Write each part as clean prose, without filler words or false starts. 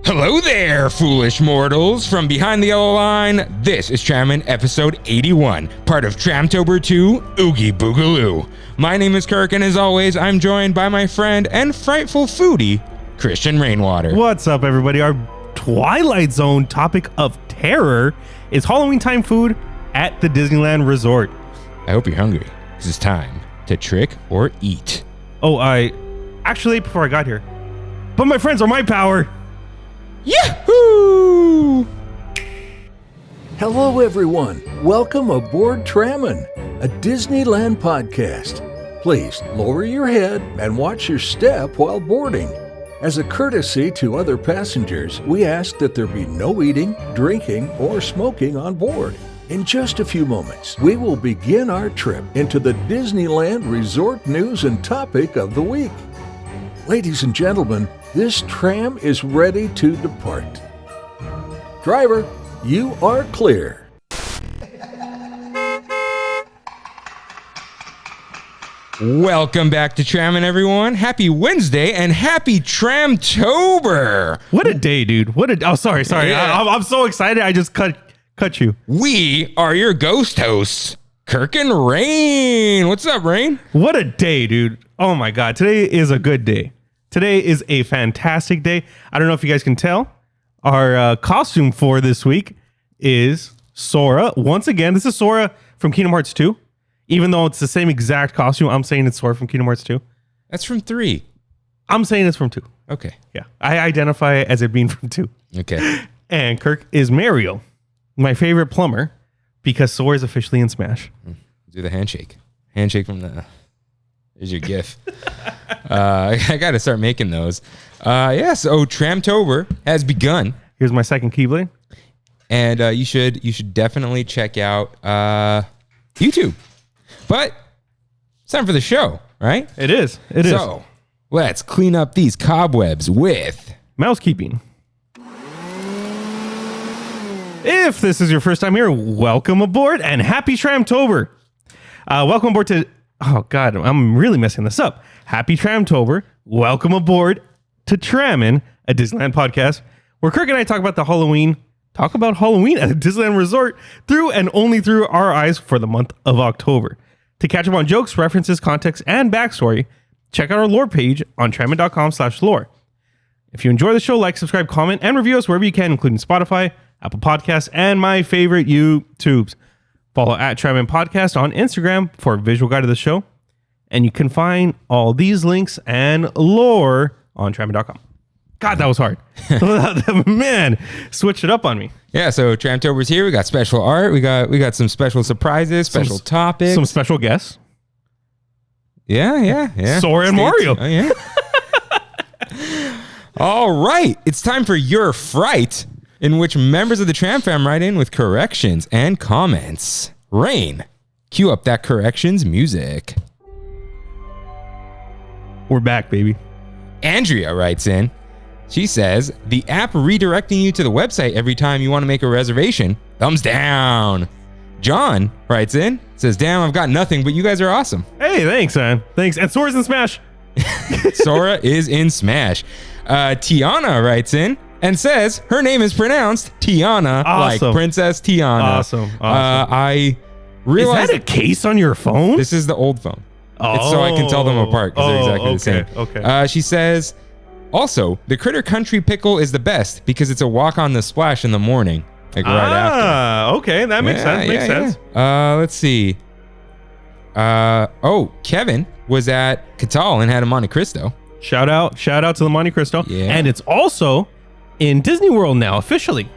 Hello there, foolish mortals. From behind the yellow line, this is Trammin episode 81, part of Tramtober 2, Oogie Boogaloo. My name is Kirk, and as always, I'm joined by my friend and frightful foodie, Christian Rainwater. What's up, everybody? Our Twilight Zone topic of terror is Halloween time food at the Disneyland Resort. I hope you're hungry. This is time to trick or eat. Oh, I actually ate before I got here, but my friends are my power. Yahoo! Hello, everyone. Welcome aboard Trammin, a Disneyland podcast. Please lower your head and watch your step while boarding. As a courtesy to other passengers, we ask that there be no eating, drinking, or smoking on board. In just a few moments, we will begin our trip into the Disneyland Resort news and topic of the week. Ladies and gentlemen, this tram is ready to depart. Driver, you are clear. Welcome back to Trammin, everyone. Happy Wednesday and happy Tramtober. What a day, dude. Sorry. Yeah. I'm so excited. I just cut you. We are your ghost hosts, Kirk and Rain. What's up, Rain? What a day, dude. Oh my God. Today is a good day. Today is a fantastic day. I don't know if you guys can tell. Our costume for this week is Sora. Once again, this is Sora from Kingdom Hearts 2. Even though it's the same exact costume, I'm saying it's Sora from Kingdom Hearts 2. That's from 3. I'm saying it's from 2. Okay. Yeah. I identify it as it being from 2. Okay. And Kirk is Mario, my favorite plumber, because Sora is officially in Smash. Do the handshake. Handshake from the... There's your GIF. I got to start making those. So Tramtober has begun. Here's my second Keyblade. And you should definitely check out YouTube. But it's time for the show, right? It is. So let's clean up these cobwebs with mousekeeping. If this is your first time here, welcome aboard and happy Tramtober. Welcome aboard to... Oh, God, I'm really messing this up. Happy Tramtober. Welcome aboard to Trammin, a Disneyland podcast, where Kirk and I talk about Halloween at the Disneyland Resort through and only through our eyes for the month of October. To catch up on jokes, references, context, and backstory, check out our lore page on trammin.com/lore. If you enjoy the show, like, subscribe, comment, and review us wherever you can, including Spotify, Apple Podcasts, and my favorite YouTubes. Follow at Trammin Podcast on Instagram for a visual guide of the show. And you can find all these links and lore on Trammin.com. God, that was hard. Man, switch it up on me. Yeah, so Tramtober's here. We got special art. We got some special surprises, special topics. Some special guests. Yeah. Sora and Mario. Oh, yeah. All right. It's time for Your Fright, in which members of the Tram fam write in with corrections and comments. Rain, cue up that corrections music. We're back, baby. Andrea writes in. She says, the app redirecting you to the website every time you want to make a reservation. Thumbs down. John writes in, says, damn, I've got nothing, but you guys are awesome. Hey, thanks, man. Thanks. And Sora's in Smash. Sora is in Smash. Tiana writes in and says her name is pronounced Tiana, awesome. Like Princess Tiana. Awesome. I realized... Is that a case on your phone? This is the old phone. It's so I can tell them apart because they're exactly the same. Okay. She says, also, the Critter Country pickle is the best because it's a walk on the splash in the morning. Like right after. Okay. That makes sense. Let's see. Kevin was at Catal and had a Monte Cristo. Shout out to the Monte Cristo. Yeah. And it's also in Disney World now, officially.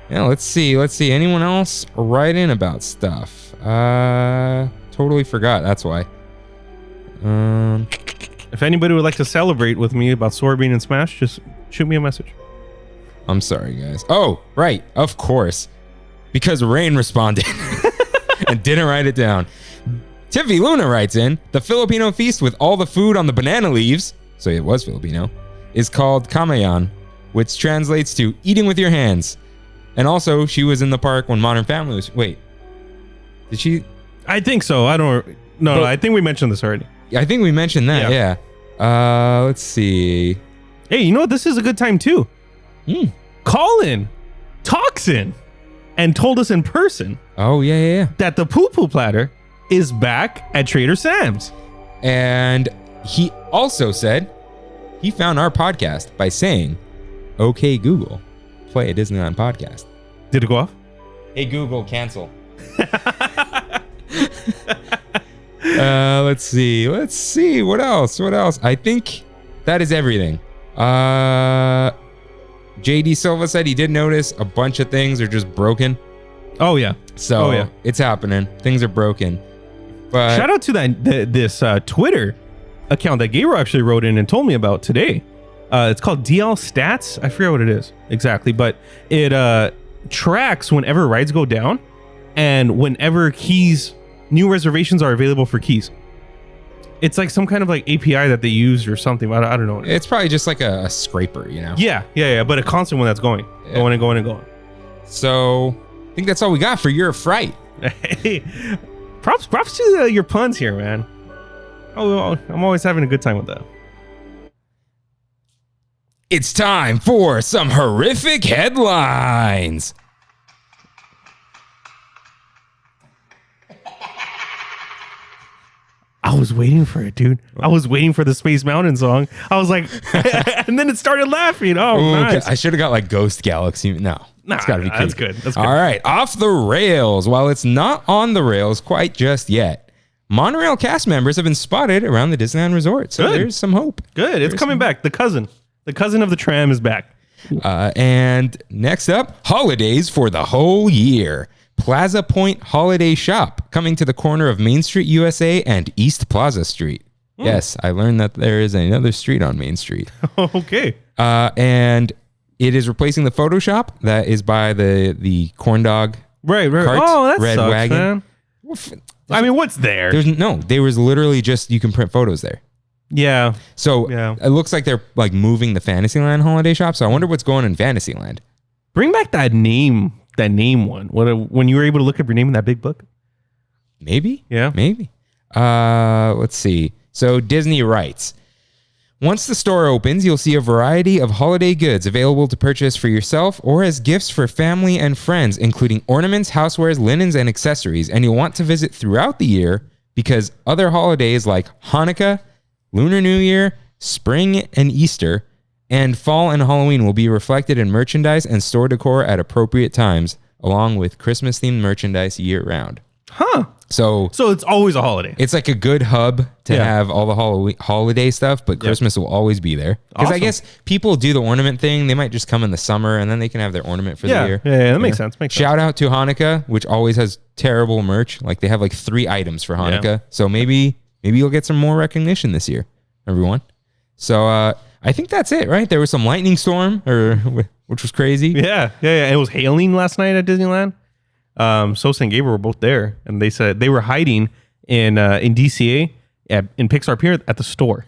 Yeah, let's see. Anyone else write in about stuff? Totally forgot. That's why. If anybody would like to celebrate with me about Sora being in Smash, just shoot me a message. I'm sorry, guys. Oh, right. Of course. Because Rain responded and didn't write it down. Tiffy Luna writes in, the Filipino Feast with all the food on the banana leaves, so it was Filipino, is called Kamayan, which translates to eating with your hands. And also, she was in the park when Modern Family was... Wait. Did she... I think so. No, I think we mentioned this already. I think we mentioned that, yeah. Let's see. Hey, you know what? This is a good time too. Colin Toxin and told us in person Oh, yeah. that the poo poo platter is back at Trader Sam's. And he also said he found our podcast by saying, "Okay, Google, play a Disneyland podcast." Did it go off? Hey, Google, cancel. Let's see. What else? I think that is everything. JD Silva said he did notice a bunch of things are just broken. Oh, yeah. So it's happening. Things are broken. But Shout out to this Twitter account that Gabriel actually wrote in and told me about today. It's called DL Stats. I forget what it is exactly, but it tracks whenever rides go down and whenever new reservations are available for keys. It's like some kind of like API that they use or something. I don't know. it's probably just like a scraper, you know? Yeah. But a constant one that's going. Going. So I think that's all we got for your fright. Hey, props to your puns here, man. Oh, I'm always having a good time with that. It's time for some horrific headlines. I was waiting for it, dude. I was waiting for the Space Mountain song. I was like, and then it started laughing. Oh, Ooh, nice. I should have got like Ghost Galaxy. No, it's got to be That's creepy. good. That's good. All right, off the rails. While it's not on the rails quite just yet, monorail cast members have been spotted around the Disneyland Resort. So Good. there's some hope. Good. It's coming back. The cousin of the tram is back. And next up, holidays for the whole year. Plaza Point Holiday Shop coming to the corner of Main Street USA and East Plaza Street. Yes, I learned that there is another street on Main Street. Okay. And it is replacing the photo shop that is by the corn dog. Right. Cart, Oh, that red sucks, wagon. man. I mean, what's there? There was literally just, you can print photos there. Yeah. So Yeah. it looks like they're like moving the Fantasyland holiday shop. So I wonder what's going on in Fantasyland. Bring back that name one. When you were able to look up your name in that big book. Maybe. Yeah. Maybe. Let's see. So Disney writes, once the store opens, you'll see a variety of holiday goods available to purchase for yourself or as gifts for family and friends, including ornaments, housewares, linens, and accessories. And you'll want to visit throughout the year because other holidays like Hanukkah, Lunar New Year, Spring and Easter, and Fall and Halloween will be reflected in merchandise and store decor at appropriate times, along with Christmas-themed merchandise year-round. Huh. So it's always a holiday. it's like a good hub to Yeah. have all the holiday stuff, but Christmas will always be there. Because I Awesome. guess people do the ornament thing. They might just come in the summer, and then they can have their ornament for the year. Yeah, that makes sense. Shout out to Hanukkah, which always has terrible merch. Like they have like 3 items for Hanukkah. So maybe you'll get some more recognition this year, everyone. So I think that's it, right? There was some lightning storm, which was crazy. Yeah. It was hailing last night at Disneyland. Sosa and Gabriel were both there, and they said they were hiding in DCA in Pixar Pier at the store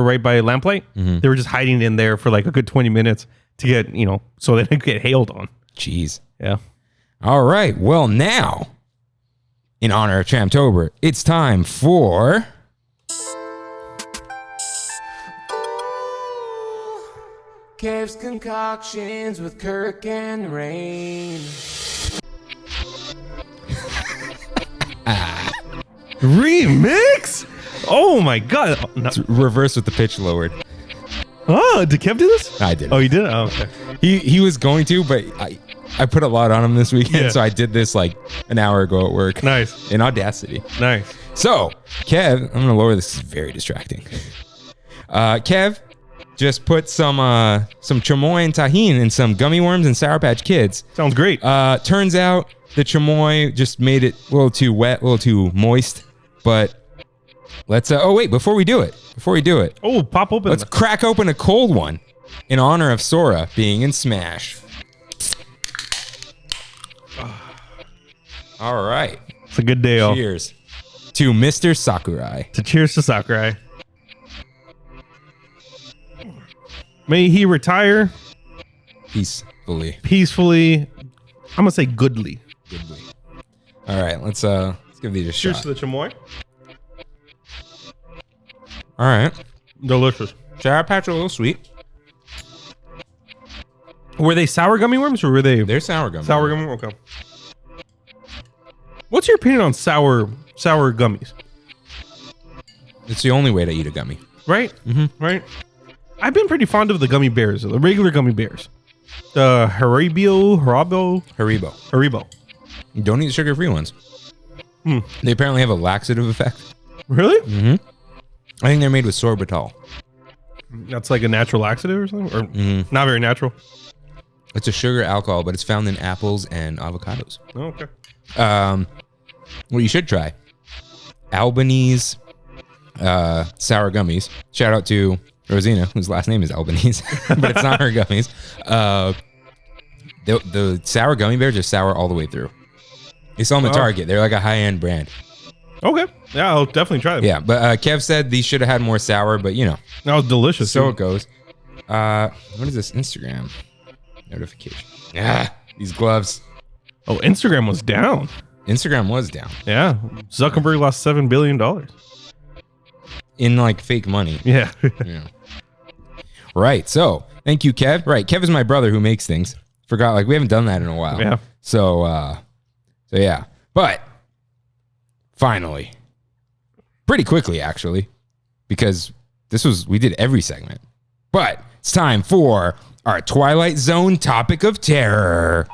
right by Lamplight. Mm-hmm. They were just hiding in there for like a good 20 minutes to get, so they didn't get hailed on. Jeez. Yeah. All right. Well, now, in honor of Tramtober, it's time for... Caves concoctions with Kirk and Rain. Remix? Oh my god. No. Reverse with the pitch lowered. Oh, did Kev do this? I did. Oh, you did? Oh, okay. He was going to, but I put a lot on him this weekend, Yeah. so I did this like an hour ago at work. Nice. In Audacity. Nice. So, Kev, I'm going to lower this. This is very distracting. Kev just put some chamoy and tahini and some gummy worms and Sour Patch Kids. Sounds great. Turns out the chamoy just made it a little too wet, a little too moist. But let's, before we do it, Oh, pop open. let's crack open a cold one in honor of Sora being in Smash. All right. It's a good day, all. Cheers to Mr. Sakurai. So cheers to Sakurai. May he retire peacefully. I'm gonna say goodly. Goodly. All right, let's give these a Cheers shot. to the chamoy. All right. Delicious. Sour Patch a little sweet. Were they sour gummy worms or were they They're sour gummy. sour gummy? Okay. What's your opinion on sour gummies? It's the only way to eat a gummy. Right? Mm-hmm. Right? I've been pretty fond of the gummy bears, the regular gummy bears. The Haribo. You don't eat the sugar-free ones. They apparently have a laxative effect. Really? Mm-hmm. I think they're made with sorbitol. That's like a natural laxative or something? Or not very natural? It's a sugar alcohol, but it's found in apples and avocados. Oh, okay. What you should try, Albanese sour gummies. Shout out to Rosina, whose last name is Albanese, but it's not her gummies. The sour gummy bears are sour all the way through. They sell them at Target. They're like a high-end brand. Okay. Yeah, I'll definitely try them. Yeah, but Kev said these should have had more sour, but you know. That was delicious. So too. it goes. What is this? Instagram notification. These gloves. Oh, Instagram was down. Instagram was down. Yeah. Zuckerberg lost $7 billion. In like fake money. Yeah. Yeah. Right. So thank you, Kev. Right. Kev is my brother who makes things. Forgot, like we haven't done that in a while. Yeah. So yeah. But finally, pretty quickly actually, because we did every segment. But it's time for our Twilight Zone topic of terror.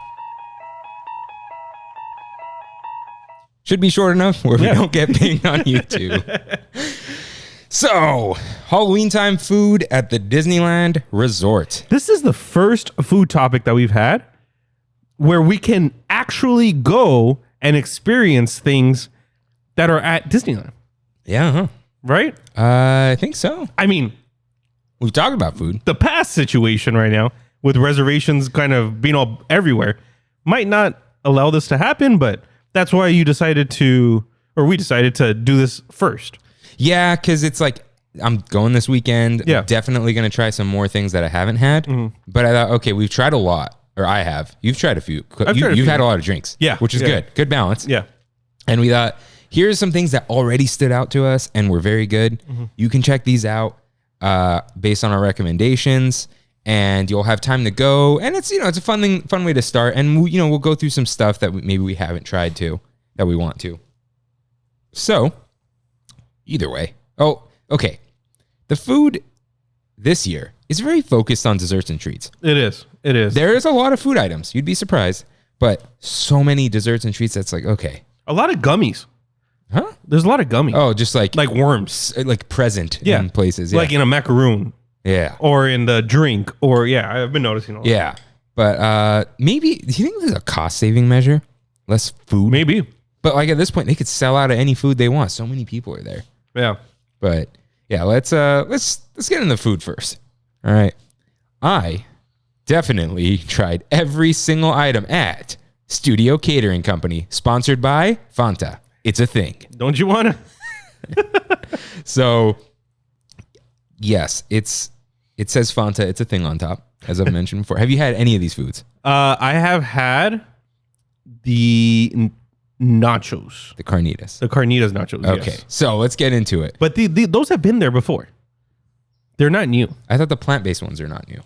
Should be short enough where we don't get pinged on YouTube. So, Halloween time food at the Disneyland Resort. This is the first food topic that we've had where we can actually go and experience things that are at Disneyland. Yeah, huh? Right? I think so. I mean, We've talked about food. the past situation right now with reservations kind of being all everywhere might not allow this to happen, but that's why we decided to do this first. Yeah, because it's like, I'm going this weekend. Yeah. Definitely going to try some more things that I haven't had. But I thought, okay, we've tried a lot. Or I have. You've tried a few. You've had a lot of drinks. Yeah. Which is good. Good balance. Yeah. And we thought, here's some things that already stood out to us and were very good. You can check these out based on our recommendations, and you'll have time to go. And it's, it's a fun way to start. And we'll go through some stuff that maybe we haven't tried to, that we want to. So, either way. Oh, okay. The food this year is very focused on desserts and treats. It is. There is a lot of food items. You'd be surprised. But so many desserts and treats that's like, okay. A lot of gummies. Huh? There's a lot of gummies. Oh, just like worms. like present in places. Yeah. Like in a macaroon. Yeah. Or in the drink. Or, I've been noticing all that. Yeah. But maybe, do you think there's a cost-saving measure? Less food? Maybe. But like at this point, they could sell out of any food they want. So many people are there. Yeah. But yeah, let's get into the food first. All right. I definitely tried every single item at Studio Catering Company, sponsored by Fanta. It's a thing. Don't you want to? So yes, it says Fanta. It's a thing on top, as I've mentioned before. Have you had any of these foods? I have had the nachos. The carnitas. The Carnitas Nachos. Okay, yes. so let's get into it. But those have been there before. They're not new. I thought the plant-based ones are not new.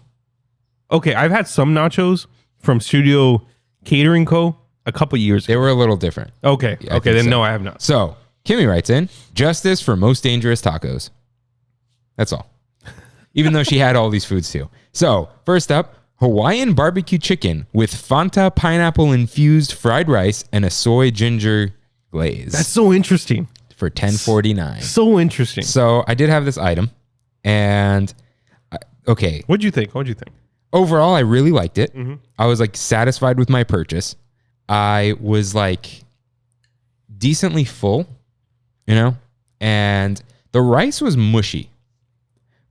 Okay, I've had some nachos from Studio Catering Co. a couple years ago. They were a little different. Okay, Yeah, I then think so. no, I have not. So Kimmy writes in, justice for most dangerous tacos. That's all. Even though she had all these foods too. So first up, Hawaiian barbecue chicken with Fanta pineapple infused fried rice and a soy ginger glaze. That's so interesting. For $10.49. So interesting. So I did have this item, and okay. What'd you think? Overall, I really liked it. I was like satisfied with my purchase. I was like decently full, and the rice was mushy.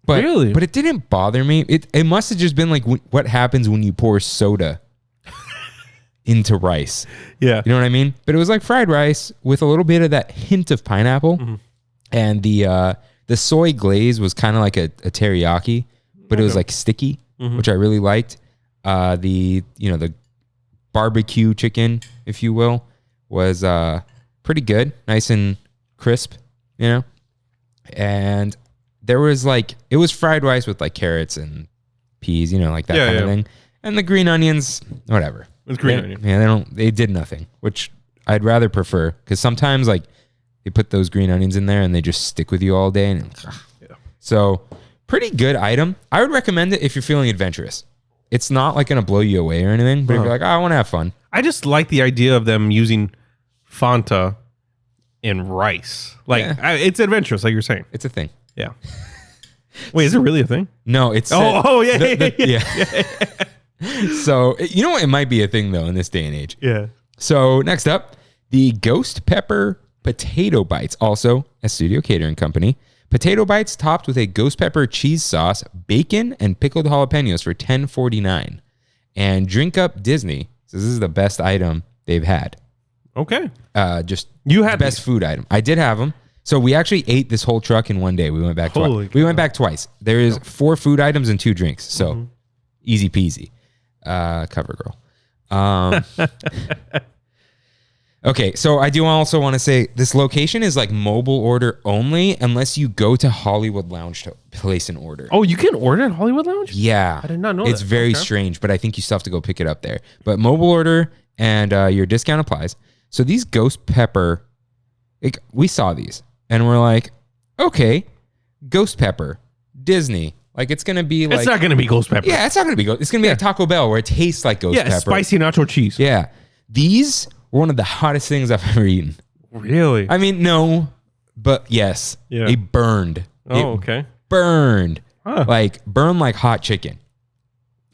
But, really? But it didn't bother me. It must have just been like what happens when you pour soda into rice. Yeah. You know what I mean? But it was like fried rice with a little bit of that hint of pineapple. And the soy glaze was kind of like a teriyaki, but it was like sticky, which I really liked. The barbecue chicken, if you will, was pretty good, nice and crisp, and there was it was fried rice with like carrots and peas, like that kind of thing. And the green onions, whatever. It's green onion. Yeah, they did nothing, which I'd rather prefer, because sometimes like they put those green onions in there and they just stick with you all day. And so pretty good item. I would recommend it if you're feeling adventurous. It's not like going to blow you away or anything, but if you're like, I want to have fun. I just like the idea of them using Fanta in rice. Like, it's adventurous, like you're saying. It's a thing. Yeah. Wait, is it really a thing? No, it's... yeah. So, you know what? It might be a thing, though, in this day and age. Yeah. So, next up, the Ghost Pepper Potato Bites, also a studio catering company. Potato bites topped with a ghost pepper cheese sauce, bacon, and pickled jalapenos for $10.49. And Drink Up Disney. So this is the best item they've had. Okay. Just you had best food item. I did have them. So we actually ate this whole truck in one day. We went back twice. We went back twice. There is 4 food items and 2 drinks. So easy peasy. Cover girl. Okay, so I do also want to say this location is like mobile order only unless you go to Hollywood Lounge to place an order. Oh, you can order at Hollywood Lounge? Yeah. I did not know It's that. very strange, but I think you still have to go pick it up there. But mobile order and your discount applies. So these ghost pepper, like, we saw these and we're like, okay, ghost pepper, Disney. Like, it's going to be like... It's not going to be ghost pepper. Yeah, it's not going to be ghost. It's going to be like Taco Bell where it tastes like ghost pepper. Spicy nacho cheese. Yeah. These were one of the hottest things I've ever eaten. Really? I mean, no, but yes. Yeah. It burned. Oh, okay. Burned. Huh. Like, burned like hot chicken.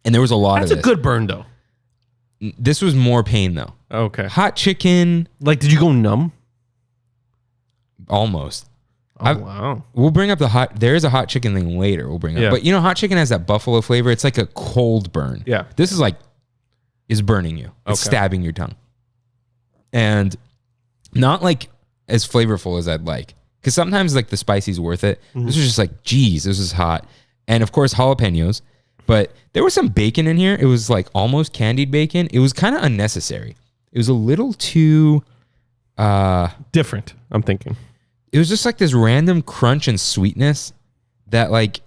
And there was a lot of this. That's a good burn, though. This was more pain, though. Okay. Hot chicken. Like, did you go numb? Almost. Oh, wow. We'll bring up there is a hot chicken thing later. We'll bring up. Yeah. But, you know, hot chicken has that buffalo flavor. It's like a cold burn. Yeah. This is like, is burning you. It's stabbing your tongue. And not like as flavorful as I'd like. Because sometimes like the spicy's worth it. This was just like, geez, this is hot. And of course, jalapenos. But there was some bacon in here. It was like almost candied bacon. It was kind of unnecessary. It was a little too... different, I'm thinking. It was just like this random crunch and sweetness that like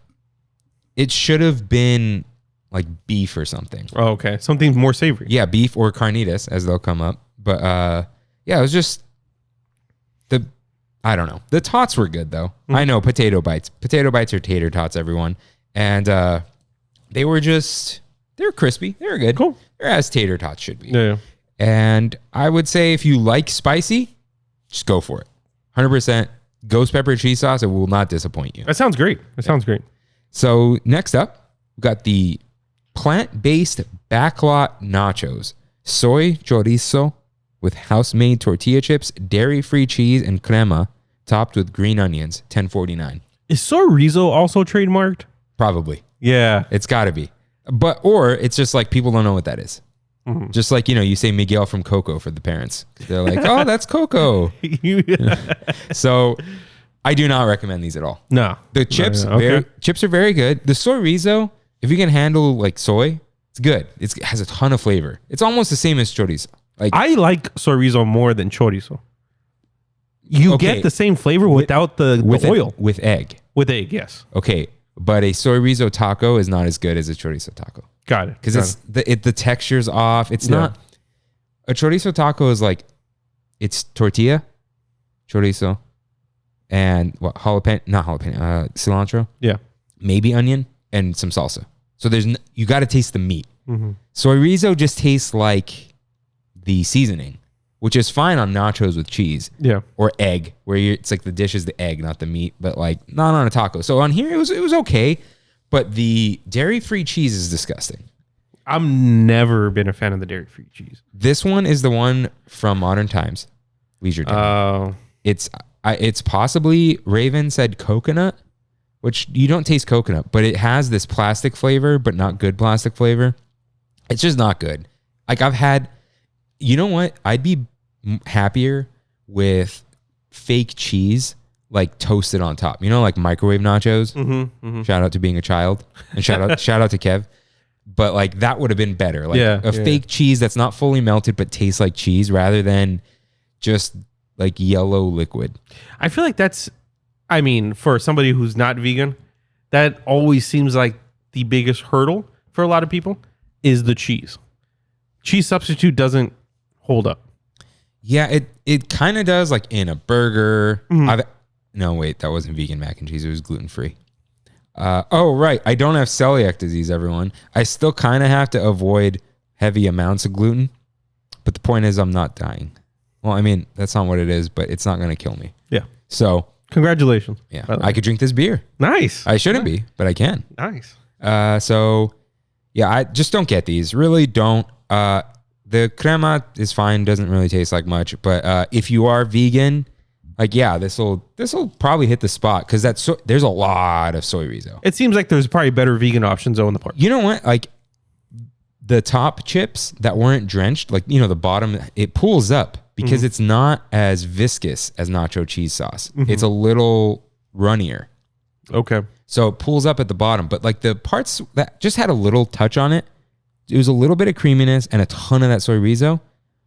it should have been like beef or something. Oh, okay. Something more savory. Yeah, beef or carnitas as they'll come up. But yeah, it was just I don't know. The tots were good though. I know potato bites. Potato bites are tater tots, everyone. And they were crispy. They were good. Cool. They're as tater tots should be. Yeah. And I would say if you like spicy, just go for it. 100% ghost pepper cheese sauce. It will not disappoint you. That sounds great. Sounds great. So next up, we've got the plant-based bakla nachos. Soy chorizo with house-made tortilla chips, dairy-free cheese, and crema, topped with green onions. $10.49. Is chorizo also trademarked? Probably. Yeah. It's got to be. Or it's just like people don't know what that is. Just like, you know, you say Miguel from Coco for the parents. They're like, oh, that's Coco. So I do not recommend these at all. No. The chips, Okay. chips are very good. The chorizo, if you can handle like soy, it's good. It has a ton of flavor. It's almost the same as chorizo. Like I like chorizo more than chorizo. You get the same flavor without the oil. With egg. With egg, yes. Okay. But a chorizo taco is not as good as a chorizo taco. Got it. Because the texture's off. It's not... A chorizo taco is like... It's tortilla, chorizo, and what? Cilantro. Yeah. Maybe onion and some salsa. So you got to taste the meat. Chorizo just tastes like the seasoning, which is fine on nachos with cheese. Yeah. Or egg, where it's like the dish is the egg, not the meat, but like not on a taco. So on here, it was okay, but the dairy-free cheese is disgusting. I've never been a fan of the dairy-free cheese. This one is the one from Modern Times, Leisure Time. It's possibly, Raven said coconut, which you don't taste coconut, but it has this plastic flavor, but not good plastic flavor. It's just not good. Like I've had, you know what? I'd be happier with fake cheese, like toasted on top. You know, like microwave nachos. Shout out to being a child, and shout out to Kev. But like that would have been better. Like fake cheese that's not fully melted but tastes like cheese rather than just like yellow liquid. I feel like that's, I mean, for somebody who's not vegan, that always seems like the biggest hurdle for a lot of people is the cheese. Cheese substitute doesn't hold up. Yeah, it kind of does, like in a burger. No, wait, that wasn't vegan mac and cheese. It was gluten-free. Oh, right. I don't have celiac disease, everyone. I still kind of have to avoid heavy amounts of gluten. But the point is I'm not dying. Well, I mean, that's not what it is, but it's not going to kill me. Yeah. So, congratulations. yeah, I could drink this beer. Nice. I shouldn't be, but I can. Nice. So, yeah, I just don't get these. Really don't. The crema is fine. Doesn't really taste like much. But if you are vegan, like, yeah, this will probably hit the spot because there's a lot of soy rizo. It seems like there's probably better vegan options though in the park. You know what? Like the top chips that weren't drenched, like, you know, the bottom, it pulls up because it's not as viscous as nacho cheese sauce. It's a little runnier. Okay. So it pulls up at the bottom. But like the parts that just had a little touch on it, it was a little bit of creaminess and a ton of that soy rizo.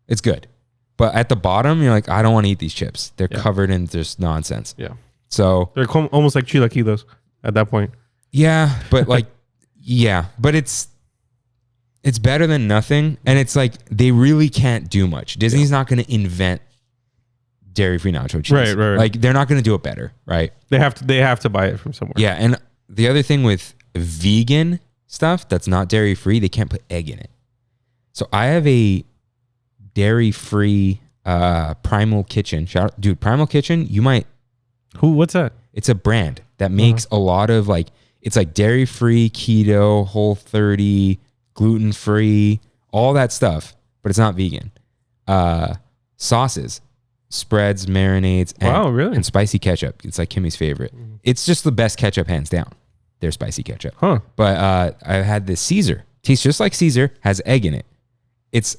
It's good. But at the bottom, you're like, I don't want to eat these chips. They're covered in just nonsense. Yeah. So they're almost like chilaquiles at that point. Yeah, but like, yeah, but it's better than nothing. And it's like, they really can't do much. Disney's not going to invent dairy-free nacho cheese. Right. Like, they're not going to do it better, right? They have to buy it from somewhere. Yeah, and the other thing with vegan stuff that's not dairy-free, they can't put egg in it. So I have a dairy-free Primal Kitchen. Shout out, dude, Primal Kitchen, you might... What's that? It's a brand that makes a lot of like, it's like dairy-free, keto, Whole30, gluten-free, all that stuff, but it's not vegan. Sauces, spreads, marinades, and spicy ketchup. It's like Kimmy's favorite. It's just the best ketchup, hands down. Their spicy ketchup. Huh. But I had this Caesar. Tastes just like Caesar, has egg in it. It's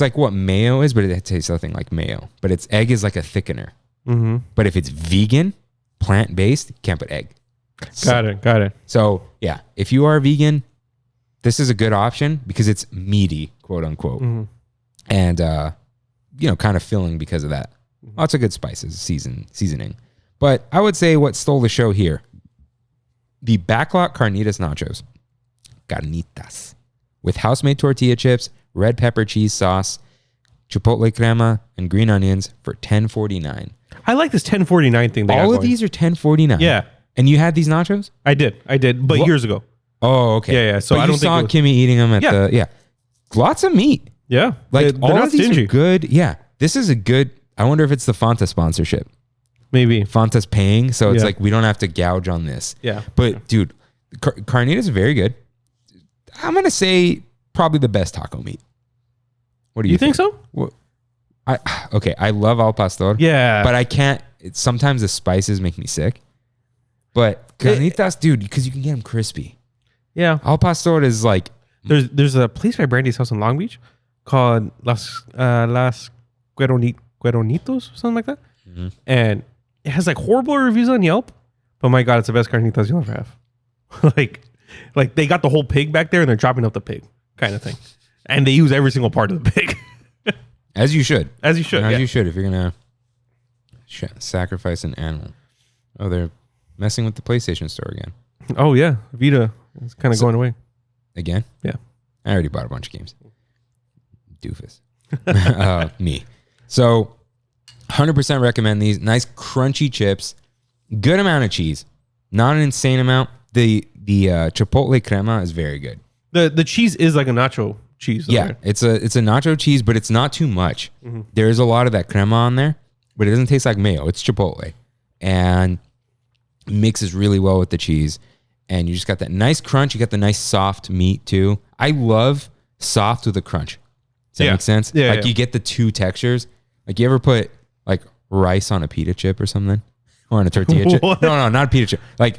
like what mayo is, but it tastes nothing like mayo. But its egg is like a thickener. But if it's vegan, plant-based, you can't put egg. Got it. So yeah, if you are vegan, this is a good option because it's meaty, quote unquote, and you know, kind of filling because of that. Lots of good spices, seasoning. But I would say what stole the show here, the backlot Carnitas Nachos, Carnitas, with house-made tortilla chips, red pepper cheese sauce, chipotle crema, and green onions for $10.49. I like this $10.49 thing. All of these are $10.49. Yeah. And you had these nachos? I did, but years ago. Oh, okay. Yeah. So but I don't saw think Kimmy eating them at the... Yeah. Lots of meat. Yeah. Like, they're all not of these stingy. are good. Yeah. This is a good... I wonder if it's the Fanta sponsorship. Maybe. Fanta's paying, so it's like, we don't have to gouge on this. Yeah. But, dude, Carnitas is very good. I'm going to say probably the best taco meat. What do you think so? Well, I love al pastor. Yeah. But I can't... sometimes the spices make me sick. But Carnitas, dude, because you can get them crispy. Yeah. Al pastor is like... There's a place by Brandy's house in Long Beach called Las Gueronitos or something like that. And it has like horrible reviews on Yelp. But my God, it's the best carnitas you'll ever have. like they got the whole pig back there and they're chopping up the pig kind of thing. And they use every single part of the pig. As you should. As you should. As you should if you're going to sacrifice an animal. Oh, they're messing with the PlayStation store again. Oh, yeah. Vita is kind of going away. Again? Yeah. I already bought a bunch of games. Doofus. Me. So, 100% recommend these. Nice crunchy chips. Good amount of cheese. Not an insane amount. The chipotle crema is very good. The cheese is like a nacho cheese. Yeah, right? it's a nacho cheese, but it's not too much. There is a lot of that crema on there, but it doesn't taste like mayo. It's chipotle. And mixes really well with the cheese. And you just got that nice crunch. You got the nice soft meat too. I love soft with a crunch. Does that make sense? Yeah. Like you get the two textures. Like you ever put like rice on a pita chip or something? Or on a tortilla chip? No, not a pita chip. Like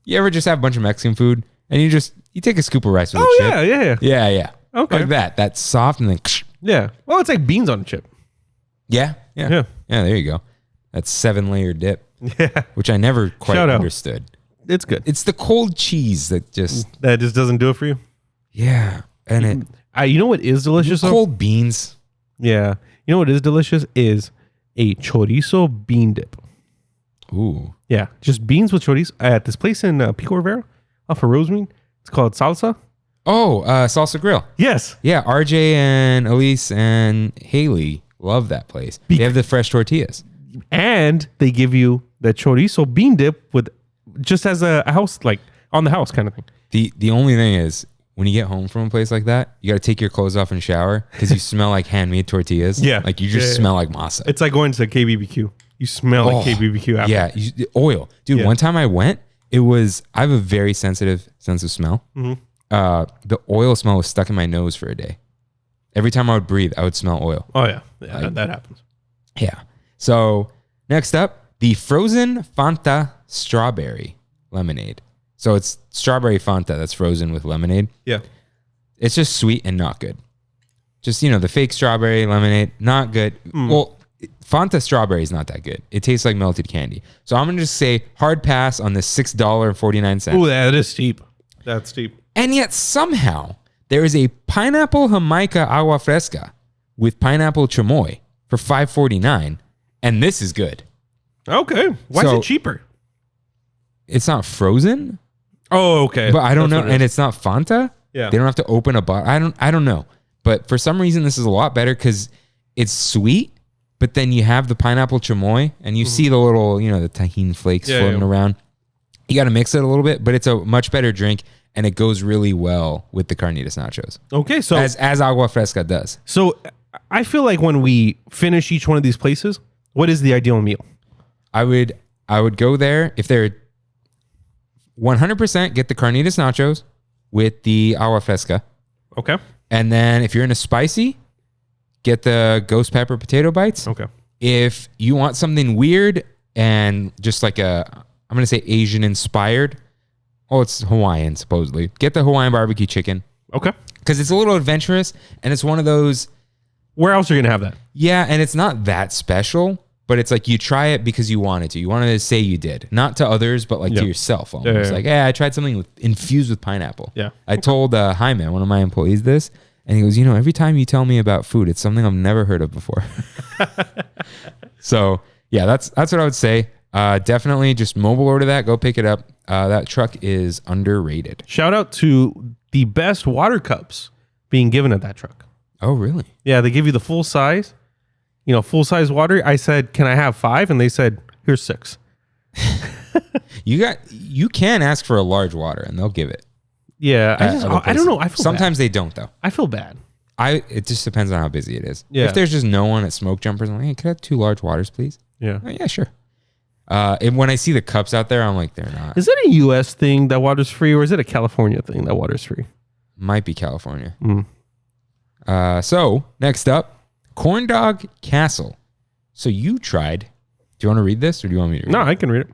you ever just have a bunch of Mexican food and you take a scoop of rice with a chip? Yeah. Okay. Like that. That's soft and then yeah. Well, it's like beans on a chip. Yeah. Yeah, there you go. That's 7-layer dip. Yeah. Which I never quite understood. It's good. It's the cold cheese that just doesn't do it for you. Yeah. And you know what is delicious? Cold beans. Yeah. You know what is delicious is a chorizo bean dip. Ooh. Yeah. Just beans with chorizo at this place in Pico Rivera off of Rosemead. It's called Salsa. Salsa Grill. Yes. Yeah, RJ and Elise and Haley love that place. They have the fresh tortillas. And they give you the chorizo bean dip with just as a house, like on the house kind of thing. The only thing is, when you get home from a place like that, you got to take your clothes off and shower because you smell like handmade tortillas. Yeah. Like you just smell like masa. It's like going to KBBQ. You smell like KBBQ after. Yeah. Oil. Dude, one time I went, I have a very sensitive sense of smell. Mm-hmm. The oil smell was stuck in my nose for a day. Every time I would breathe, I would smell oil. Oh, yeah. Yeah, that happens. Yeah. So next up, the frozen Fanta strawberry lemonade. So it's strawberry Fanta that's frozen with lemonade. Yeah. It's just sweet and not good. Just, the fake strawberry lemonade, not good. Well, Fanta strawberry is not that good. It tastes like melted candy. So I'm going to just say hard pass on this $6.49. Oh, that is steep. That's steep. And yet somehow there is a pineapple Jamaica agua fresca with pineapple chamoy for $5.49. And this is good. Okay. Why is So- it cheaper? It's not frozen, Oh, okay. but I don't That's know. what it And is. it's not Fanta. Yeah. They don't have to open a bottle. I don't know. But for some reason, this is a lot better because it's sweet, but then you have the pineapple chamoy and you see the little, the tahini flakes floating around. You got to mix it a little bit, but it's a much better drink and it goes really well with the Carnitas Nachos. Okay, so As agua fresca does. so I feel like when we finish each one of these places, what is the ideal meal? I would go there if they're 100% get the Carnitas Nachos with the agua fresca. Okay. And then if you're into spicy, get the ghost pepper potato bites. Okay. If you want something weird and just like I'm going to say Asian inspired. Oh, it's Hawaiian supposedly. Get the Hawaiian barbecue chicken Okay. because it's a little adventurous and it's one of those. Where else are you gonna have that? Yeah, and it's not that special, but it's like you try it because you wanted to. You wanted to say you did, not to others, but like to yourself almost. Yeah. Like, I tried something infused with pineapple. Yeah. I told Jaime, one of my employees, this, and he goes, every time you tell me about food, it's something I've never heard of before. So yeah, that's what I would say. Definitely just mobile order that. Go pick it up. That truck is underrated. Shout out to the best water cups being given at that truck. Oh, really? Yeah, they give you the full size, full size water. I said, "Can I have 5?" And they said, "Here's 6." You can ask for a large water and they'll give it. Yeah, I don't know. I feel Sometimes bad. they don't though. I feel bad. It just depends on how busy it is. Yeah. If there's just no one at Smoke Jumpers, I'm like, hey, could I have 2 large waters, please? Yeah. Oh, yeah, sure. And when I see the cups out there, I'm like, they're not. Is it a U.S. thing that water's free, or is it a California thing that water's free? Might be California. Mm. So next up, Corn Dog Castle. So you tried. Do you want to read this or do you want me to read No, it? I can read it.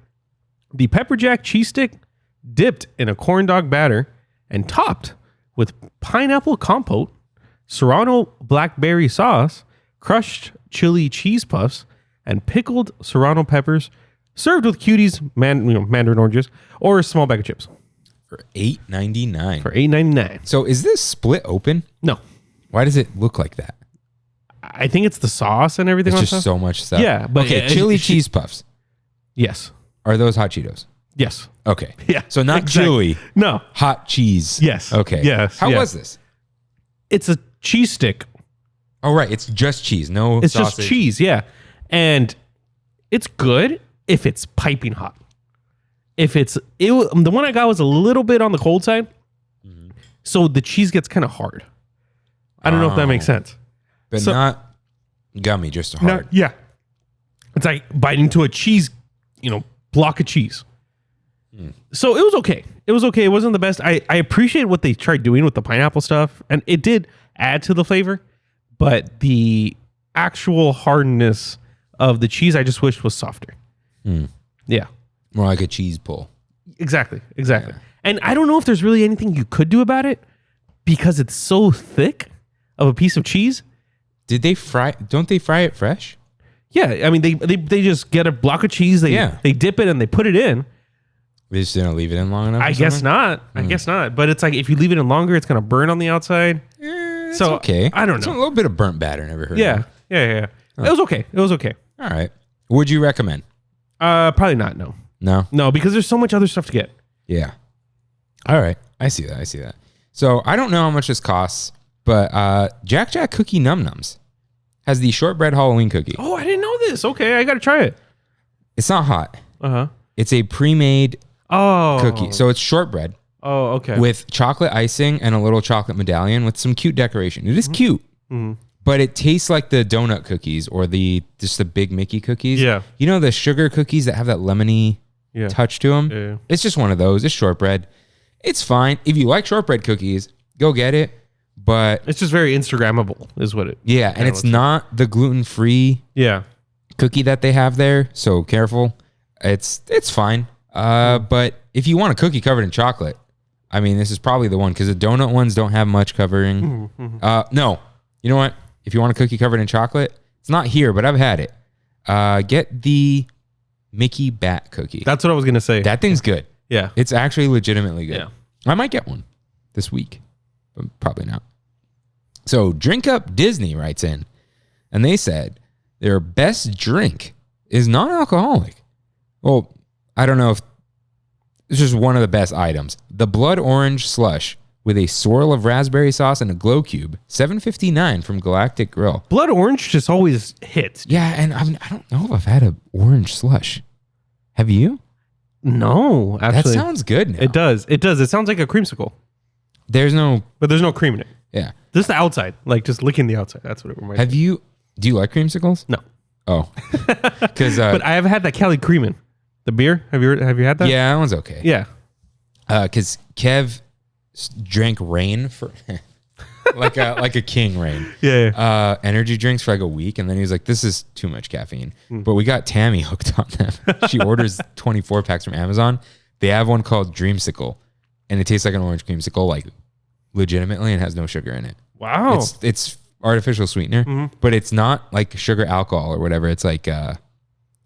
The pepper jack cheese stick dipped in a corn dog batter and topped with pineapple compote, Serrano blackberry sauce, crushed chili cheese puffs, and pickled Serrano peppers, served with cuties, mandarin oranges, or a small bag of chips For $8.99. for $8.99. So is this split open? No, Why does it look like that? I think it's the sauce and everything. It's on just top. so much stuff. Yeah, but okay, it- chili it- cheese puffs. Yes, Are those hot Cheetos? yes, Okay. yeah. So not exactly. chili, No, hot cheese. Yes. Okay. Yes. How Yeah. was this? it's a cheese stick. Oh, right. It's just cheese. No It's sausage. just cheese, yeah. And it's good if it's piping hot. The one I got was a little bit on the cold side. So the cheese gets kind of hard. I don't know if that makes sense. But So- not gummy, just hard. Yeah. It's like biting into a cheese, block of cheese. So it was okay. It was okay. It wasn't the best. I appreciate what they tried doing with the pineapple stuff. And it did add to the flavor. But the actual hardness of the cheese, I just wished was softer. Yeah. More like a cheese pull. Exactly. And I don't know if there's really anything you could do about it because it's so thick of a piece of cheese. Did they fry? Don't they fry it fresh? Yeah, I mean they just get a block of cheese, they dip it and they put it in. They just didn't leave it in long enough? I guess not. I guess not. But it's like if you leave it in longer, it's gonna burn on the outside. It's So, okay. I don't It's know. a little bit of burnt batter. Never heard of Yeah. it. It was okay. It was okay. All right. Would you recommend? Probably not. No, No? because there's so much other stuff to get. Yeah. All right. I see that. So I don't know how much this costs, but Jack Jack Cookie Num Nums has the shortbread Halloween cookie. Oh, I didn't know this. Okay, I got to try it. It's not hot. Uh-huh. It's a pre-made cookie. So it's shortbread. Oh, okay. With chocolate icing and a little chocolate medallion with some cute decoration. It is cute, but it tastes like the donut cookies or just the big Mickey cookies. Yeah. You know the sugar cookies that have that lemony touch to them? Yeah. It's just one of those. It's shortbread. It's fine. If you like shortbread cookies, go get it. But it's just very Instagrammable is what it. Yeah, and it's not the gluten-free cookie that they have there, so careful. It's fine. But if you want a cookie covered in chocolate, I mean, this is probably the one because the donut ones don't have much covering. No, you know what? If you want a cookie covered in chocolate, it's not here, but I've had it. Get the Mickey Bat cookie. That's what I was going to say. That thing's good. Yeah. It's actually legitimately good. Yeah. I might get one this week, but probably not. So Drink Up Disney writes in, and they said their best drink is non-alcoholic. Well, I don't know if it's just one of the best items. The blood orange slush with a swirl of raspberry sauce and a glow cube, $7.59 from Galactic Grill. Blood orange just always hits. Yeah, and I don't know if I've had an orange slush. Have you? No, actually. That sounds good now. It does. It does. It sounds like a creamsicle. But there's no cream in it. Yeah. Just the outside. Like just licking the outside. That's what it reminds me. Do you like creamsicles? No. Oh. Because but I have had that Cali Creamin'. The beer? Have you had that? Yeah, that one's okay. Yeah. Because Kev drank Rain for like a king Rain. Yeah. Energy drinks for like a week, and then he was like, "This is too much caffeine." But we got Tammy hooked on them. She orders 24 packs from Amazon. They have one called Dreamsicle, and it tastes like an orange creamsicle, like legitimately, and has no sugar in it. Wow. It's artificial sweetener, but it's not like sugar alcohol or whatever. It's like I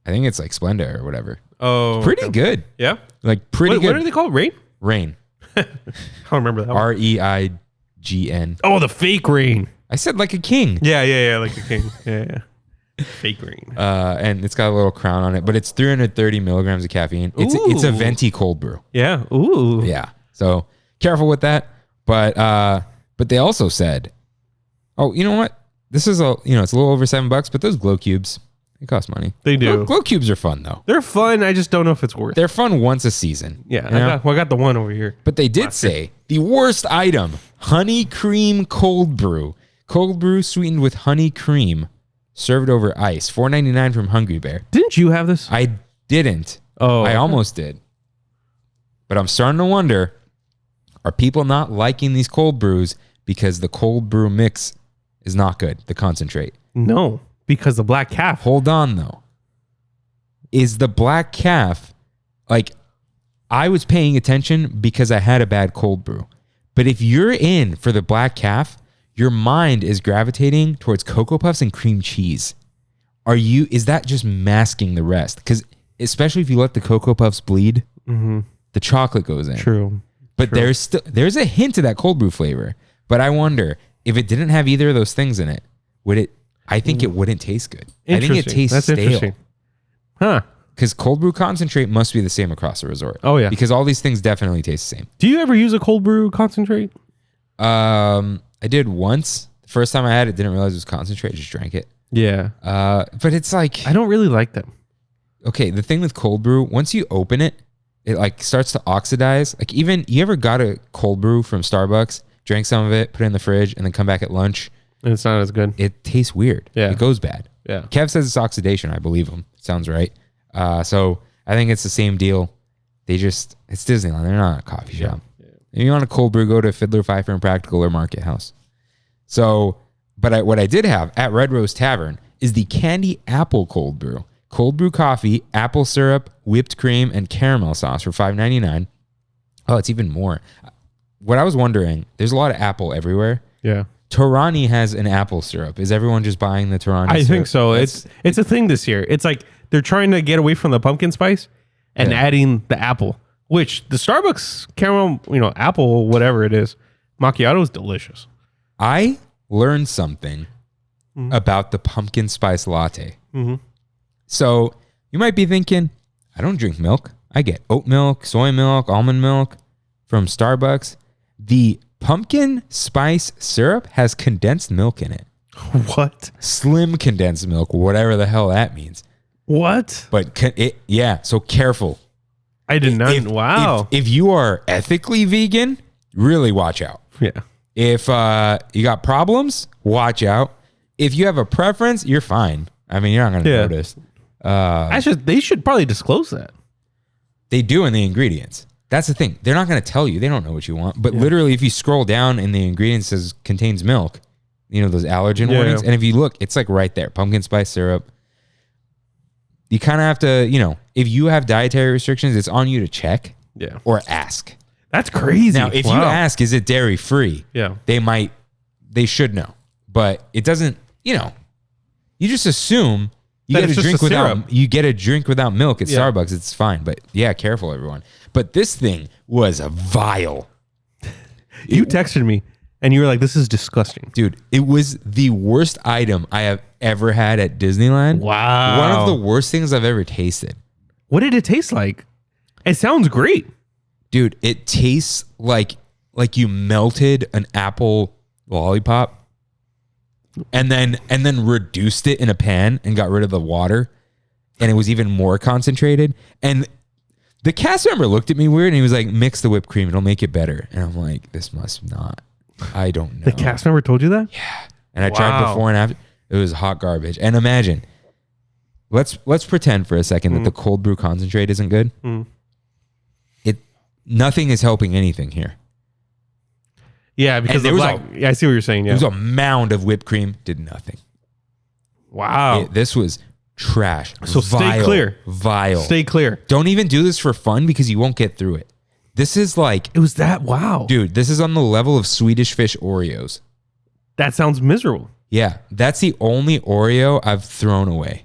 think it's like Splenda or whatever. Oh, it's pretty good. Yeah, like pretty good. What are they called? Rain. I don't remember that. REIGN. Oh, the fake rain. I said like a king. Yeah, like a king. Yeah. Fake rain. And it's got a little crown on it, but it's 330 milligrams of caffeine. It's a venti cold brew. Yeah. Ooh. Yeah. So careful with that. But they also said, oh, you know what? This is it's a little over $7, but those glow cubes, they cost money. They do. Glow cubes are fun though. They're fun. I just don't know if it's worth it. They're fun once a season. Yeah. I got the one over here. But they did say the worst item, honey cream cold brew. Cold brew sweetened with honey cream, served over ice. $4.99 from Hungry Bear. Didn't you have this? I didn't. Oh. I almost did. But I'm starting to wonder, are people not liking these cold brews because the cold brew mix is not good, the concentrate? No, because the black calf. Hold on, though. Is the black calf, like, I was paying attention because I had a bad cold brew. But if you're in for the black calf, your mind is gravitating towards Cocoa Puffs and cream cheese. Is that just masking the rest? Because especially if you let the Cocoa Puffs bleed, the chocolate goes in. True. But there's a hint of that cold brew flavor. But I wonder if it didn't have either of those things in it, would it? I think it wouldn't taste good. I think it tastes stale. Interesting. Huh. Because cold brew concentrate must be the same across the resort. Oh yeah. Because all these things definitely taste the same. Do you ever use a cold brew concentrate? I did once. The first time I had it, didn't realize it was concentrate. Just drank it. Yeah. But it's like, I don't really like them. Okay, the thing with cold brew, once you open it, it like starts to oxidize. Like even, you ever got a cold brew from Starbucks, drank some of it, put it in the fridge, and then come back at lunch? And it's not as good. It tastes weird. Yeah. It goes bad. Yeah. Kev says it's oxidation. I believe him. Sounds right. So I think it's the same deal. It's Disneyland. They're not a coffee shop. Yeah. If you want a cold brew, go to Fiddler, Pfeiffer, and Practical or Market House. So, but what I did have at Red Rose Tavern is the candy apple cold brew. Cold brew coffee, apple syrup, whipped cream, and caramel sauce for $5.99. Oh, it's even more. What I was wondering, there's a lot of apple everywhere. Yeah. Torani has an apple syrup. Is everyone just buying the Torani syrup? I think so. It's a thing this year. It's like they're trying to get away from the pumpkin spice and adding the apple, which the Starbucks caramel, apple, whatever it is, macchiato is delicious. I learned something about the pumpkin spice latte. Mm-hmm. So you might be thinking, I don't drink milk. I get oat milk, soy milk, almond milk from Starbucks. The pumpkin spice syrup has condensed milk in it. What? Slim condensed milk, whatever the hell that means. What? But so careful. I did not. Wow. If you are ethically vegan, really watch out. Yeah. If you got problems, watch out. If you have a preference, you're fine. I mean, you're not going to notice. They should probably disclose that. They do in the ingredients. That's the thing. They're not going to tell you. They don't know what you want. But literally, if you scroll down in the ingredients, it says contains milk. You know, those allergen warnings. And if you look, it's like right there. Pumpkin spice syrup. You kind of have to, you know, if you have dietary restrictions, it's on you to check or ask. That's crazy. Now, if you ask, is it dairy free? Yeah. They should know. But it doesn't, you know, you just assume you get a drink without milk at Starbucks. It's fine. But yeah, careful, everyone. But this thing was vile. You texted me and you were like, this is disgusting. Dude, it was the worst item I have ever had at Disneyland. Wow. One of the worst things I've ever tasted. What did it taste like? It sounds great. Dude, it tastes like you melted an apple lollipop and then reduced it in a pan and got rid of the water, and it was even more concentrated. And the cast member looked at me weird and he was like, mix the whipped cream, it'll make it better. And I'm like, this must not. I don't know. The cast member told you that? Yeah. And I tried before and after. It was hot garbage. And imagine, let's pretend for a second that the cold brew concentrate isn't good. Nothing is helping anything here. Yeah, because I see what you're saying. Yeah. There was a mound of whipped cream, did nothing. Wow. This was trash. So stay clear. Vile. Stay clear. Don't even do this for fun because you won't get through it. This is like... It was that, wow. Dude, this is on the level of Swedish Fish Oreos. That sounds miserable. Yeah, that's the only Oreo I've thrown away.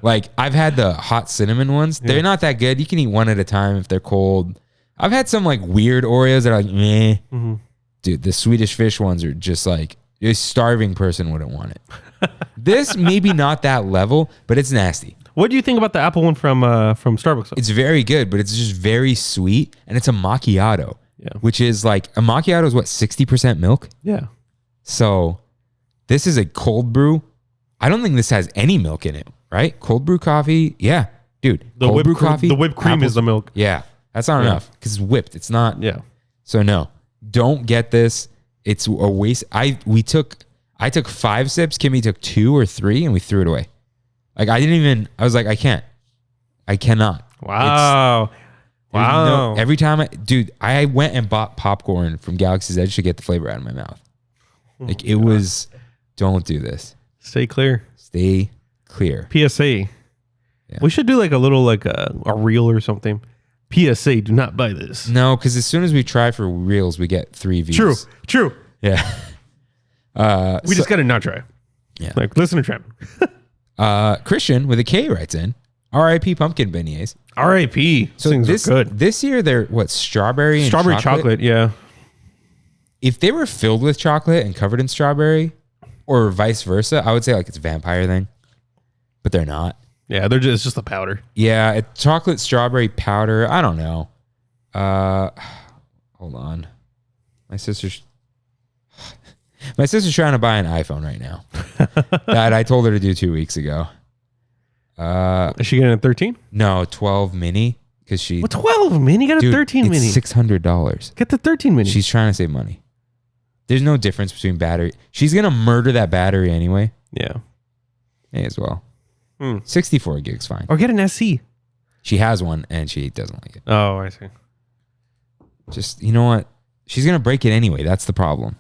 Like, I've had the hot cinnamon ones. They're not that good. You can eat one at a time if they're cold. I've had some like weird Oreos that are like, meh. Mm-hmm. Dude, the Swedish Fish ones are just like, a starving person wouldn't want it. This maybe not that level, but it's nasty. What do you think about the apple one from Starbucks? It's very good, but it's just very sweet, and it's a macchiato, which is like, a macchiato is what, 60% milk? Yeah. So this is a cold brew. I don't think this has any milk in it, right? Cold brew coffee. Yeah, dude. The whipped cream is the milk. Yeah. That's not enough because it's whipped. It's not. Yeah. So no, don't get this. It's a waste. I took 5 sips. Kimmy took 2 or 3 and we threw it away. Like I was like, I cannot. Wow. Wow. Every time I went and bought popcorn from Galaxy's Edge to get the flavor out of my mouth. Like it was, don't do this. Stay clear. Stay clear. PSA. Yeah. We should do like a little, like a reel or something. PSA, do not buy this. No, because as soon as we try for reels, we get 3 views. True. Yeah. We just got to not try. Yeah. Like, listen to Trammin. Christian with a K writes in, R.I.P. pumpkin beignets. R.I.P. So things are good. This year, they're what, strawberry and chocolate? Yeah. If they were filled with chocolate and covered in strawberry, or vice versa, I would say like it's a vampire thing. But they're not. Yeah, it's just a powder. Yeah, it's chocolate strawberry powder. I don't know. Hold on. My sister's trying to buy an iPhone right now. That I told her to do 2 weeks ago. Is she getting a 13? No, 12 mini. Because she... What, 12 mini? You got a 13 mini. It's $600. Get the 13 mini. She's trying to save money. There's no difference between battery. She's going to murder that battery anyway. Yeah. May as well. 64 gigs, fine. Or get an SE. She has one and she doesn't like it. Oh, I see. Just, you know what? She's going to break it anyway. That's the problem.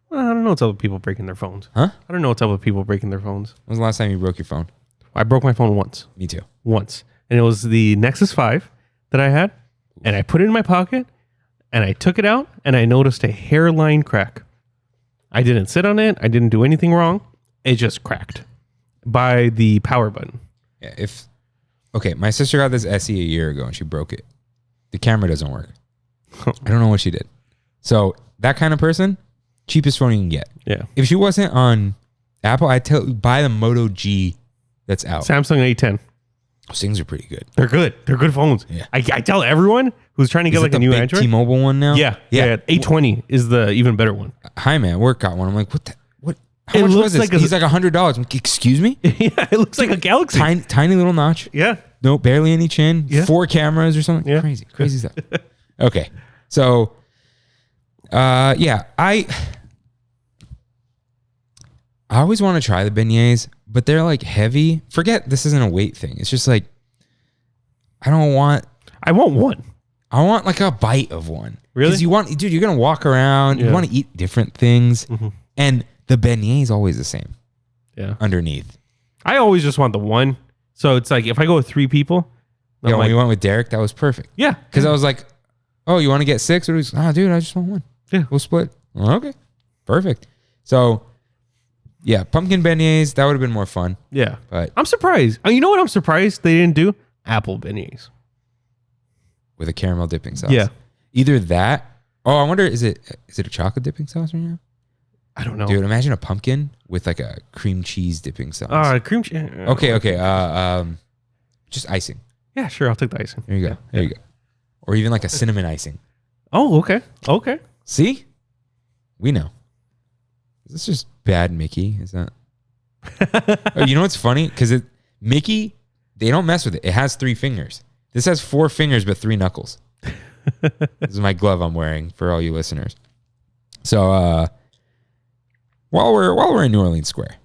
Well, I don't know what's up with people breaking their phones. Huh? I don't know what's up with people breaking their phones. When was the last time you broke your phone? I broke my phone once. Me too. Once. And it was the Nexus 5 that I had. And I put it in my pocket and I took it out and I noticed a hairline crack. I didn't sit on it. I didn't do anything wrong. It just cracked by the power button. Yeah, my sister got this SE a year ago and she broke it. The camera doesn't work. I don't know what she did. So that kind of person, cheapest phone you can get. Yeah. If she wasn't on Apple, I'd buy the Moto G that's out. Samsung A10. Those things are pretty good. They're good. They're good phones. Yeah. I tell everyone, who's trying to get Is like it a the new big Android. T-Mobile one now? Yeah. 820 is the even better one. Hi, man. Work got one. I'm like, what? How It much looks was this? like a- He's like $100. I'm like, excuse me? Yeah, it looks like a Galaxy. Tiny little notch. Yeah. No, barely any chin. Yeah. 4 cameras or something. Yeah. Crazy stuff. Okay. So, yeah, I always want to try the beignets, but they're like heavy. Forget this isn't a weight thing. It's just like, I want one. I want like a bite of one. Really? Because you're going to walk around. Yeah. You want to eat different things. Mm-hmm. And the beignet is always the same Yeah. underneath. I always just want the one. So it's like if I go with 3 people, I'm Yeah, when like, we went with Derek, that was perfect. yeah. Because I was like, oh, you want to get 6? Or dude, I just want one. Yeah. We'll split. Oh, okay. Perfect. So, yeah, pumpkin beignets, that would have been more fun. Yeah. But I'm surprised. You know what I'm surprised they didn't do? Apple beignets. with a caramel dipping sauce. Yeah. Either that. Oh, I wonder, is it a chocolate dipping sauce right now? I don't know. Dude, imagine a pumpkin with like a cream cheese dipping sauce. Cream cheese. Okay. Just icing. Yeah, sure. I'll take the icing. There you go. There you go. Or even like a cinnamon icing. Oh, okay. Okay. See? We know. Is this just bad Mickey? Is that? Oh, you know what's funny? Because Mickey, they don't mess with it. It has 3 fingers. This has 4 fingers but 3 knuckles. This is my glove I'm wearing for all you listeners. So while we're in New Orleans Square,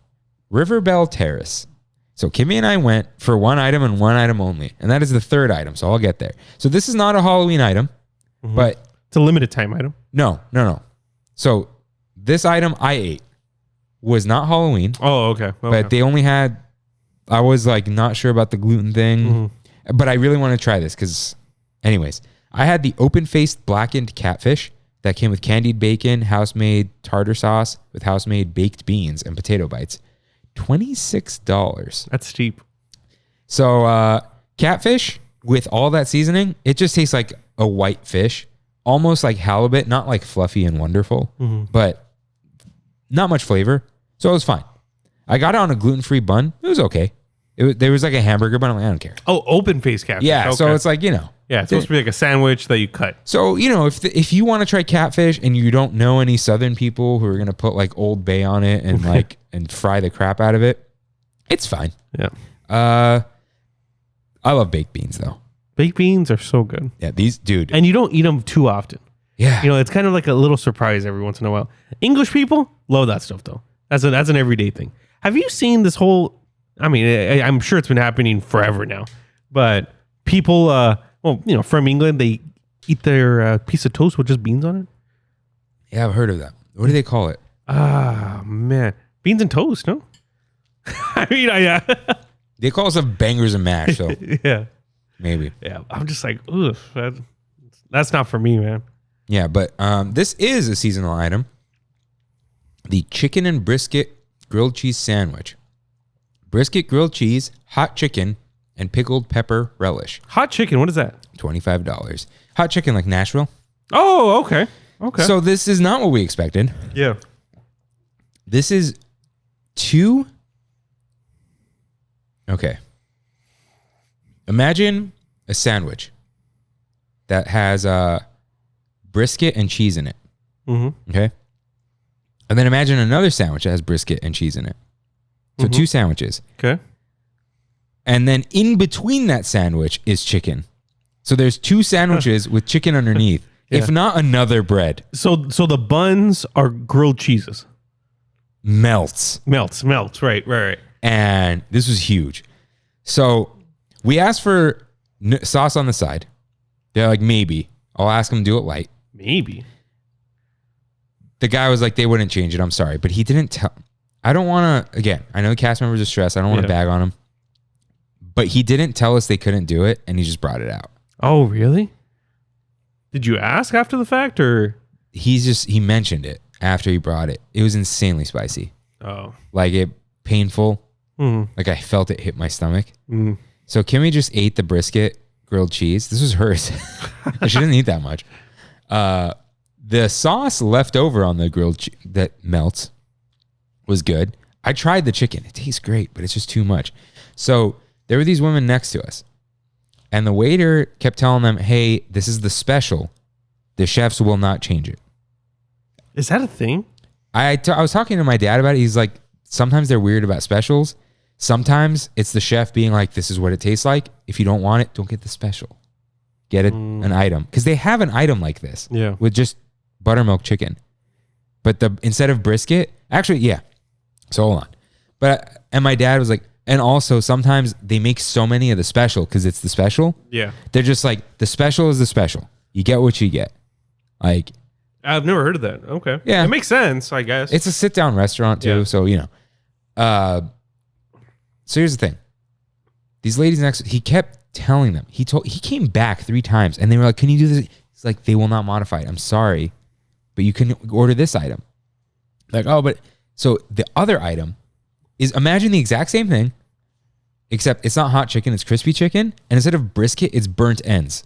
River Bell Terrace. So Kimmy and I went for one item and one item only, and that is the 3rd item. So I'll get there. So this is not a Halloween item, but It's a limited time item. no. So this item I ate was not Halloween, Oh, okay. but they only had. I was like not sure about the gluten thing, but I really want to try this because, anyways, I had the open-faced blackened catfish that came with candied bacon, house-made tartar sauce with house-made baked beans and potato bites. $26. That's cheap. So catfish with all that seasoning, it just tastes like a white fish, almost like halibut, not like fluffy and wonderful, but not much flavor. So it was fine. I got it on a gluten-free bun. It was okay. There was like a hamburger bun. I'm like, I don't care. Oh, open face catfish. Yeah, Okay. so it's like, yeah, it's supposed to be like a sandwich that you cut. So, if you want to try catfish and you don't know any Southern people who are going to put like Old Bay on it and like and fry the crap out of it, it's fine. Yeah. I love baked beans though. Baked beans are so good. Yeah, dude. And you don't eat them too often. Yeah. It's kind of like a little surprise every once in a while. English people love that stuff though. That's an everyday thing. Have you seen this whole, I'm sure it's been happening forever now, but people, from England, they eat their piece of toast with just beans on it. Yeah, I've heard of that. What do they call it? Ah, man. Beans and toast, no? Yeah. They call some bangers and mash, so Yeah. maybe. Yeah. I'm just like, ugh, that's not for me, man. Yeah, but this is a seasonal item. The chicken and brisket grilled cheese sandwich. Brisket, grilled cheese, hot chicken, and pickled pepper relish. Hot chicken, what is that? $25. Hot chicken like Nashville. Oh, okay. Okay. So this is not what we expected. yeah. This is 2. Okay. Imagine a sandwich that has brisket and cheese in it. Mm-hmm. Okay. And then imagine another sandwich that has brisket and cheese in it. So 2 sandwiches. Okay. And then in between that sandwich is chicken. So there's 2 sandwiches with chicken underneath, if not another bread. So the buns are grilled cheeses. Melts. Melts. Right. And this was huge. So we asked for sauce on the side. They're like, maybe. I'll ask them to do it light. Maybe. The guy was like, they wouldn't change it. I'm sorry. But he didn't tell. I don't want to, again, I know the cast members are stressed. I don't want to bag on him. But he didn't tell us they couldn't do it, and he just brought it out. Oh, really? Did you ask after the fact, or? He mentioned it after he brought it. It was insanely spicy. Oh. Like it painful. Mm-hmm. Like I felt it hit my stomach. Mm. So Kimmy just ate the brisket grilled cheese. This was hers. She didn't eat that much. The sauce left over on the grilled cheese that melts was good. I tried the chicken. It tastes great, but it's just too much. So there were these women next to us. And the waiter kept telling them, hey, this is the special. The chefs will not change it. Is that a thing? I was talking to my dad about it. He's like, sometimes they're weird about specials. Sometimes it's the chef being like, this is what it tastes like. If you don't want it, don't get the special. Get it an item. Because they have an item like this with just buttermilk chicken. But instead of brisket, actually, yeah. So hold on. And my dad was like, and also sometimes they make so many of the special because it's the special. Yeah. They're just like, the special is the special. You get what you get. Like, I've never heard of that. Okay. Yeah. It makes sense, I guess. it's a sit down restaurant too. Yeah. So, so here's the thing. These ladies next, he kept telling them, he came back 3 times and they were like, can you do this? He's like, they will not modify it. I'm sorry, but you can order this item. Like, oh, but so the other item is, imagine the exact same thing, except it's not hot chicken, it's crispy chicken. And instead of brisket, it's burnt ends,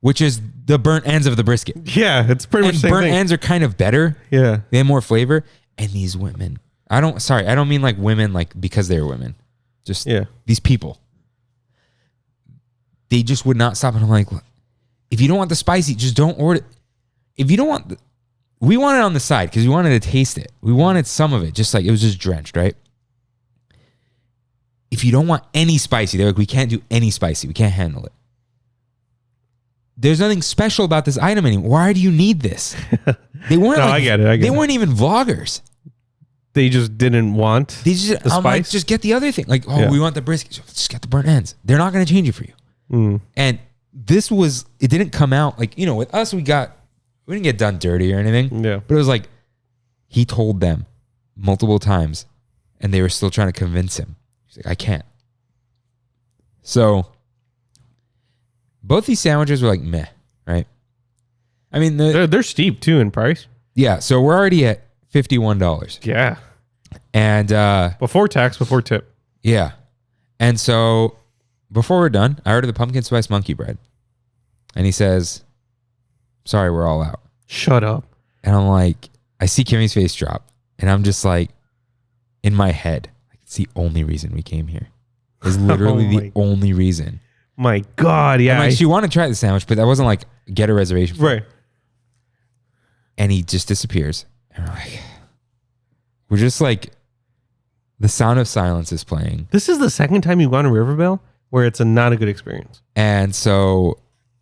which is the burnt ends of the brisket. Yeah, it's pretty much And the same burnt thing. ends are kind of better. Yeah. They have more flavor. And these women, I don't mean like women, like because they're women. Just these people. They just would not stop. And I'm like, look, if you don't want the spicy, just don't order. If you don't want, we want it on the side because we wanted to taste it. We wanted some of it, just like it was just drenched, right? If you don't want any spicy, they're like, we can't do any spicy. We can't handle it. There's nothing special about this item anymore. Why do you need this? They weren't. No, I get it. They weren't even vloggers. They just didn't want They just, the I'm spice. like, just get the other thing. Like, we want the brisket. Just get the burnt ends. They're not going to change it for you. And this was, it didn't come out like, with us, we didn't get done dirty or anything. Yeah. But it was like, he told them multiple times and they were still trying to convince him. He's like, I can't. So both these sandwiches were like meh, right? I mean, they're steep too in price. Yeah. So we're already at $51. Yeah. And before tax, before tip. yeah. And so before we're done, I ordered the pumpkin spice monkey bread. And he says, sorry, we're all out. Shut up. And I'm like, I see Kimmy's face drop. And I'm just like, in my head, it's the only reason we came here. It's literally the only reason. My God, yeah. And like, she wanted to try the sandwich, but that wasn't like, get a reservation for it. Right. And he just disappears. And we're just like, the sound of silence is playing. This is the second time you've gone to Riverbell where it's not a good experience. And so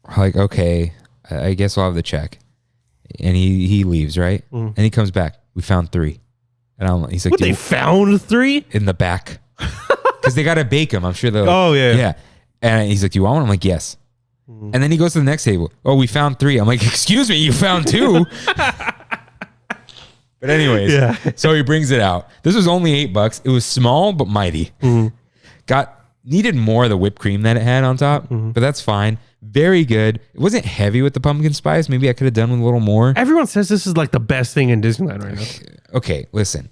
we're like, okay, I guess we'll have the check. And he leaves, right? And he comes back. We found 3. And he's like, what, they found 3? in the back. Because they got to bake them. I'm sure they're like, Oh, yeah. yeah. And he's like, do you want one? I'm like, yes. And then he goes to the next table. Oh, we found 3. I'm like, excuse me, you found 2? But anyways, so he brings it out. This was only $8. It was small but mighty. Needed more of the whipped cream that it had on top, but that's fine. Very good. It wasn't heavy with the pumpkin spice. Maybe I could have done with a little more. Everyone says this is like the best thing in Disneyland right now. Okay, listen.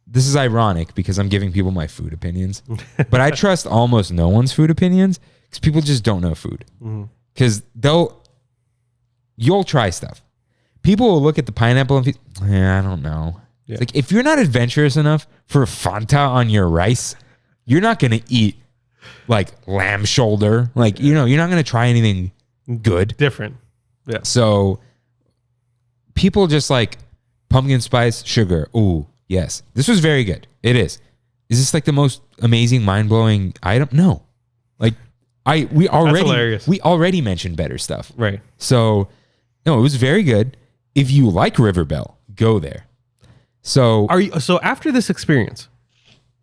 This is ironic because I'm giving people my food opinions, but I trust almost no one's food opinions because people just don't know food. Because you'll try stuff. People will look at the pineapple and I don't know. Yeah. Like if you're not adventurous enough for Fanta on your rice, you're not going to eat like lamb shoulder. Like, you're not going to try anything good. Different. Yeah. So people just like pumpkin spice, sugar. Ooh, yes. This was very good. It is. Is this like the most amazing, mind-blowing item? No. Like we already mentioned better stuff. Right. So no, it was very good. If you like Riverbell, go there. So So after this experience,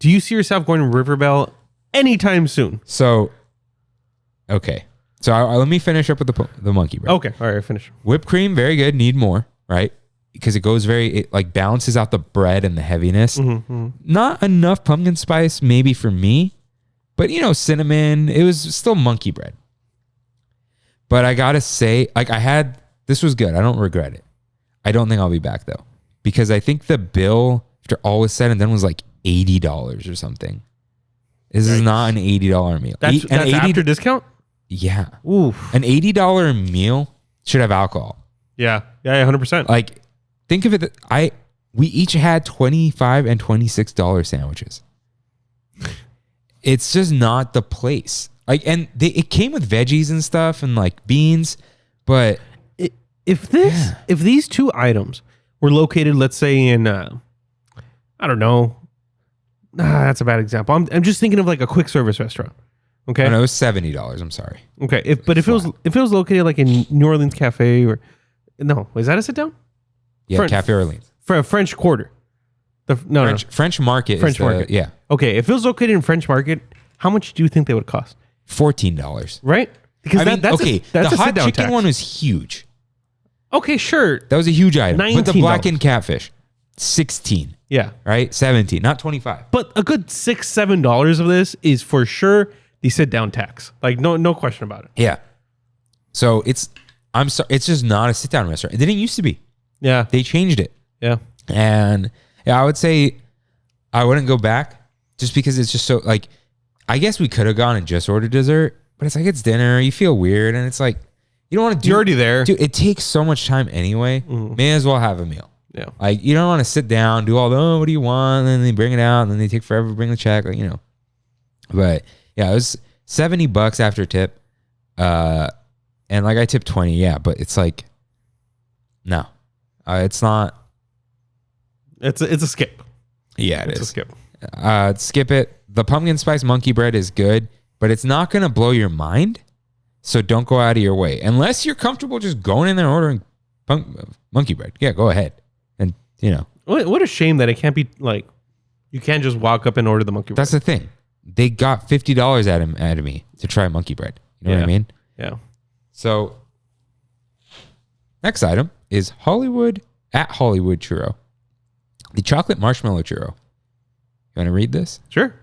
do you see yourself going to Riverbell anytime soon? So, okay. So let me finish up with the monkey bread. Okay. All right. Finish. Whipped cream, very good. Need more, right? Because it like balances out the bread and the heaviness. Not enough pumpkin spice, maybe for me, but cinnamon. It was still monkey bread. But I gotta say, like this was good. I don't regret it. I don't think I'll be back though, because I think the bill after all was said and done was like $80 or something. This is not an $80 meal. That's after discount? Yeah. Oof. An $80 meal should have alcohol. Yeah. Yeah. 100%. Like, think of it that we each had $25 and $26 sandwiches. it's just not the place. Like, and it came with veggies and stuff and like beans, but if these two items were located, let's say in, I don't know, that's a bad example. I'm just thinking of like a quick service restaurant. Okay, no, it was $70. I'm sorry. Okay, if it was located like in New Orleans Cafe or no, is that a sit down? Yeah, Cafe Orleans. For a French Quarter. French Market. French Market. Yeah. Okay, if it was located in French Market, how much do you think they would cost? $14. Right? Because that's the hot chicken tax. one was huge. Okay, sure. That was a huge item. But the $19. Blackened Catfish, 16. Yeah. Right? 17, not 25. But a good $6-7 of this is for sure the sit down tax. Like no question about it. Yeah. So it's just not a sit down restaurant. It didn't used to be. Yeah. They changed it. Yeah. And yeah, I would say I wouldn't go back just because it's just so like, I guess we could have gone and just ordered dessert, but it's like it's dinner. You feel weird, and it's like you don't want to do. You're already there. Dude, it takes so much time anyway. May as well have a meal. Yeah. Like you don't want to sit down, do all the what do you want, and then they bring it out, and then they take forever to bring the check, like, you know. But yeah, it was $70 after tip, and like I tipped 20. Yeah, but it's like no, it's not. It's a skip. Yeah, it's is. a skip. Skip it. The pumpkin spice monkey bread is good, but it's not going to blow your mind. So don't go out of your way. Unless you're comfortable just going in there and ordering monkey bread. Yeah, go ahead. And, you know. What a shame that it can't be like, you can't just walk up and order the monkey bread. That's the thing. They got $50 out of me to try monkey bread. You know what I mean? Yeah. So, next item is Hollywood Churro. The chocolate marshmallow churro. You want to read this? Sure.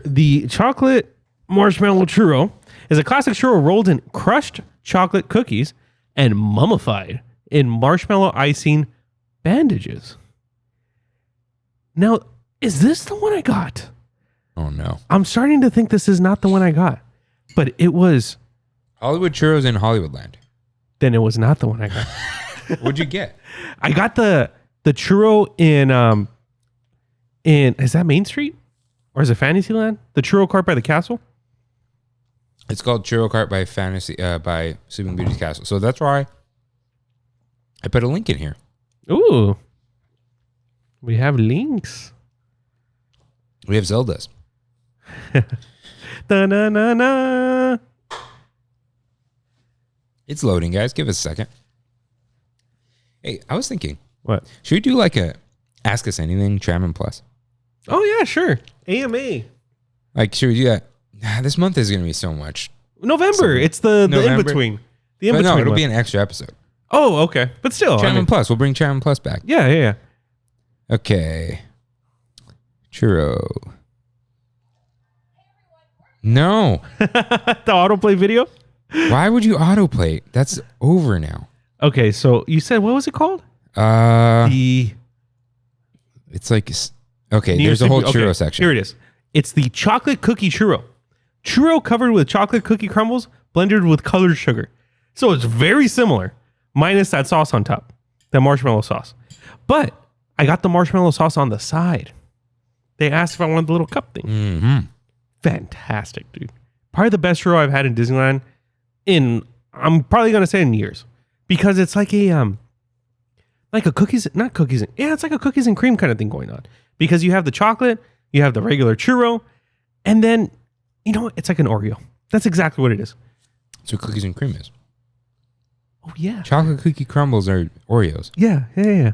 The chocolate marshmallow churro is a classic churro rolled in crushed chocolate cookies and mummified in marshmallow icing bandages. Now, is this the one I got? Oh, no. I'm starting to think this is not the one I got, but it was. Hollywood churros in Hollywoodland. Then it was not the one I got. What'd you get? I got the churro in is that Main Street or is it Fantasyland? The churro cart by the castle. It's called Churro Cart by by Sleeping Beauty's Castle. So that's why I put a link in here. Ooh, we have links. We have Zelda's. Da-na-na-na. It's loading, guys. Give us a second. Hey, I was thinking, What? should we do like a Ask Us Anything Trammin Plus? Oh yeah, sure. AMA. Like, should we do that? This month is going to be so much. November. It's the November? in-between. The But in-between. no, it'll month. be an extra episode. Oh, okay. But still. Trammin Plus. We'll bring Trammin Plus back. Yeah. Okay. Churro. No. The autoplay video? Why would you autoplay? That's over now. Okay, so you said, what was it called? It's like, okay, Near there's a whole Sleeping- churro okay, section. Here it is. It's the chocolate cookie churro. Churro covered with chocolate cookie crumbles blended with colored sugar. So it's very similar, minus that sauce on top, that marshmallow sauce. But I got the marshmallow sauce on the side. They asked if I wanted the little cup thing. Mm-hmm. Fantastic, dude. Probably the best churro I've had in Disneyland I'm probably going to say in years. Because it's like a cookies, not cookies. It's like a cookies and cream kind of thing going on. Because you have the chocolate, you have the regular churro, and then, you know what? It's like an Oreo. That's exactly what it is. That's what cookies and cream is. Oh, yeah. Chocolate cookie crumbles are Oreos. Yeah. It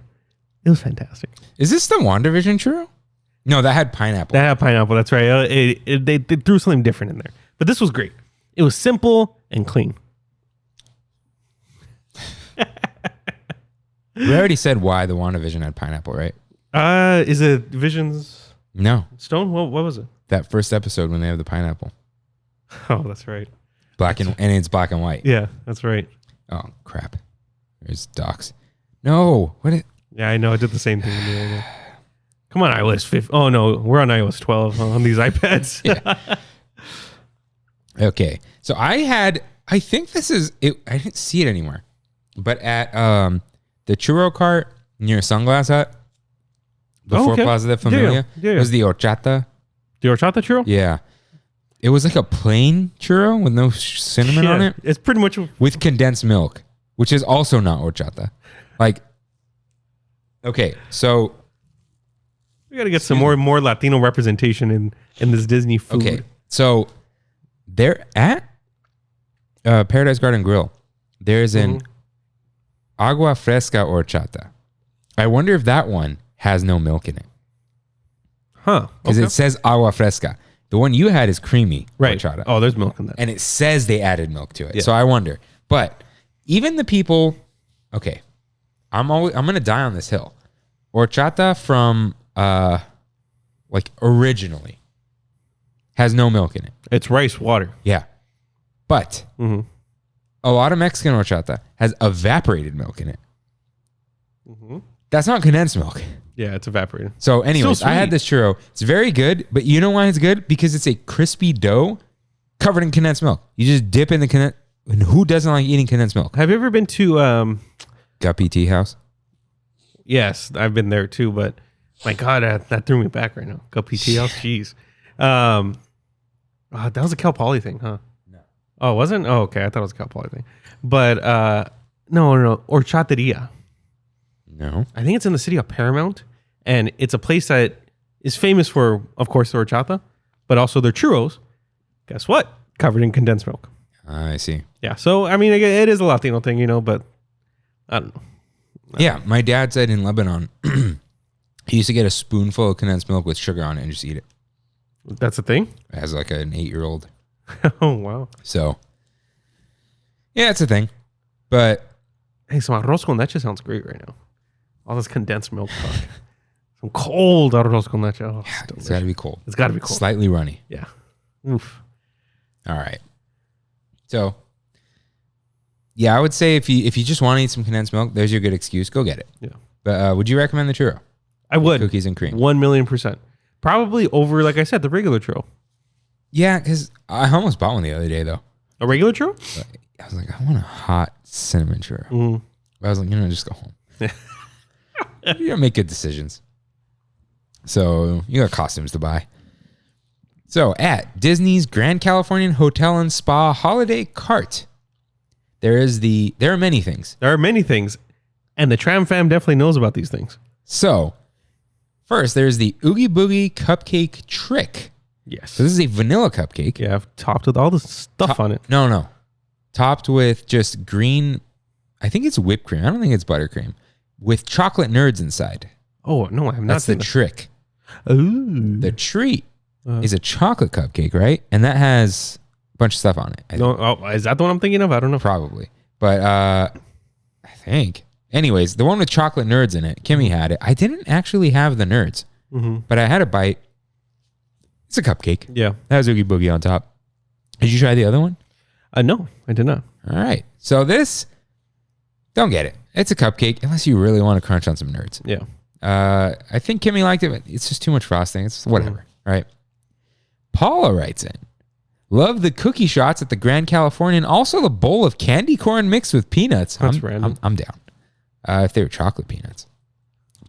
was fantastic. Is this the Wandervision churro? No, that had pineapple. That had pineapple. That's right. They threw something different in there. But this was great. It was simple and clean. We already said why the Wandervision had pineapple, right? Is it Visions No. Stone? What was it? That first episode when they have the pineapple. Oh, that's right. And it's black and white. Yeah, that's right. Oh, crap. There's docs. No. Yeah, I know. I did the same thing to me. I know. Come on, iOS 5. Oh, no. We're on iOS 12 on these iPads. Yeah. Okay. So I think this is it. I didn't see it anywhere, but at the churro cart near Sunglass Hut before Plaza de Familia Yeah. was the horchata. The horchata churro? Yeah. It was like a plain churro with no cinnamon on it. It's pretty much With condensed milk, which is also not horchata. Like, okay, so... We got to get some more Latino representation in this Disney food. Okay, so they're at Paradise Garden Grill. There's an agua fresca horchata. I wonder if that one has no milk in it. Huh. Because it says agua fresca. The one you had is creamy horchata. Oh, there's milk in that. And it says they added milk to it. Yeah. So I wonder. But even the people, okay, I'm going to die on this hill. Horchata from like originally has no milk in it. It's rice water. Yeah. But a lot of Mexican horchata has evaporated milk in it. That's not condensed milk. Yeah, it's evaporated. So anyways, I had this churro. It's very good, but you know why it's good? Because it's a crispy dough covered in condensed milk. You just dip in the condensed... And who doesn't like eating condensed milk? Have you ever been to... Guppy Tea House? Yes, I've been there too, but my God, that threw me back right now. Guppy Tea House, jeez. That was a Cal Poly thing, huh? No. Oh, it wasn't? Oh, okay. I thought it was a Cal Poly thing. But no. Horchateria. No. I think it's in the city of Paramount, and it's a place that is famous for, of course, the horchata, but also their churros. Guess what? Covered in condensed milk. I see. Yeah. So, I mean, it is a Latino thing, but I don't know. Yeah. My dad said in Lebanon, he used to get a spoonful of condensed milk with sugar on it and just eat it. That's a thing? As like an 8-year-old. Oh, wow. So, yeah, it's a thing. But... Hey, some arroz con leche sounds great right now. All this condensed milk talk. Some cold arroz con leche. Oh, it's got to be cold. It's got to be cold. Slightly runny. Yeah. Oof. All right. So, yeah, I would say if you just want to eat some condensed milk, there's your good excuse. Go get it. Yeah. But would you recommend the churro? I would. Cookies and cream. 1,000,000%. Probably over, like I said, the regular churro. Yeah, because I almost bought one the other day, though. A regular churro? But I was like, I want a hot cinnamon churro. But I was like, just go home. You don't make good decisions. So you got costumes to buy. So at Disney's Grand Californian Hotel and Spa Holiday Cart, there are many things. There are many things. And the Tram fam definitely knows about these things. So first, there's the Oogie Boogie Cupcake Trick. Yes. So this is a vanilla cupcake. Yeah, I've topped with all the stuff on it. No. Topped with just green, I think it's whipped cream. I don't think it's buttercream. With chocolate nerds inside. Oh, no, I have not That's the seen that. trick. Ooh. The treat is a chocolate cupcake, right? And that has a bunch of stuff on it. Is that the one I'm thinking of? I don't know. Probably. But I think. Anyways, the one with chocolate nerds in it, Kimmy had it. I didn't actually have the nerds, but I had a bite. It's a cupcake. Yeah. That has Oogie Boogie on top. Did you try the other one? No, I did not. All right. So this, don't get it. It's a cupcake unless you really want to crunch on some nerds. Yeah. I think Kimmy liked it, but it's just too much frosting. It's whatever. All right. Paula writes in, love the cookie shots at the Grand Californian. Also the bowl of candy corn mixed with peanuts. That's random. I'm down. If they were chocolate peanuts.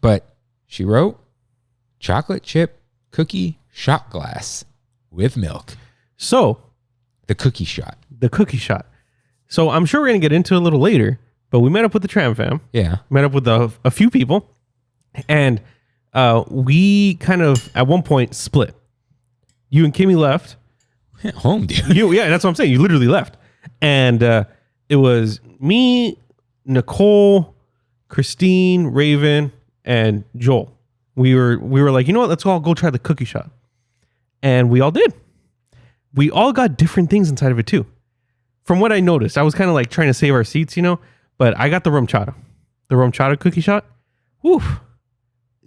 But she wrote, chocolate chip cookie shot glass with milk. So. The cookie shot. The cookie shot. So I'm sure we're going to get into it a little later, but we met up with the Tram fam. Yeah. Met up with a few people. And we kind of, at one point, split. You and Kimmy left. Home, dude. Yeah, that's what I'm saying. You literally left. And it was me, Nicole, Christine, Raven, and Joel. We were like, you know what? Let's all go try the cookie shot. And we all did. We all got different things inside of it too. From what I noticed, I was kind of like trying to save our seats, but I got the rum chata. The rum chata cookie shot. Woo.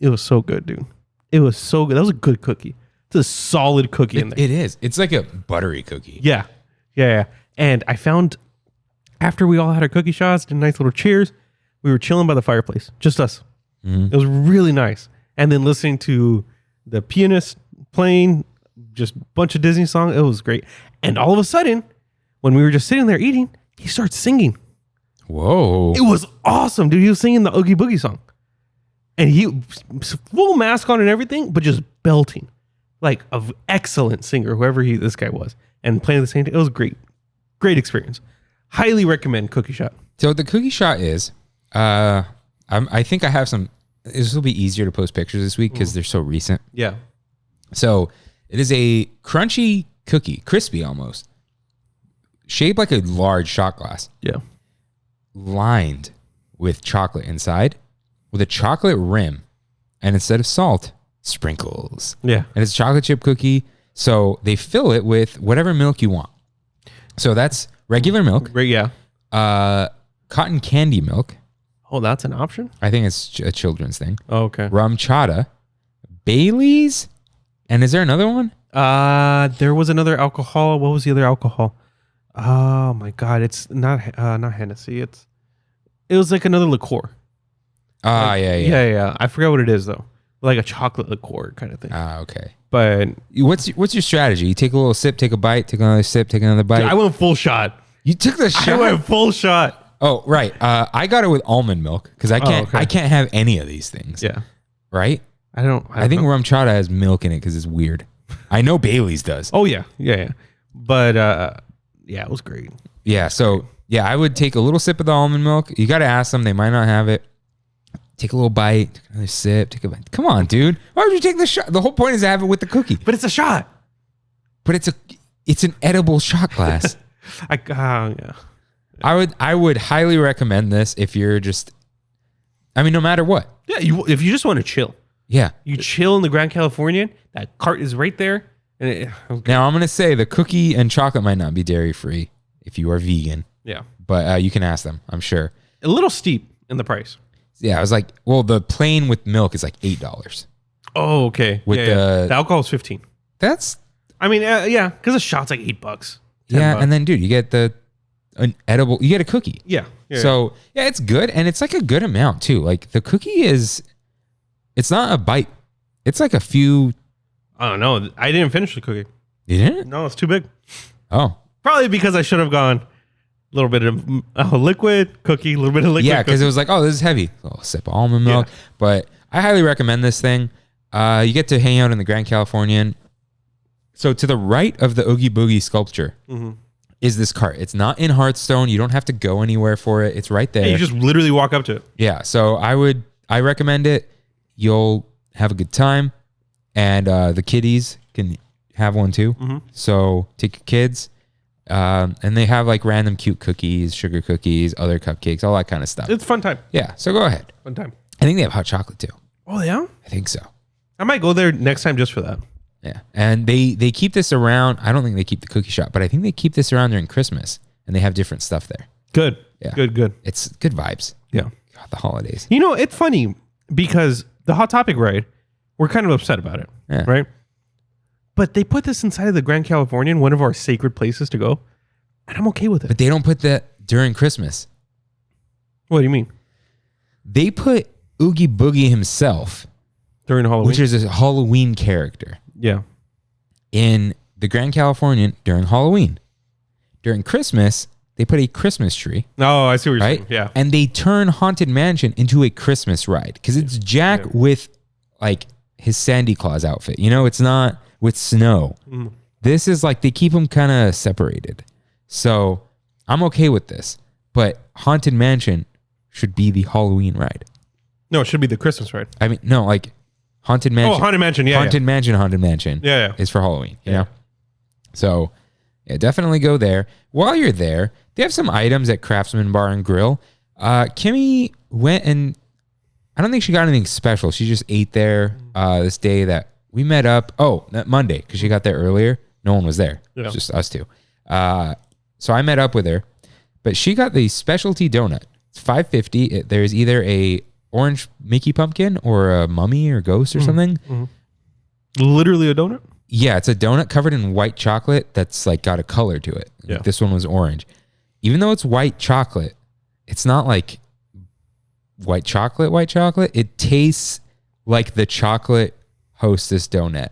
It was so good, dude. It was so good. That was a good cookie. It's a solid cookie in there. It is. It's like a buttery cookie. Yeah. And I found after we all had our cookie shots, did nice little cheers, we were chilling by the fireplace. Just us. It was really nice. And then listening to the pianist playing just a bunch of Disney songs. It was great. And all of a sudden, when we were just sitting there eating, he starts singing. Whoa. It was awesome, dude. He was singing the Oogie Boogie song. And he full mask on and everything, but just belting. like an excellent singer, whoever this guy was, and playing the same thing. It was great. Great experience. Highly recommend Cookie Shot. So the cookie shot is, I think I have some. This will be easier to post pictures this week because they're so recent. Yeah. So it is a crunchy cookie, crispy almost, shaped like a large shot glass, Yeah. lined with chocolate inside, with a chocolate rim, and instead of salt, sprinkles. Yeah. And it's a chocolate chip cookie. So they fill it with whatever milk you want. So that's regular milk, Right. Yeah. cotton candy milk. Oh, that's an option? I think it's a children's thing. Oh, okay. Rum chata, Bailey's, and is there another one? There was another alcohol. What was the other alcohol? Oh my God. It's not Hennessy. It was like another liqueur. Yeah. I forgot what it is though. Like a chocolate liqueur kind of thing. Okay. But What's your strategy? You take a little sip, take a bite, take another sip, take another bite. I went full shot. You took the I shot. went full shot. Oh, right. I got it with almond milk because I can't. okay. I can't have any of these things. Yeah. Right. I think know. rum chata has milk in it because it's weird. I know Bailey's does. Oh yeah. But yeah, it was great. Yeah. So yeah, I would take a little sip of the almond milk. You got to ask them; they might not have it. Take a little bite, take another sip, take a bite. Come on, dude. Why would you take the shot? The whole point is to have it with the cookie. But it's a shot. But it's an edible shot glass. Yeah. I would highly recommend this if you're just. I mean, no matter what. Yeah. If you just want to chill, Yeah. you chill in the Grand Californian. That cart is right there. And Now I'm gonna say the cookie and chocolate might not be dairy free if you are vegan, yeah, but you can ask them. I'm sure. a little steep in the price. Yeah, I was like, well, the plain with milk is like $8. Oh, okay. With the alcohol is 15. That's I mean, yeah, because a shot's like $8. $10. yeah, and then dude, you get an edible. You get a cookie. Yeah. So yeah, it's good, and it's like a good amount too. Like the cookie is, it's not a bite. It's like a few. I don't know. I didn't finish the cookie. You didn't? No, it's too big. Oh. Probably because I should have gone a little bit of liquid cookie, a little bit of liquid. Yeah, because cookie. it was like, oh, this is heavy. A little sip of almond milk. Yeah. But I highly recommend this thing. You get to hang out in the Grand Californian. So to the right of the Oogie Boogie sculpture is this cart. It's not in Hearthstone. You don't have to go anywhere for it. It's right there. Yeah, you just literally walk up to it. Yeah. So I recommend it. You'll have a good time. And the kiddies can have one too. So take your kids. And they have like random cute cookies, sugar cookies, other cupcakes, all that kind of stuff. It's a fun time. Yeah. So go ahead. Fun time. I think they have hot chocolate too. Oh, yeah? I think so. I might go there next time just for that. Yeah. And they keep this around. I don't think they keep the cookie shop, but I think they keep this around during Christmas and they have different stuff there. Good. Yeah. Good. It's good vibes. Yeah. God, the holidays. You know, it's funny because the Hot Topic ride, we're kind of upset about it, Yeah. right? But they put this inside of the Grand Californian, one of our sacred places to go, and I'm okay with it. But they don't put that during Christmas. What do you mean? They put Oogie Boogie himself, During Halloween? which is a Halloween character, yeah. in the Grand Californian during Halloween. During Christmas, they put a Christmas tree, Oh, I see what you're right? saying. Yeah. And they turn Haunted Mansion into a Christmas ride because it's Jack with like his Sandy Claus outfit. You know, it's not with snow. This is like they keep them kind of separated. So I'm okay with this. But Haunted Mansion should be the Halloween ride. No, it should be the Christmas ride. I mean, no, like Haunted Mansion. Oh, Haunted Mansion. Yeah. Haunted Mansion Yeah. is for Halloween, you know? So yeah, definitely go there. While you're there, they have some items at Craftsman Bar and Grill. Kimmy went and I don't think she got anything special. She just ate there this day that we met up. Oh, that Monday, because she got there earlier. No one was there. It was just us two. So I met up with her, but she got the specialty donut. It's $5.50. There's either a orange Mickey pumpkin or a mummy or ghost or something. Literally a donut? Yeah, it's a donut covered in white chocolate that's like got a color to it. Yeah. This one was orange. Even though it's white chocolate, it's not like white chocolate. It tastes like the chocolate Hostess donut.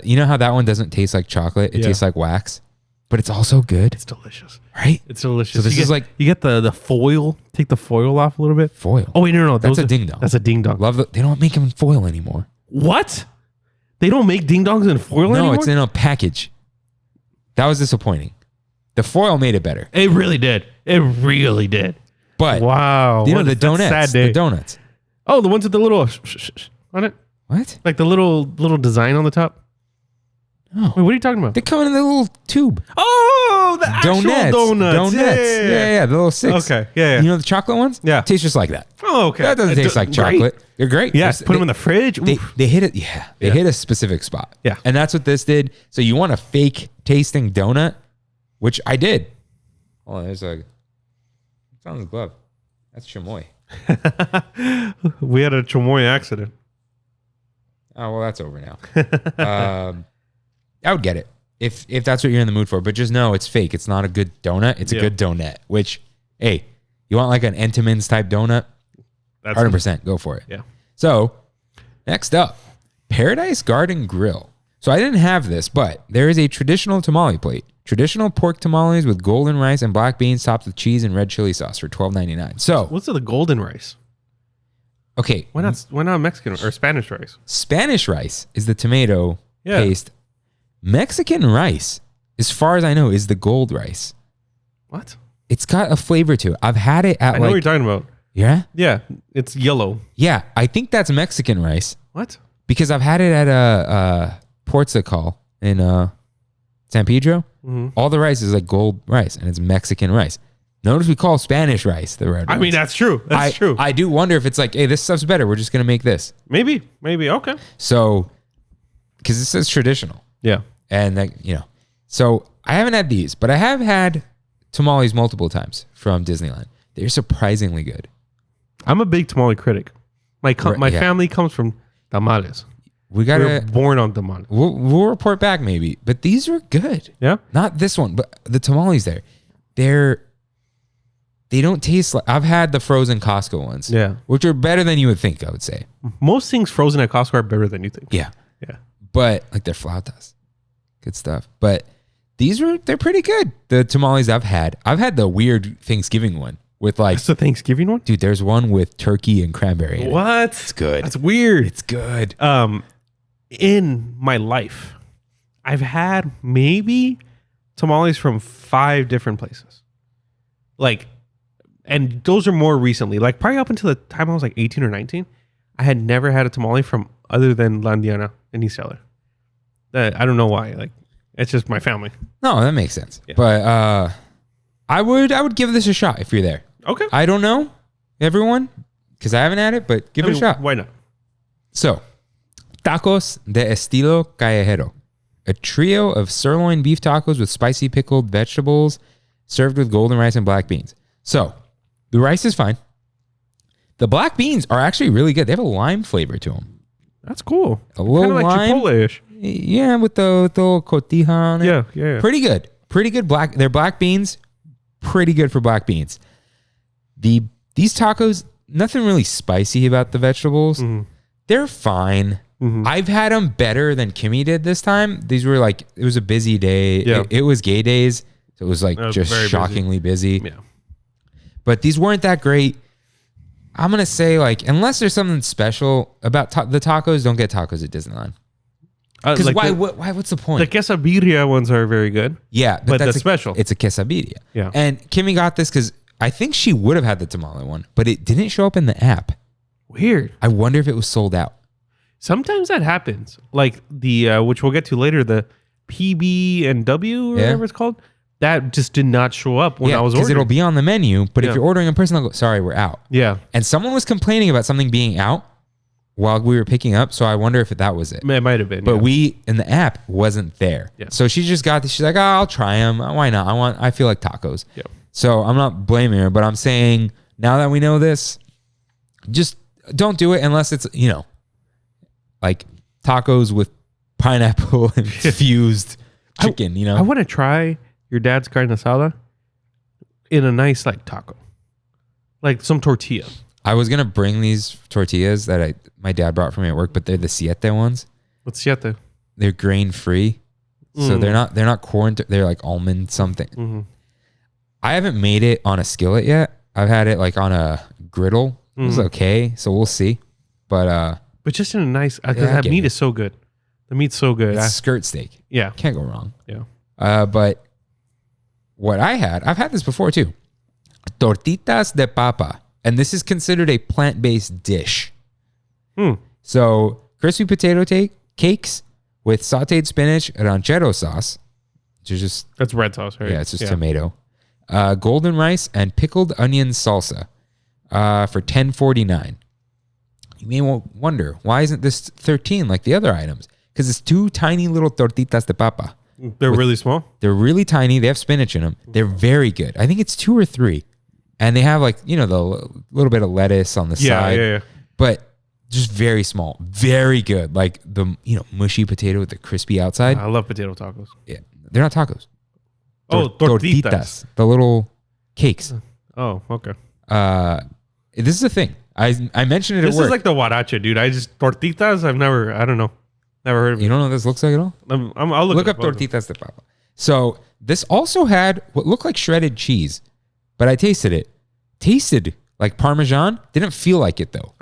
You know how that one doesn't taste like chocolate? It tastes like wax, but it's also good. It's delicious. Right? It's delicious. So this is like you get the foil. Take the foil off a little bit. foil. Oh wait, no. That's a ding dong. That's a ding dong. They don't make them in foil anymore. What? They don't make ding dongs in foil No, anymore? it's in a package. That was disappointing. The foil made it better. It really did. It really did. But Wow. you know What the a donuts. sad day. The donuts. Oh, the ones with the little on it? What? Like the little design on the top? No. Wait, what are you talking about? They come in a little tube. Oh, the actual donuts. Yeah, the little six. Okay, yeah. You know the chocolate ones? Yeah. Tastes just like that. Oh, okay. That doesn't taste like chocolate. Great. They're great. Yeah, They're- put them in the fridge. They hit it. Yeah, they hit a specific spot. Yeah. And that's what this did. So you want a fake tasting donut, which I did. Oh, there's a. It's on his glove. That's chamoy. We had a Chamoy accident. Oh well, that's over now. I would get it if that's what you're in the mood for, but just know it's fake. It's not a good donut. It's a good donut. Which, hey, you want like an Entenmann's type donut? That's 100%. Go for it. Yeah. So, next up, Paradise Garden Grill. So I didn't have this, but there is a traditional tamale plate. Traditional pork tamales with golden rice and black beans topped with cheese and red chili sauce for $12.99. So, What's the golden rice? okay, Why not Mexican or Spanish rice? Spanish rice is the tomato Yeah. paste. Mexican rice, as far as I know, is the gold rice. What? It's got a flavor to it. I've had it at I know what you're talking about. yeah? Yeah, it's yellow. Yeah, I think that's Mexican rice What? because I've had it at a Portugal in San Pedro. Mm-hmm. All the rice is like gold rice and it's Mexican rice. Notice we call Spanish rice the red I mean, ones. that's true. That's true. I do wonder if it's like, hey, this stuff's better. We're just going to make this. Maybe. Okay. So, because it says traditional. Yeah. And like, so I haven't had these, but I have had tamales multiple times from Disneyland. They're surprisingly good. I'm a big tamale critic. My Yeah. family comes from tamales. We We got were to, born on tamales. we'll report back maybe, but these were good. Yeah. Not this one, but the tamales there. They don't taste like, I've had the frozen Costco ones. Yeah. Which are better than you would think, I would say. Most things frozen at Costco are better than you think. Yeah. Yeah. But like they're flautas. Good stuff. But they're pretty good. The tamales I've had the weird Thanksgiving one with like, That's the Thanksgiving one? dude, there's one with turkey and cranberry in it. What? It's good. That's weird. It's good. In my life, I've had maybe tamales from 5 different places. Like, and those are more recently. Like, probably up until the time I was like 18 or 19, I had never had a tamale from other than La Indiana in East LA. I don't know why. Like, it's just my family. No, that makes sense. Yeah. But I would give this a shot if you're there. Okay. I don't know everyone because I haven't had it, but give it a shot. Why not? So, tacos de estilo callejero, a trio of sirloin beef tacos with spicy pickled vegetables served with golden rice and black beans. So, the rice is fine. The black beans are actually really good. They have a lime flavor to them. That's cool. A little Kind of like lime. Chipotle-ish. Yeah, with the little cotija on it. Yeah. Pretty good. Pretty good black. They're black beans. Pretty good for black beans. These tacos, nothing really spicy about the vegetables. Mm-hmm. They're fine. I've had them better than Kimmy did this time. These were like, it was a busy day. Yeah. It was gay days. So it was like just very busy. shockingly busy. Yeah. But these weren't that great. I'm going to say like, unless there's something special about the tacos, don't get tacos at Disneyland. Because Like why? the What's the point? quesabirria ones are very good. Yeah, But that's the special. It's a quesabirria. Yeah. And Kimmy got this because I think she would have had the tamale one, but it didn't show up in the app. Weird. I wonder if it was sold out. Sometimes that happens. Like the which we'll get to later, the PB and W or Yeah. whatever it's called. That just did not show up when I was because ordering. it'll be on the menu, but Yeah. if you're ordering in person, they'll go, sorry, we're out. Yeah. And someone was complaining about something being out while we were picking up, so I wonder if that was it. It might have been. But yeah. we in the app wasn't there. Yeah. So she just got this. She's like, oh, I'll try them. Why not? I feel like tacos. Yeah. So I'm not blaming her, but I'm saying now that we know this, just don't do it unless it's, like tacos with pineapple infused chicken, I want to try your dad's carne asada in a nice like taco. Like some tortilla. I was going to bring these tortillas that my dad brought for me at work, but they're the siete ones. What's siete? They're grain free. So they're not corn. They're like almond something. Mm-hmm. I haven't made it on a skillet yet. I've had it like on a griddle. It was okay. So we'll see. But But just in a nice, because Yeah, I that get meat it. is so good. The meat's so good. It's skirt steak. Yeah. Can't go wrong. Yeah. But what I've had this before too. Tortitas de papa. And this is considered a plant-based dish. So crispy potato cakes with sauteed spinach, ranchero sauce, which is just... That's red sauce, right? Yeah, it's just tomato. Golden rice and pickled onion salsa for $10.49. You may wonder, why isn't this $13 like the other items? Because it's 2 tiny little tortitas de papa. They're really small? They're really tiny. They have spinach in them. They're very good. I think it's 2 or 3. And they have like, the little bit of lettuce on the side. Yeah. But just very small. Very good. Like the, mushy potato with the crispy outside. I love potato tacos. Yeah. They're not tacos. Tortitas. The little cakes. Oh, okay. This is a thing. I mentioned it This at work. is like the huarache, dude. Tortitas, I don't know. Never heard of it. You don't know what this looks like at all? I'll Look up tortitas de papa. So this also had what looked like shredded cheese, but I tasted it. Tasted like Parmesan. Didn't feel like it though.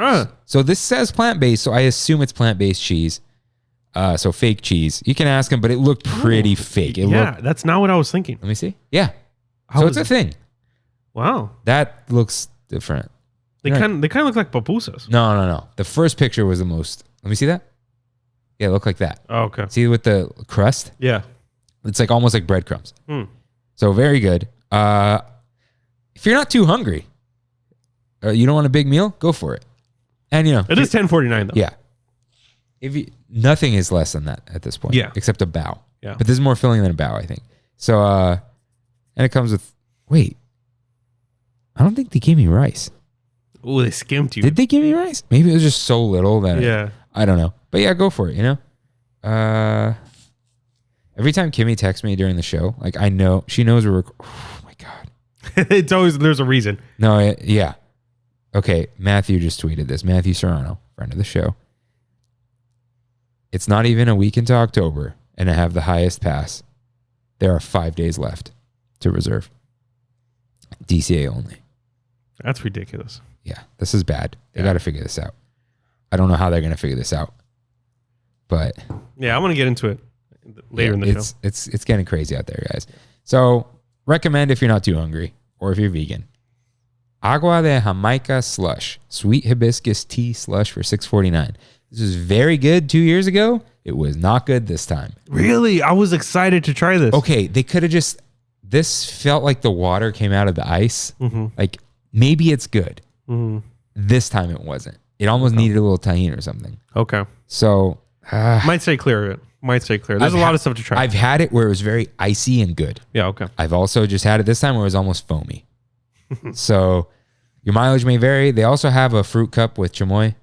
So this says plant-based, so I assume it's plant-based cheese. So fake cheese. You can ask them, but it looked pretty fake. That's not what I was thinking. Let me see. Yeah. So it's a thing. Wow. That looks different. They kind of look like pupusas. No. The first picture was the most. Let me see that. Yeah, it looked like that. Oh, okay. See with the crust? Yeah. It's like almost like breadcrumbs. So very good. If you're not too hungry, you don't want a big meal, go for it. And it is $10.49 though. Yeah. Nothing is less than that at this point. Yeah. Except a bao. Yeah. But this is more filling than a bao, I think. So and it comes with I don't think they gave me rice. Oh, they skimped you. Did they give me rice? Maybe it was just so little that I don't know. But yeah, go for it, Every time Kimmy texts me during the show, like I know she knows we're oh my God. It's always there's a reason. No, yeah. Okay, Matthew just tweeted this. Matthew Serrano, friend of the show. It's not even a week into October, and I have the highest pass. There are 5 days left to reserve. DCA only. That's ridiculous. Yeah, this is bad. They got to figure this out. I don't know how they're going to figure this out, but yeah, I'm going to get into it later in the show. It's getting crazy out there, guys. So recommend if you're not too hungry or if you're vegan. Agua de Jamaica slush, sweet hibiscus tea slush for $6.49. This was very good 2 years ago. It was not good this time. Really? I was excited to try this. Okay, they could have just. This felt like the water came out of the ice. Like maybe it's good. This time it wasn't. It almost needed a little tahini or something. Okay. So might stay clear. There's a lot of stuff to try. I've had it where it was very icy and good. Yeah. Okay. I've also just had it this time where it was almost foamy. So your mileage may vary. They also have a fruit cup with chamoy.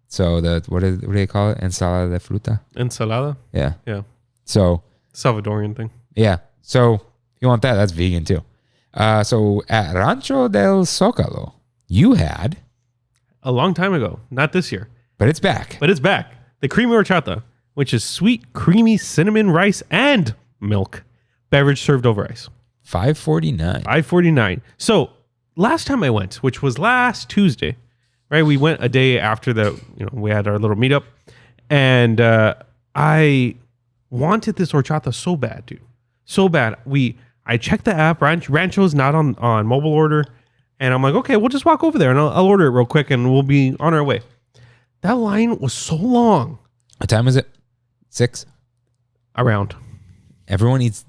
So what do they call it? Ensalada de fruta. Ensalada. Yeah. Yeah. So Salvadorian thing. Yeah. So if you want that, that's vegan too. So at Rancho del Zocalo, you had a long time ago, not this year, but it's back. The creamy horchata, which is sweet, creamy cinnamon rice and milk beverage served over ice. $5.49. $5.49. So last time I went, which was last Tuesday, right? We went a day after we had our little meetup, and I wanted this horchata so bad, dude, so bad. I checked the app. Rancho's not on mobile order, and I'm like, okay, we'll just walk over there and I'll order it real quick, and we'll be on our way. That line was so long. What time is it? 6? Around. Everyone eats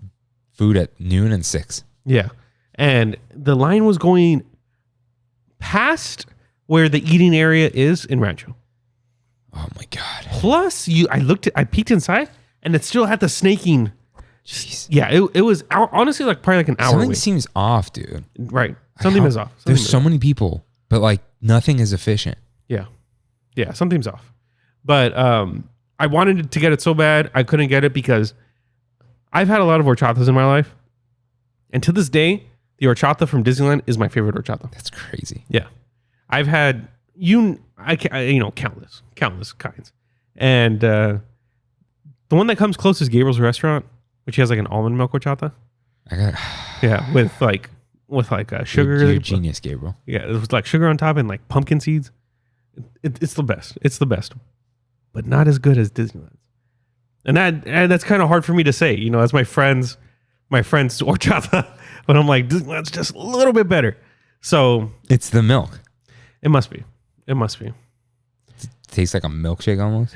food at noon and 6. Yeah. And the line was going past where the eating area is in Rancho. Oh my God. Plus, I peeked inside and it still had the snaking. Jeez. Yeah, it was honestly like probably like an hour. Something away. seems off, dude. Right. Something is off. There's so many people, but like nothing is efficient. Yeah. Yeah, something's off. But I wanted to get it so bad. I couldn't get it because I've had a lot of horchatas in my life. And to this day, the horchata from Disneyland is my favorite horchata. That's crazy. Yeah. I've had countless kinds. And the one that comes close is Gabriel's Restaurant, which has like an almond milk horchata. Yeah, with sugar. You're a genius, Gabriel. Yeah, it was like sugar on top and like pumpkin seeds. It's the best. It's the best, but not as good as Disneyland. And that's kind of hard for me to say, as my friends horchata, but I'm like, that's just a little bit better. So It's the milk. it must be. Tastes like a milkshake almost.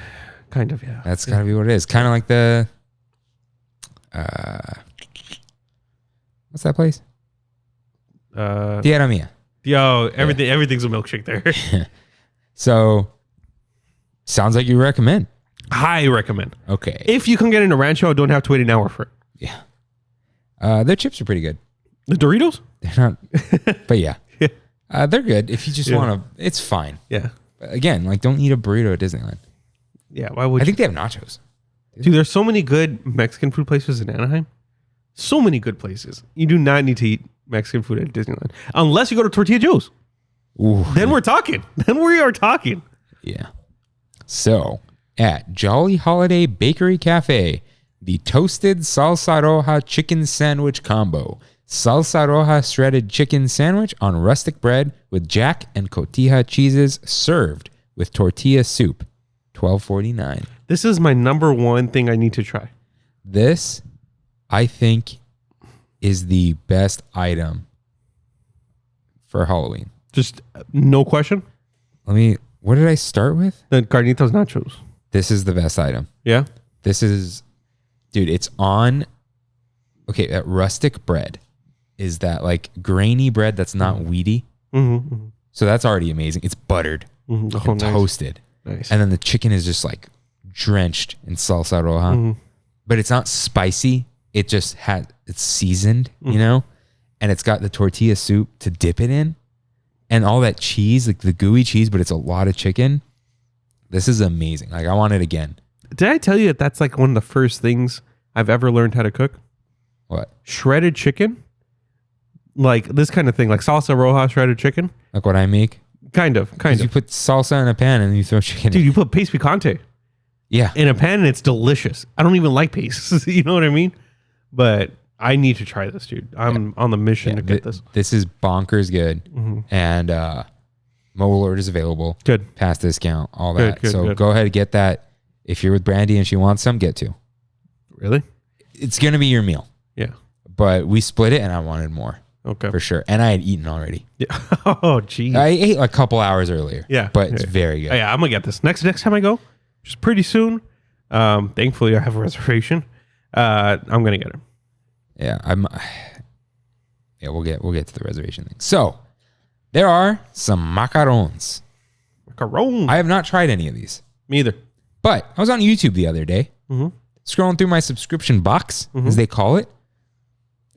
Kind of, yeah. That's got to be what it is. Kind of like the what's that place? Tierra Mia. Everything's a milkshake there. So sounds like you recommend. I recommend. Okay. If you can get into Rancho, don't have to wait an hour for it. Yeah. Their chips are pretty good. The Doritos? They're not, but yeah. They're good. If you just want to, it's fine. Yeah. But again, like don't eat a burrito at Disneyland. Yeah. Why would I think they have nachos. Dude, there's so many good Mexican food places in Anaheim. So many good places. You do not need to eat Mexican food at Disneyland. Unless you go to Tortilla Joe's. Ooh. Then we're talking. Then we are talking. Yeah. So at Jolly Holiday Bakery Cafe, the toasted salsa roja chicken sandwich combo. Salsa roja shredded chicken sandwich on rustic bread with jack and cotija cheeses served with tortilla soup. $12.49. This is my number one thing I need to try. This, I think, is the best item for Halloween. Just no question. What did I start with? The Carnitas Nachos. This is the best item. Yeah. This is, dude, it's on, okay, that rustic bread is that like grainy bread that's not weedy. Mm-hmm. So that's already amazing. It's buttered and toasted. Nice. And then the chicken is just like drenched in salsa roja. But it's not spicy. It just it's seasoned, you know? And it's got the tortilla soup to dip it in. And all that cheese, like the gooey cheese, but it's a lot of chicken. This is amazing. Like I want it again. Did I tell you that that's like one of the first things I've ever learned how to cook? What? Shredded chicken. Like this kind of thing, like salsa roja shredded chicken. Like what I make? Kind of. You put salsa in a pan and you throw chicken Dude, in. you put paste picante in a pan and it's delicious. I don't even like paste. You know what I mean? But I need to try this, dude. I'm on the mission to get this. This is bonkers good. And mobile orders available. Good. Past discount, all that. Good. Go ahead and get that. If you're with Brandy and she wants some, get two. Really? It's going to be your meal. Yeah. But we split it and I wanted more. Okay. For sure. And I had eaten already. Yeah. Oh, geez. I ate a couple hours earlier. Yeah. But it's very good. Oh, yeah, I'm going to get this. Next time I go, just pretty soon. Thankfully, I have a reservation. I'm going to get it. Yeah. We'll get to the reservation thing. So, there are some macarons. Macaron. I have not tried any of these. Me either. But I was on YouTube the other day, scrolling through my subscription box, as they call it,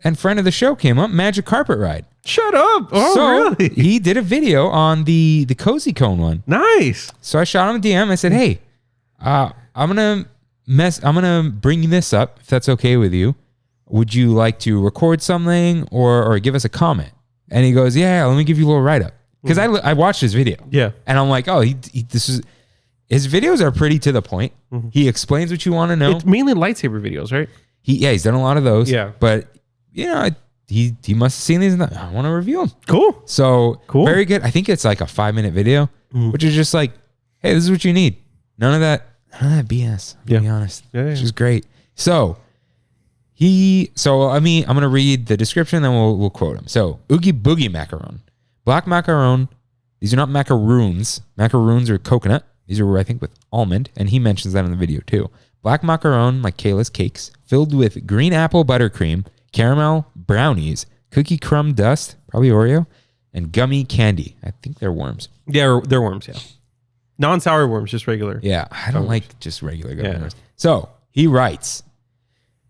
and friend of the show came up, Magic Carpet Ride. Shut up! Oh, so really? He did a video on the Cozy Cone one. Nice. So I shot him a DM. I said, "Hey, I'm gonna bring this up if that's okay with you. Would you like to record something or give us a comment?" And he goes, "Yeah, let me give you a little write up." Because I watched his video. Yeah. And I'm like, oh, his videos are pretty to the point. He explains what you want to know. It's mainly lightsaber videos, right? He's done a lot of those. Yeah. But he must have seen these and I want to review them. Cool. So very good. I think it's like a 5-minute video, which is just like, hey, this is what you need. None of that BS. To be honest. Which is great. So I'm gonna read the description, then we'll quote him. So Oogie Boogie macaron. Black macaron. These are not macaroons. Macaroons are coconut. These are, I think, with almond, and he mentions that in the video too. Black macaron, like Kayla's cakes, filled with green apple buttercream, caramel brownies, cookie crumb dust, probably Oreo, and gummy candy. I think they're worms. Yeah, they're worms, yeah. Non-sour worms, just regular. Yeah, I don't like just regular gummy worms. So he writes,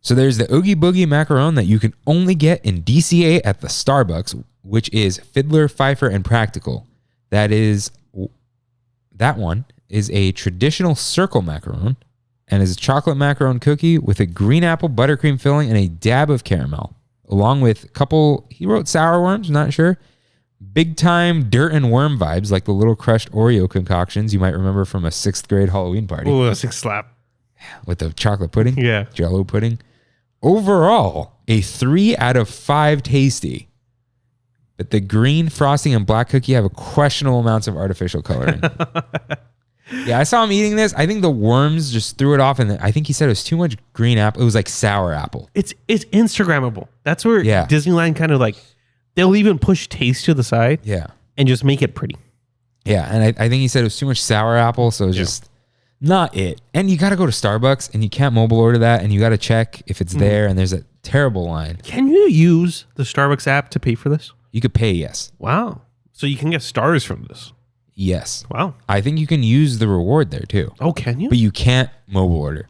so there's the Oogie Boogie macaron that you can only get in DCA at the Starbucks, which is Fiddler, Pfeiffer, and Practical. That one is a traditional circle macaron and is a chocolate macaron cookie with a green apple buttercream filling and a dab of caramel, along with a couple, he wrote sour worms, not sure, big time dirt and worm vibes like the little crushed Oreo concoctions you might remember from a 6th grade Halloween party. Oh, a 6 slap. With the chocolate pudding. Yeah. Jello pudding. Overall, a 3 out of 5 tasty. But the green frosting and black cookie have a questionable amounts of artificial coloring. Yeah, I saw him eating this. I think the worms just threw it off, and I think he said it was too much green apple. It was like sour apple. It's Instagrammable. That's where Yeah. Disneyland kind of like, they'll even push taste to the side Yeah. and just make it pretty. Yeah, and I think he said it was too much sour apple, so it was just not it. And you got to go to Starbucks, and you can't mobile order that, and you got to check if it's there, and there's a terrible line. Can you use the Starbucks app to pay for this? You could pay, yes. Wow. So you can get stars from this. Yes. Wow. I think you can use the reward there, too. Oh, can you? But you can't mobile order.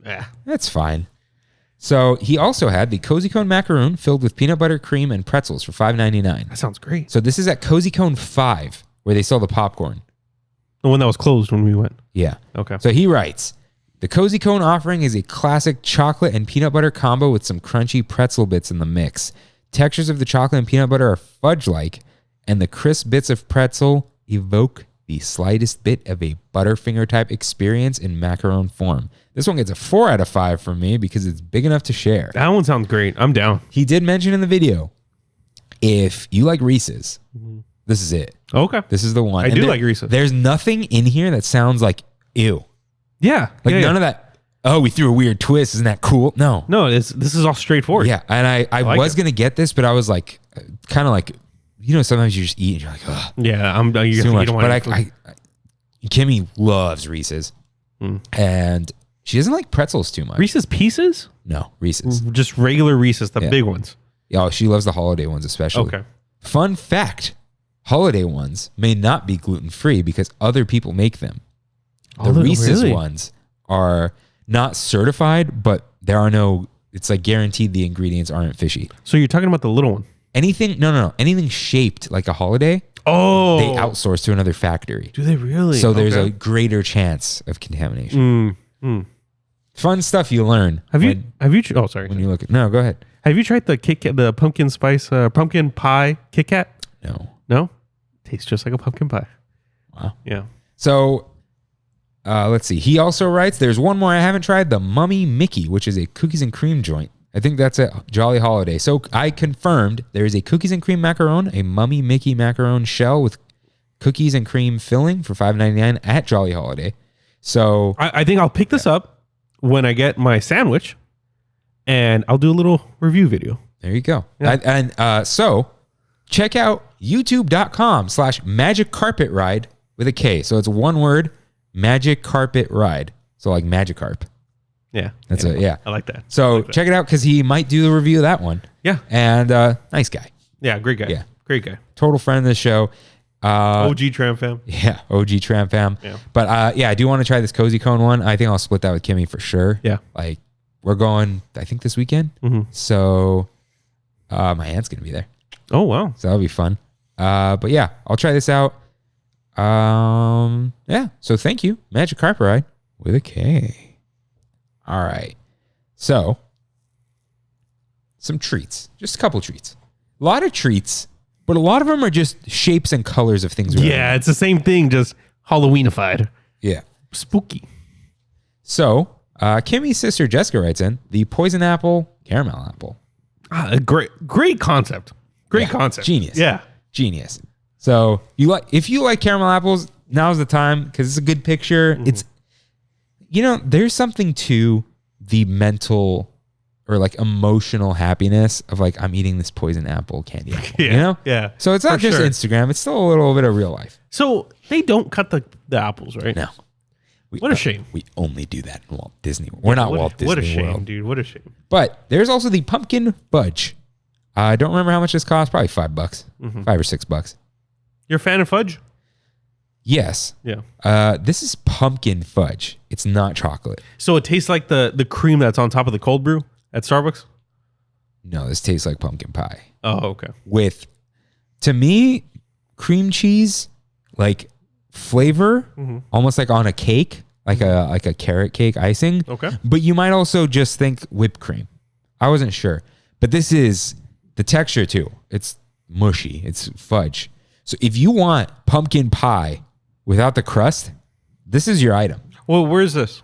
Yeah. That's fine. So he also had the Cozy Cone macaroon filled with peanut butter, cream, and pretzels for $5.99. That sounds great. So this is at Cozy Cone 5, where they sell the popcorn. The one that was closed when we went. Yeah. Okay. So he writes, the Cozy Cone offering is a classic chocolate and peanut butter combo with some crunchy pretzel bits in the mix. Textures of the chocolate and peanut butter are fudge-like, and the crisp bits of pretzel evoke the slightest bit of a Butterfinger type experience in macaron form. This one gets a 4 out of 5 from me because it's big enough to share. That one sounds great. I'm down. He did mention in the video, if you like Reese's, this is it. Okay. This is the one. I And do like Reese's. There's nothing in here that sounds like ew. Yeah. Like none of that. Oh, we threw a weird twist. Isn't that cool? No. No, this is all straightforward. Yeah. And I like was it. going to get this, but I was like, kind of like, sometimes you just eat and you're like, ugh, Yeah. You too much. don't want But Kimmy loves Reese's. And she doesn't like pretzels too much. Reese's Pieces? No, Reese's. Just regular Reese's, the big ones. Yeah, she loves the holiday ones especially. Okay. Fun fact, holiday ones may not be gluten-free because other people make them. The Reese's ones are not certified, but it's like guaranteed the ingredients aren't fishy. So you're talking about the little one? Anything shaped like a holiday, Oh. they outsource to another factory. Do they really? So there's a greater chance of contamination. Fun stuff you learn. Have you? Oh, sorry. When you look at, no, go ahead. Have you tried the Kit Kat, the pumpkin spice, pumpkin pie Kit Kat? No. No? Tastes just like a pumpkin pie. Wow. Yeah. So let's see. He also writes, there's one more I haven't tried, the Mummy Mickey, which is a cookies and cream joint. I think that's a Jolly Holiday. So I confirmed there is a cookies and cream macaron, a Mummy Mickey macaron shell with cookies and cream filling for $5.99 at Jolly Holiday. So I think I'll pick this up when I get my sandwich, and I'll do a little review video. there you go. Yeah. So check out youtube.com/magic carpet ride with a K. So it's one word, magic carpet ride. So like Magikarp. Yeah. That's it. Yeah. I like that. So check it out because he might do the review of that one. Yeah. And nice guy. Yeah. Great guy. Yeah. Great guy. Total friend of the show. OG Tram fam. Yeah. OG Tram fam. Yeah. But I do want to try this Cozy Cone one. I think I'll split that with Kimmy for sure. Yeah. Like we're going, I think this weekend. So my aunt's going to be there. Oh, wow. So that'll be fun. But yeah, I'll try this out. Yeah. So thank you. Magic Carpet Ride with a K. All right. So some treats, just a couple treats, a lot of treats, but a lot of them are just shapes and colors of things. Yeah. It's the same thing, just Halloweenified. Yeah. Spooky. So Kimmy's sister Jessica writes in the poison apple, caramel apple. Great concept. Great Yeah, concept. genius. Yeah. Genius. So if you like caramel apples, now's the time because it's a good picture. It's, there's something to the mental or like emotional happiness of like, I'm eating this poison apple candy apple, Yeah. So it's not For just sure. Instagram. It's still a little bit of real life. So they don't cut the apples, right? No. What a shame. We only do that in Walt Disney World. We're not Walt Disney What a shame, World. dude. What a shame. But there's also the pumpkin fudge. I don't remember how much this costs. Probably $5, $5 or $6. You're a fan of fudge? Yes. Yeah. This is pumpkin fudge. It's not chocolate. So it tastes like the cream that's on top of the cold brew at Starbucks? No, this tastes like pumpkin pie. Oh, okay. With, to me, cream cheese, like flavor, almost like on a cake, like a carrot cake icing. Okay. But you might also just think whipped cream. I wasn't sure. But this is the texture too. It's mushy. It's fudge. So if you want pumpkin pie without the crust, this is your item. Well, where's this?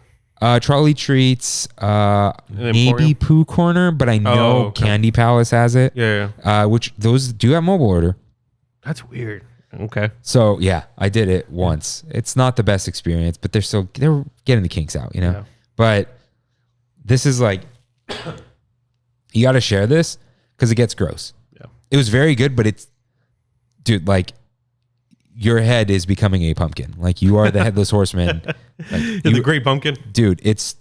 Trolley Treats, maybe Emporium? Pooh Corner, but I know okay. Candy Palace has it. Yeah. Which those do have mobile order. That's weird. Okay. So yeah, I did it once. It's not the best experience, but they're getting the kinks out, you know. Yeah. But this is like, you got to share this because it gets gross. Yeah. It was very good, but dude, like, your head is becoming a pumpkin. Like, you are the headless horseman. Like, The Great Pumpkin. dude, it's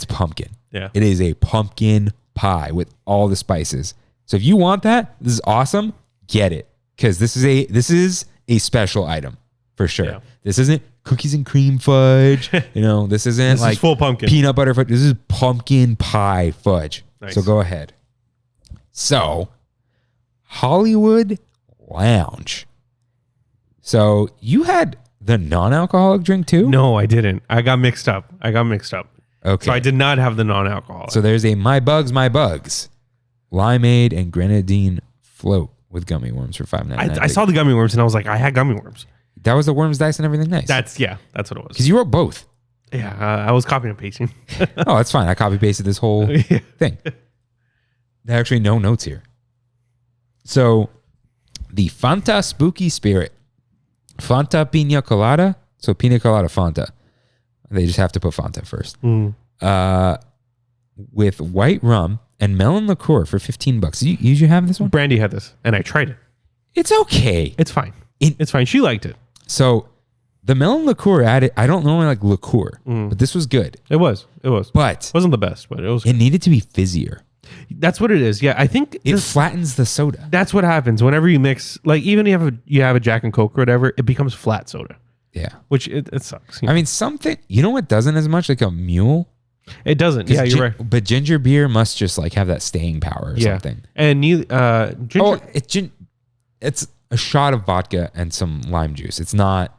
pumpkin. Yeah. It is a pumpkin pie with all the spices. So if you want that, this is awesome. Get it, because this is a special item for sure. Yeah. This isn't cookies and cream fudge. This isn't This like is full pumpkin. peanut butter fudge. This is pumpkin pie fudge. Nice. So go ahead. So Hollywood Lounge. So you had the non-alcoholic drink too? No, I didn't. I got mixed up. Okay. So I did not have the non-alcoholic. So there's a My Bugs limeade and grenadine float with gummy worms for $5.99. I saw the gummy worms and I was like, I had gummy worms. That was the worms, dice, and everything nice. That's what it was. Because you wrote both. Yeah, I was copying and pasting. Oh, that's fine. I copy pasted this whole thing. There are actually no notes here. So the Fanta Spooky Spirit. Fanta Pina Colada. So Pina Colada Fanta. They just have to put Fanta first. With white rum and melon liqueur for $15. You should have this one? Brandy had this and I tried it. It's okay. It's fine. It's fine. She liked it. So the melon liqueur added, I don't normally like liqueur, but this was good. It was. But It wasn't the best, but it was. it needed to be fizzier. That's what it is. Yeah, I think It flattens the soda. that's what happens whenever you mix. Like even if you have a Jack and Coke or whatever, it becomes flat soda, Yeah. which it sucks. I mean, something, you know what doesn't as much? Like a mule? It doesn't. Yeah, you're right. But ginger beer must just like have that staying power or Yeah, something. and ginger. Oh, it's a shot of vodka and some lime juice. It's not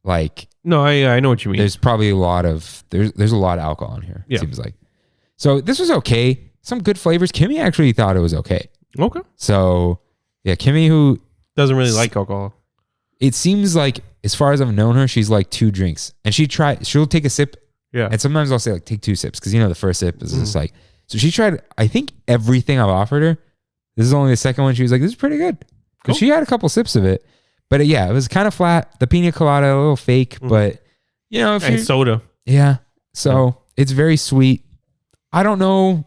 like, No, I know what you mean. there's probably a lot of alcohol in here. Yeah. It seems like. So this was okay. Some good flavors. Kimmy actually thought it was okay. Okay. So yeah, Kimmy, who Doesn't really like alcohol. it seems like, as far as I've known her, she's like 2 drinks, and she'll take a sip, Yeah. and sometimes I'll say like take 2 sips, because the first sip is just like, so she tried, I think, everything I've offered her. This is only the second one. She was like, this is pretty good, because she had a couple sips of it, but yeah, it was kind of flat. The pina colada, a little fake, but if And you soda. yeah, so it's very sweet. I don't know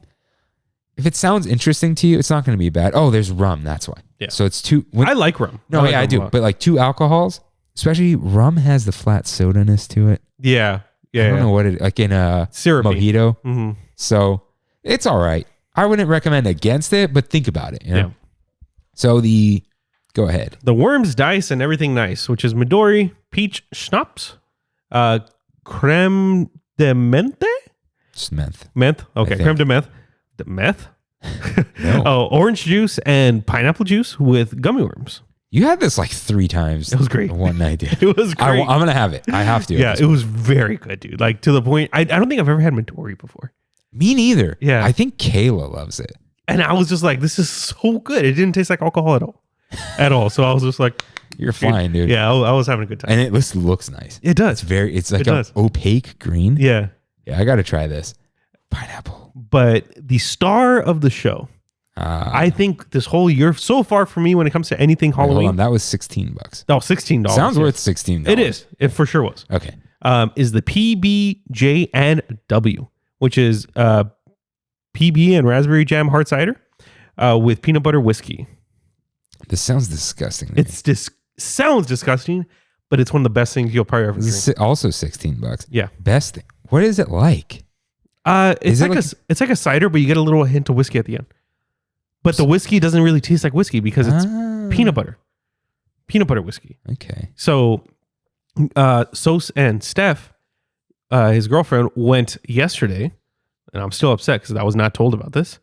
if it sounds interesting to you. It's not going to be bad. Oh, there's rum. That's why. Yeah. So it's 2. I like rum. No, like yeah, I rum a do. lot. But like 2 alcohols, especially rum, has the flat soda-ness to it. Yeah. Yeah. I don't know what it, like in a Syrupy. mojito. Mm-hmm. So it's all right. I wouldn't recommend against it, but think about it. Yeah. So go ahead. The worms, dice, and everything nice, which is Midori, peach schnapps, creme de menthe? Just menthe. Menthe? Okay, think. creme de menthe. The meth? No. Oh, orange juice and pineapple juice with gummy worms. You had this like 3 times. It was great. One night, dude. It was great. I'm going to have it. I have to. Yeah, it was very good, dude. Like to the point, I don't think I've ever had Midori before. Me neither. Yeah. I think Kayla loves it. And I was just like, this is so good. It didn't taste like alcohol at all. At all. So I was just like, You're fine, dude. yeah, I was having a good time. And it looks nice. It does. It's like It an does. opaque green. Yeah. Yeah, I got to try this. Pineapple. But the star of the show, I think this whole year so far for me when it comes to anything Wait, hold Halloween. on, that was $16. Oh, $16. Sounds yes. worth $16. It is. It for sure was. Okay. Is the PBJNW, which is PB and raspberry jam hard cider with peanut butter whiskey. This sounds disgusting. to me. It's sounds disgusting, but it's one of the best things you'll probably ever drink. This is also $16. Yeah. Best thing. What is it like? It's Is it it's like a cider, but you get a little hint of whiskey at the end. But the whiskey doesn't really taste like whiskey because it's peanut butter whiskey. Okay. So, Sos and Steph, his girlfriend, went yesterday, and I'm still upset because I was not told about this.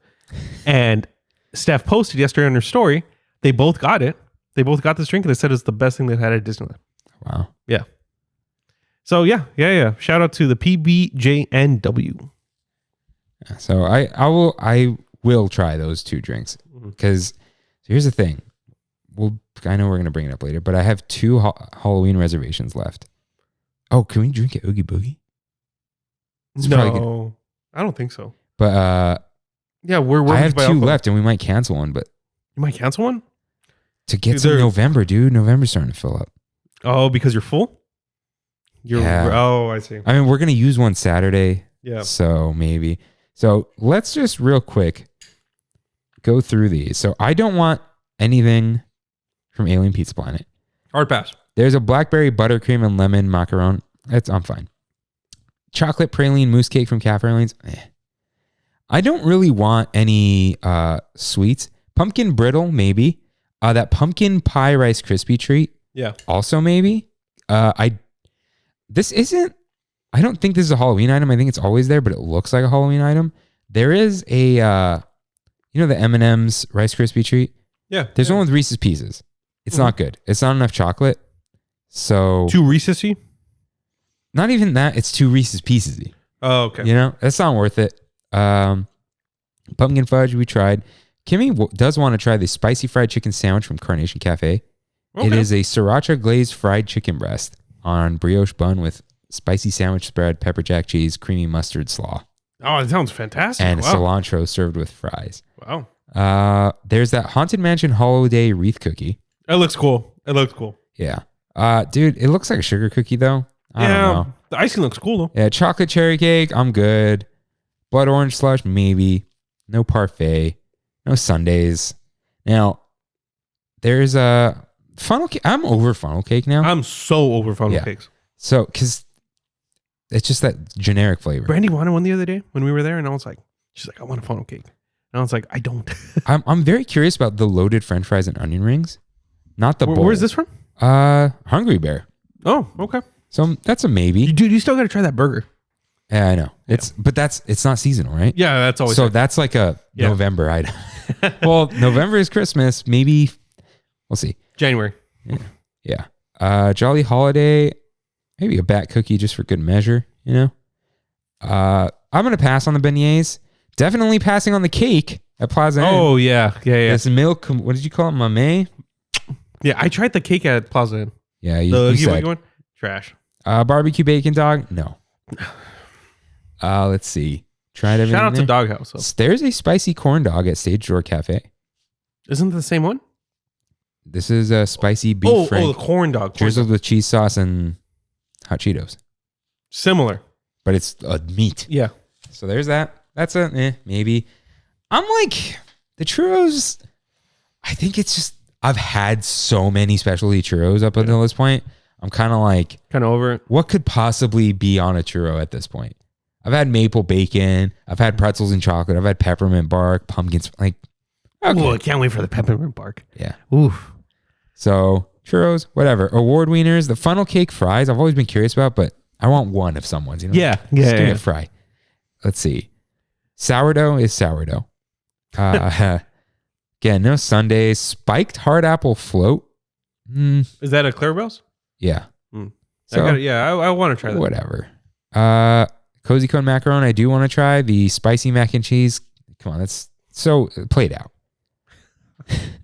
And Steph posted yesterday on her story. They both got it. They both got this drink, and they said it's the best thing they've had at Disneyland. Wow. Yeah. So yeah. Shout out to the PBJNW. So I will try those 2 drinks because here's the thing. I know we're gonna bring it up later, but I have 2 Halloween reservations left. Oh, can we drink at Oogie Boogie? It's probably good. No, I don't think so. But Yeah, we're I have 2 alcohol. left, and we might cancel one. But You might cancel one. to get some November, dude. November's starting to fill up. Oh, because you're full? Oh, I see. I mean, we're going to use one Saturday. Yeah. So maybe. So let's just real quick go through these. So I don't want anything from Alien Pizza Planet. Hard pass. There's a blackberry buttercream and lemon macaron. I'm fine. Chocolate praline mousse cake from Cafe Orleans. I don't really want any sweets. Pumpkin brittle, maybe. That pumpkin pie Rice Krispie treat. Yeah. Also, maybe. I don't think this is a Halloween item. I think it's always there, but it looks like a Halloween item. There is a, the M&M's Rice Krispie treat. Yeah. There's one with Reese's Pieces. It's not good. It's not enough chocolate. So too Reese's-y? Not even that. It's too Reese's Pieces-y. Oh, okay. That's not worth it. Pumpkin fudge we tried. Kimmy does want to try the spicy fried chicken sandwich from Carnation Cafe. Okay. It is a sriracha glazed fried chicken breast on brioche bun with spicy sandwich spread, pepper jack cheese, creamy mustard slaw. Oh, that sounds fantastic. And cilantro served with fries. Wow. There's that Haunted Mansion holiday wreath cookie. It looks cool. Yeah. Dude, it looks like a sugar cookie though. I don't know. The icing looks cool though. Yeah, chocolate cherry cake, I'm good. Blood orange slush, maybe. No parfait. No sundaes. Now, there's a funnel cake. I'm over funnel cake now. I'm so over funnel cakes. So, because it's just that generic flavor. Brandy wanted one the other day when we were there, and I was like, she's like, I want a funnel cake. And I was like, I don't. I'm very curious about the loaded French fries and onion rings. Not the bowl. Where's this from? Hungry Bear. Oh, okay. So that's a maybe. Dude, you still got to try that burger. Yeah, I know. It's not seasonal, right? Yeah, that's always. So that's like a November item. Well, November is Christmas. Maybe we'll see. January. Yeah. Jolly Holiday. Maybe a bat cookie just for good measure. I'm gonna pass on the beignets. Definitely passing on the cake at Plaza. Oh yeah. This milk. What did you call it, mamey? Yeah, I tried the cake at Plaza Inn. Yeah, you said. One? Trash. Barbecue bacon dog. No. Let's see. Tried everything. Shout out to there. Doghouse. Though. There's a spicy corn dog at Stage Door Cafe. Isn't it the same one? This is a spicy beef frank. Oh, the corn dog. Drizzled with cheese sauce and hot Cheetos. Similar. But it's meat. Yeah. So there's that. That's maybe. I'm like, the churros, I think it's just, I've had so many specialty churros up until this point. I'm kind of over it. What could possibly be on a churro at this point? I've had maple bacon. I've had pretzels and chocolate. I've had peppermint bark, pumpkins. Okay. Oh, I can't wait for the peppermint bark. Yeah. Oof. So churros, whatever. Award wieners, the funnel cake fries. I've always been curious about, but I want one of someone's. Yeah. Just give me a fry. Let's see. Sourdough is sourdough. Again, no sundaes. Spiked hard apple float. Is that a Clarabelle's? Yeah. So, I want to try that. Whatever. Cozy Cone macaron. I do want to try the spicy mac and cheese. Come on, that's so played out.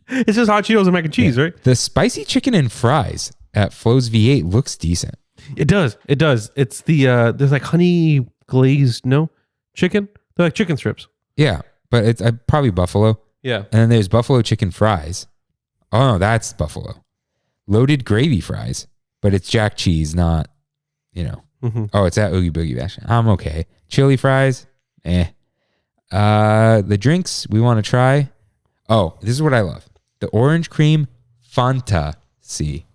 It's just hot Cheetos and mac and cheese, right? The spicy chicken and fries at Flo's V8 looks decent. It does. It's the there's like honey glazed chicken. They're like chicken strips. Yeah, but it's probably buffalo. Yeah. And then there's buffalo chicken fries. Oh no, that's buffalo. Loaded gravy fries, but it's jack cheese, not Oh, it's at Oogie Boogie Bash. I'm okay. Chili fries, The drinks we want to try. Oh, this is what I love. The orange cream Fanta C.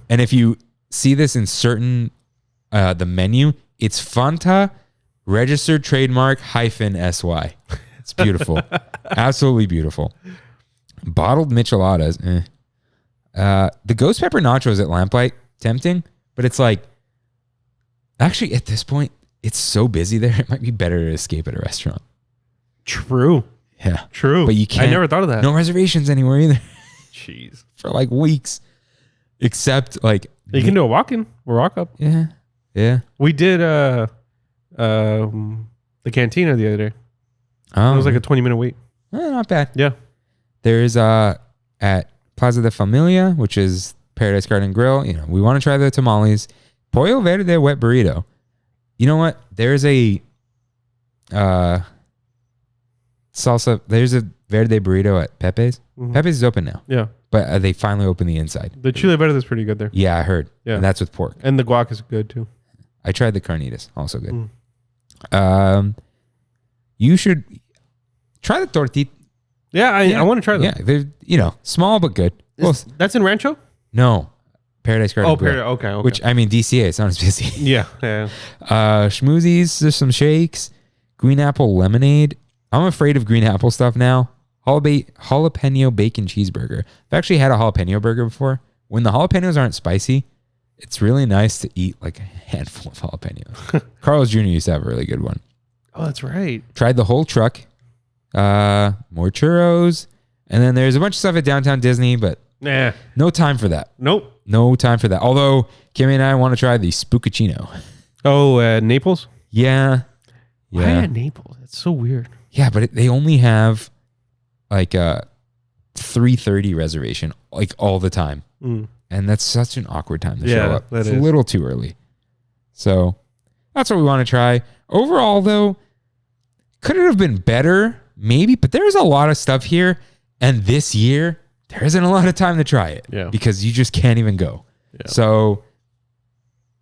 And if you see this in certain, the menu, it's Fanta registered trademark -SY. It's beautiful. Absolutely beautiful. Bottled micheladas. The ghost pepper nachos at Lamplight, tempting, but it's like, actually at this point, it's so busy there, it might be better to escape at a restaurant. True. Yeah. True. But you can't. I never thought of that. No reservations anywhere either. Jeez. For like weeks. Except like. You can do a walk-in or walk-up. Yeah. Yeah. We did the Cantina the other day. Oh. It was like a 20-minute wait. Not bad. Yeah. There's at Plaza de Familia, which is Paradise Garden Grill. We want to try the tamales. Pollo Verde wet burrito. You know what? There's a salsa. There's a verde burrito at Pepe's. Pepe's is open now, Yeah. but they finally opened the inside. The chile verde is pretty good there. Yeah, I heard. Yeah. And that's with pork. And the guac is good too. I tried the carnitas, also good. You should try the tortilla. Yeah, I want to try that. Yeah, they're small but good. Well, That's in Rancho? no, Paradise Garden. Oh, Grill, okay. Which DCA, it's not as busy. Yeah. Schmoozies, there's some shakes, green apple lemonade. I'm afraid of green apple stuff now. Jalapeno bacon cheeseburger. I've actually had a jalapeno burger before. When the jalapenos aren't spicy, it's really nice to eat like a handful of jalapenos. Carl's Jr. used to have a really good one. Oh, that's right. Tried the whole truck. More churros. And then there's a bunch of stuff at Downtown Disney, but Nah. no time for that. Nope. No time for that. Although Kimmy and I want to try the Spookachino. Oh, Naples? Yeah. Why at Naples? That's so weird. Yeah, but they only have like a 3:30 reservation like all the time. And that's such an awkward time to show up. It's a little too early. So that's what we want to try. Overall, though, could it have been better? Maybe, but there's a lot of stuff here. And this year, there isn't a lot of time to try it. Yeah. Because you just can't even go. Yeah. So,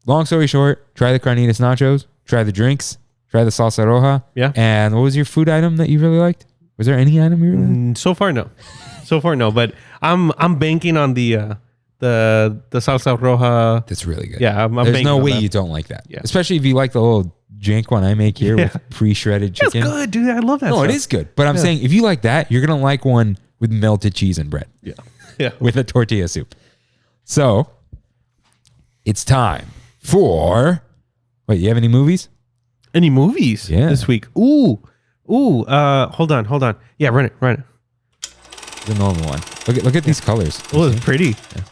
long story short, try the Carnitas Nachos, try the drinks, try the salsa roja. Yeah. And what was your food item that you really liked? Was there any item you really liked? So far, no. But I'm banking on the salsa roja. That's really good. Yeah, I'm There's banking no on way that. you don't like that. Yeah. Especially if you like the little jank one I make here with pre-shredded It's chicken. good, dude. I love that. No, stuff. it is good. But I'm saying if you like that, you're going to like one with melted cheese and bread. Yeah. With a tortilla soup. So, it's time for... Wait, you have any movies? Any movies this week? Ooh. Hold on. Yeah, run it. The normal one. Look at these colors. Oh, it's pretty. Yeah.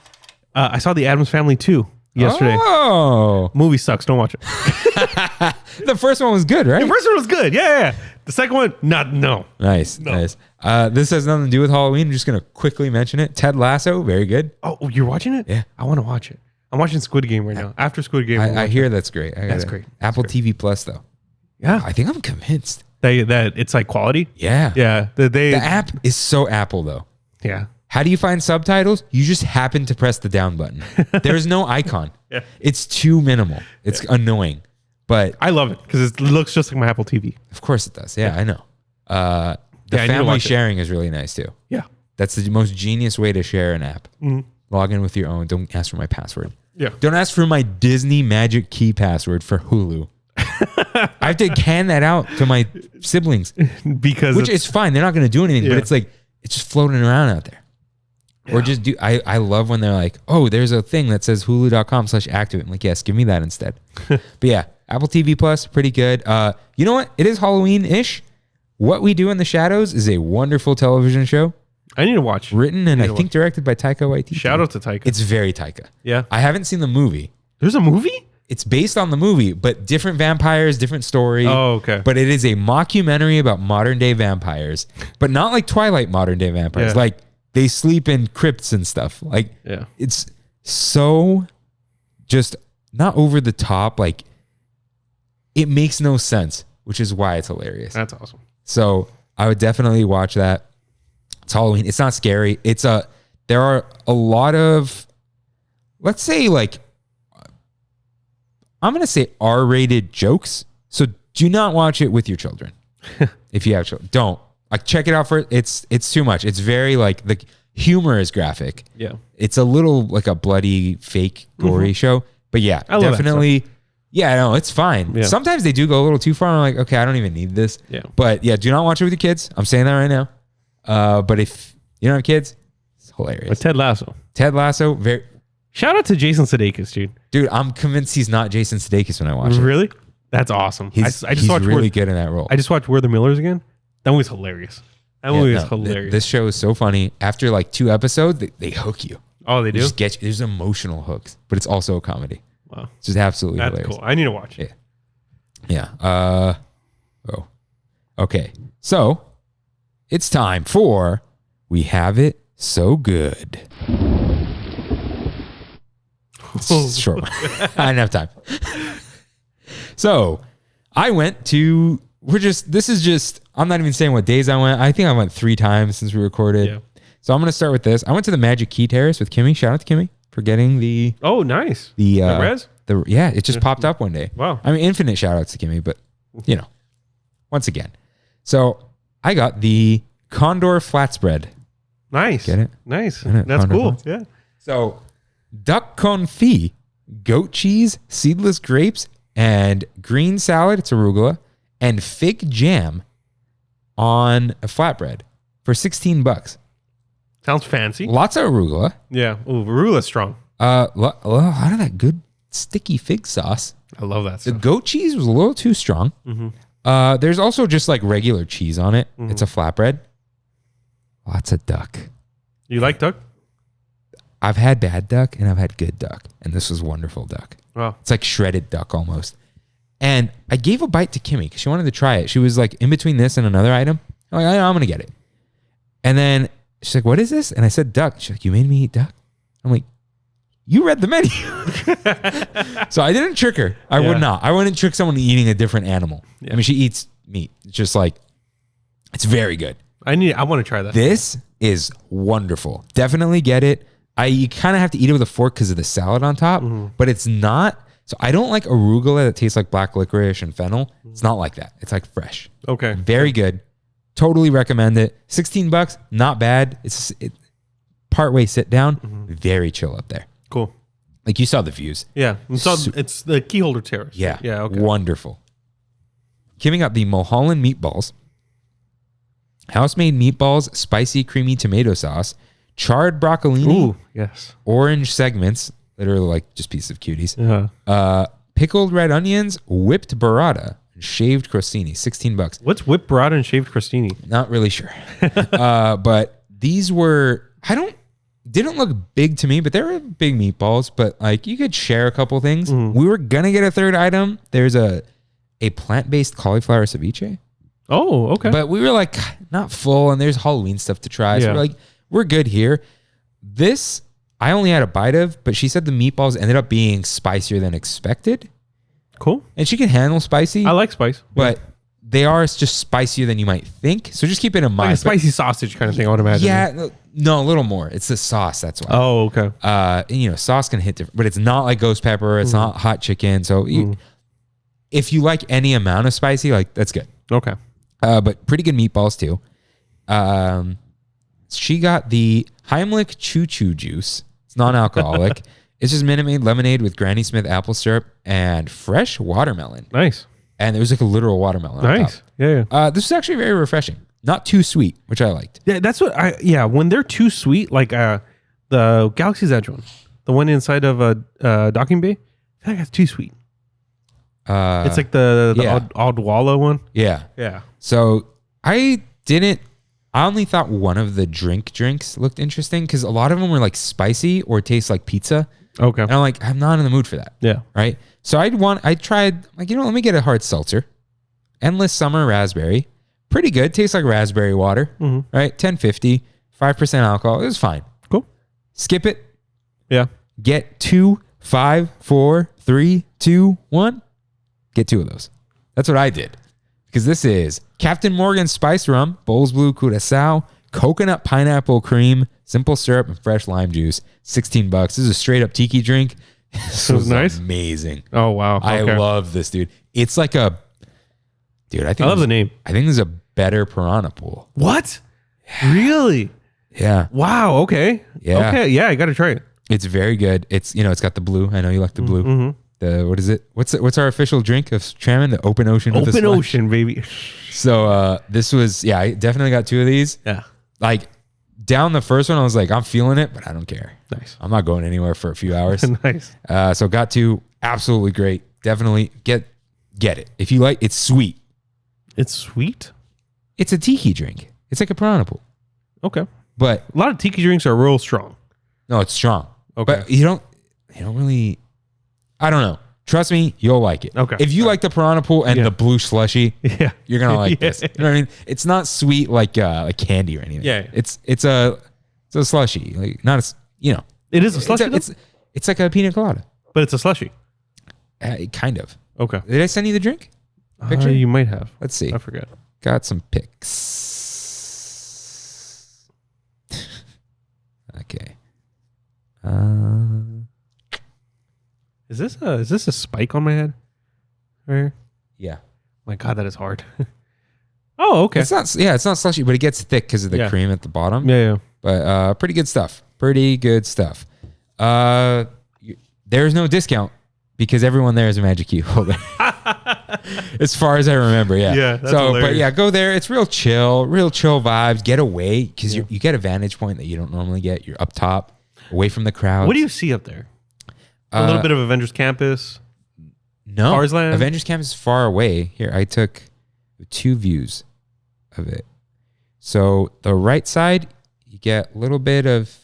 I saw The Addams Family 2 yesterday. Oh. Movie sucks. Don't watch it. The first one was good, right? The first one was good. Yeah. The second one, no. Nice. This has nothing to do with Halloween. I'm just going to quickly mention it. Ted Lasso, very good. Oh, you're watching it? Yeah. I want to watch it. I'm watching Squid Game right now. After Squid Game. I hear that's great. That's great. Apple TV Plus, though. Yeah. I think I'm convinced. That it's like quality. Yeah. Yeah. The app is so Apple, though. Yeah. How do you find subtitles? You just happen to press the down button. There's no icon. Yeah. It's too minimal. It's annoying. But I love it because it looks just like my Apple TV. Of course it does. Yeah. I know. The I need to family watch it. sharing is really nice, too. Yeah. That's the most genius way to share an app. Log in with your own. Don't ask for my password. Yeah. Don't ask for my Disney Magic Key password for Hulu. I have to can that out to my siblings. Which is fine. They're not going to do anything, but it's like, it's just floating around out there. Or just do, I love when they're like, oh, there's a thing that says hulu.com/activate. I'm like, yes, give me that instead. But yeah, Apple TV Plus, pretty good. You know what? It is Halloween-ish. What We Do in the Shadows is a wonderful television show. I need to watch. Written and I think directed by Taika Waititi. Shout out to Taika. It's very Taika. Yeah. I haven't seen the movie. There's a movie? It's based on the movie, but different vampires, different story. Oh, okay. But it is a mockumentary about modern day vampires, but not like Twilight modern day vampires. Yeah. Like they sleep in crypts and stuff. Like it's so just not over the top. Like it makes no sense, which is why it's hilarious. That's awesome. So I would definitely watch that. It's Halloween. It's not scary. There are a lot of, let's say like, I'm going to say R-rated jokes. So do not watch it with your children. If you have children, don't. Like check it out for it's too much. It's very like the humor is graphic. Yeah. It's a little like a bloody fake gory show. But yeah, definitely. Yeah, no, it's fine. Yeah. Sometimes they do go a little too far. I'm like, okay, I don't even need this. Yeah. But yeah, do not watch it with your kids. I'm saying that right now. But if you don't have kids, it's hilarious. But Ted Lasso. Ted Lasso, very. Shout out to Jason Sudeikis, dude. Dude, I'm convinced he's not Jason Sudeikis when I watch it. Really? That's awesome. I just watched really good in that role. I just watched We're the Millers again. That movie's hilarious. That movie is hilarious. This show is so funny. After like 2 episodes, they hook you. Oh, they do? Just get you. There's emotional hooks, but it's also a comedy. Wow. It's just absolutely That's hilarious. cool. I need to watch it. Yeah. Okay. So it's time for We Have It So Good. It's just a short one. I didn't have time. So I went to this is just, I'm not even saying what days I went. I think I went 3 times since we recorded. Yeah. So I'm going to start with this. I went to the Magic Key Terrace with Kimmy. Shout out to Kimmy for getting the... Oh, nice. The res? Yeah, it just popped up one day. Wow. I mean, infinite shout outs to Kimmy, but once again. So I got the Condor Flatspread. Nice. Get it? Nice. Get it? That's Condor cool. Flats. Yeah. So duck confit, goat cheese, seedless grapes, and green salad, it's arugula, and fig jam on a flatbread for $16. Sounds fancy. Lots of arugula. Yeah. Ooh, arugula's strong. A lot of that good sticky fig sauce. I love that The stuff. goat cheese was a little too strong. There's also just like regular cheese on it. It's a flatbread. Lots of duck. You like duck? I've had bad duck and I've had good duck. And this was wonderful duck. Wow. It's like shredded duck almost. And I gave a bite to Kimmy because she wanted to try it. She was like in between this and another item. I'm like, I'm going to get it. And then she's like, what is this? And I said duck. She's like, you made me eat duck? I'm like, you read the menu. So I didn't trick her. I would not. I wouldn't trick someone eating a different animal. I mean, she eats meat. It's just like, it's very good. I want to try that. This is wonderful. Definitely get it. You kind of have to eat it with a fork because of the salad on top, but it's not. So I don't like arugula that tastes like black licorice and fennel. It's not like that. It's like fresh. Okay. Very good. Totally recommend it. $16, not bad. It's partway sit down. Very chill up there. Cool. Like you saw the views. Yeah. It's the Keyholder Terrace. Yeah. Yeah. Okay. Wonderful. Kimmy got the Mulholland Meatballs. House-made meatballs, spicy creamy tomato sauce, charred broccolini, Ooh, yes. orange segments, literally like just pieces of cuties, Yeah. pickled red onions, whipped burrata, and shaved crostini, $16. What's whipped burrata and shaved crostini? Not really sure. But these didn't look big to me, but they were big meatballs, but like you could share a couple things. We were going to get a third item. There's a plant-based cauliflower ceviche. Oh, okay. But we were like, not full, and there's Halloween stuff to try. So Yeah. we're like, we're good here. This, I only had a bite of, but she said the meatballs ended up being spicier than expected. Cool. And she can handle spicy. I like spice. But they are just spicier than you might think. So just keep it in mind. Like a spicy sausage kind of thing, I would imagine. Yeah, no, a little more. It's the sauce, that's why. Oh, okay. And, sauce can hit different, but it's not like ghost pepper. It's not hot chicken. So if you like any amount of spicy, like that's good. Okay. But pretty good meatballs too. She got the Heimlich Choo Choo juice. It's non-alcoholic. It's just Minute Maid lemonade with Granny Smith apple syrup and fresh watermelon. Nice. And there was like a literal watermelon. on Nice. top. Yeah. This is actually very refreshing. Not too sweet, which I liked. Yeah, that's what when they're too sweet, like the Galaxy's Edge one, the one inside of a docking bay, I feel like that's too sweet. It's like the yeah. Odwalla one. Yeah. Yeah. So I only thought one of the drinks looked interesting because a lot of them were like spicy or taste like pizza. Okay. And I'm like, I'm not in the mood for that. Yeah. Right. So I tried like, let me get a hard seltzer. Endless Summer Raspberry. Pretty good. Tastes like raspberry water. Right. 1050, 5% alcohol. It was fine. Cool. Skip it. Yeah. Get 2, 5, 4, 3, 2, 1. Get 2 of those. That's what I did. Because this is Captain Morgan Spice Rum, Bowls Blue Curacao, coconut pineapple cream, simple syrup, and fresh lime juice. $16. This is a straight up tiki drink. This was nice. Amazing. Oh, wow. I love this, dude. It's like I love the name. I think this is a better piranha pool. What? Really? Yeah. Wow. Okay. Yeah. Okay. Yeah. I got to try it. It's very good. It's, it's got the blue. I know you like the blue. The, what is it? What's our official drink of Trammin? The open ocean. with the Open Slush? ocean, baby. So this was, I definitely got 2 of these. Yeah. Like down the first one, I was like, I'm feeling it, but I don't care. Nice. I'm not going anywhere for a few hours. Nice. So got 2, absolutely great. Definitely get it. If you like, it's sweet. It's sweet. It's a tiki drink. It's like a piranha pool. Okay. But A lot of tiki drinks are real strong. no, it's strong. Okay. But you don't really, I don't know. Trust me, you'll like it. Okay. If you like the piranha pool and the blue slushy, Yeah. you're gonna like Yeah. this. You know what I mean? It's not sweet like candy or anything. Yeah. It's a slushy. Like not a It is a slushy, it's like a pina colada. but it's a slushy. Kind of. Okay. Did I send you the drink? Picture? You might have. Let's see. I forget. Got some pics. Okay. Is this a spike on my head? Right here? Yeah. My God, that is hard. Oh, okay. It's not slushy, but it gets thick because of the cream at the bottom. Yeah. But pretty good stuff. There's no discount because everyone there is a Magic Cube holder. As far as I remember, yeah. Yeah, that's hilarious. But yeah, go there. It's real chill vibes. Get away because you get a vantage point that you don't normally get. You're up top, away from the crowd. What do you see up there? A little bit of Avengers Campus. No, Cars Land? Avengers Campus is far away. Here, I took 2 views of it. So the right side, you get a little bit of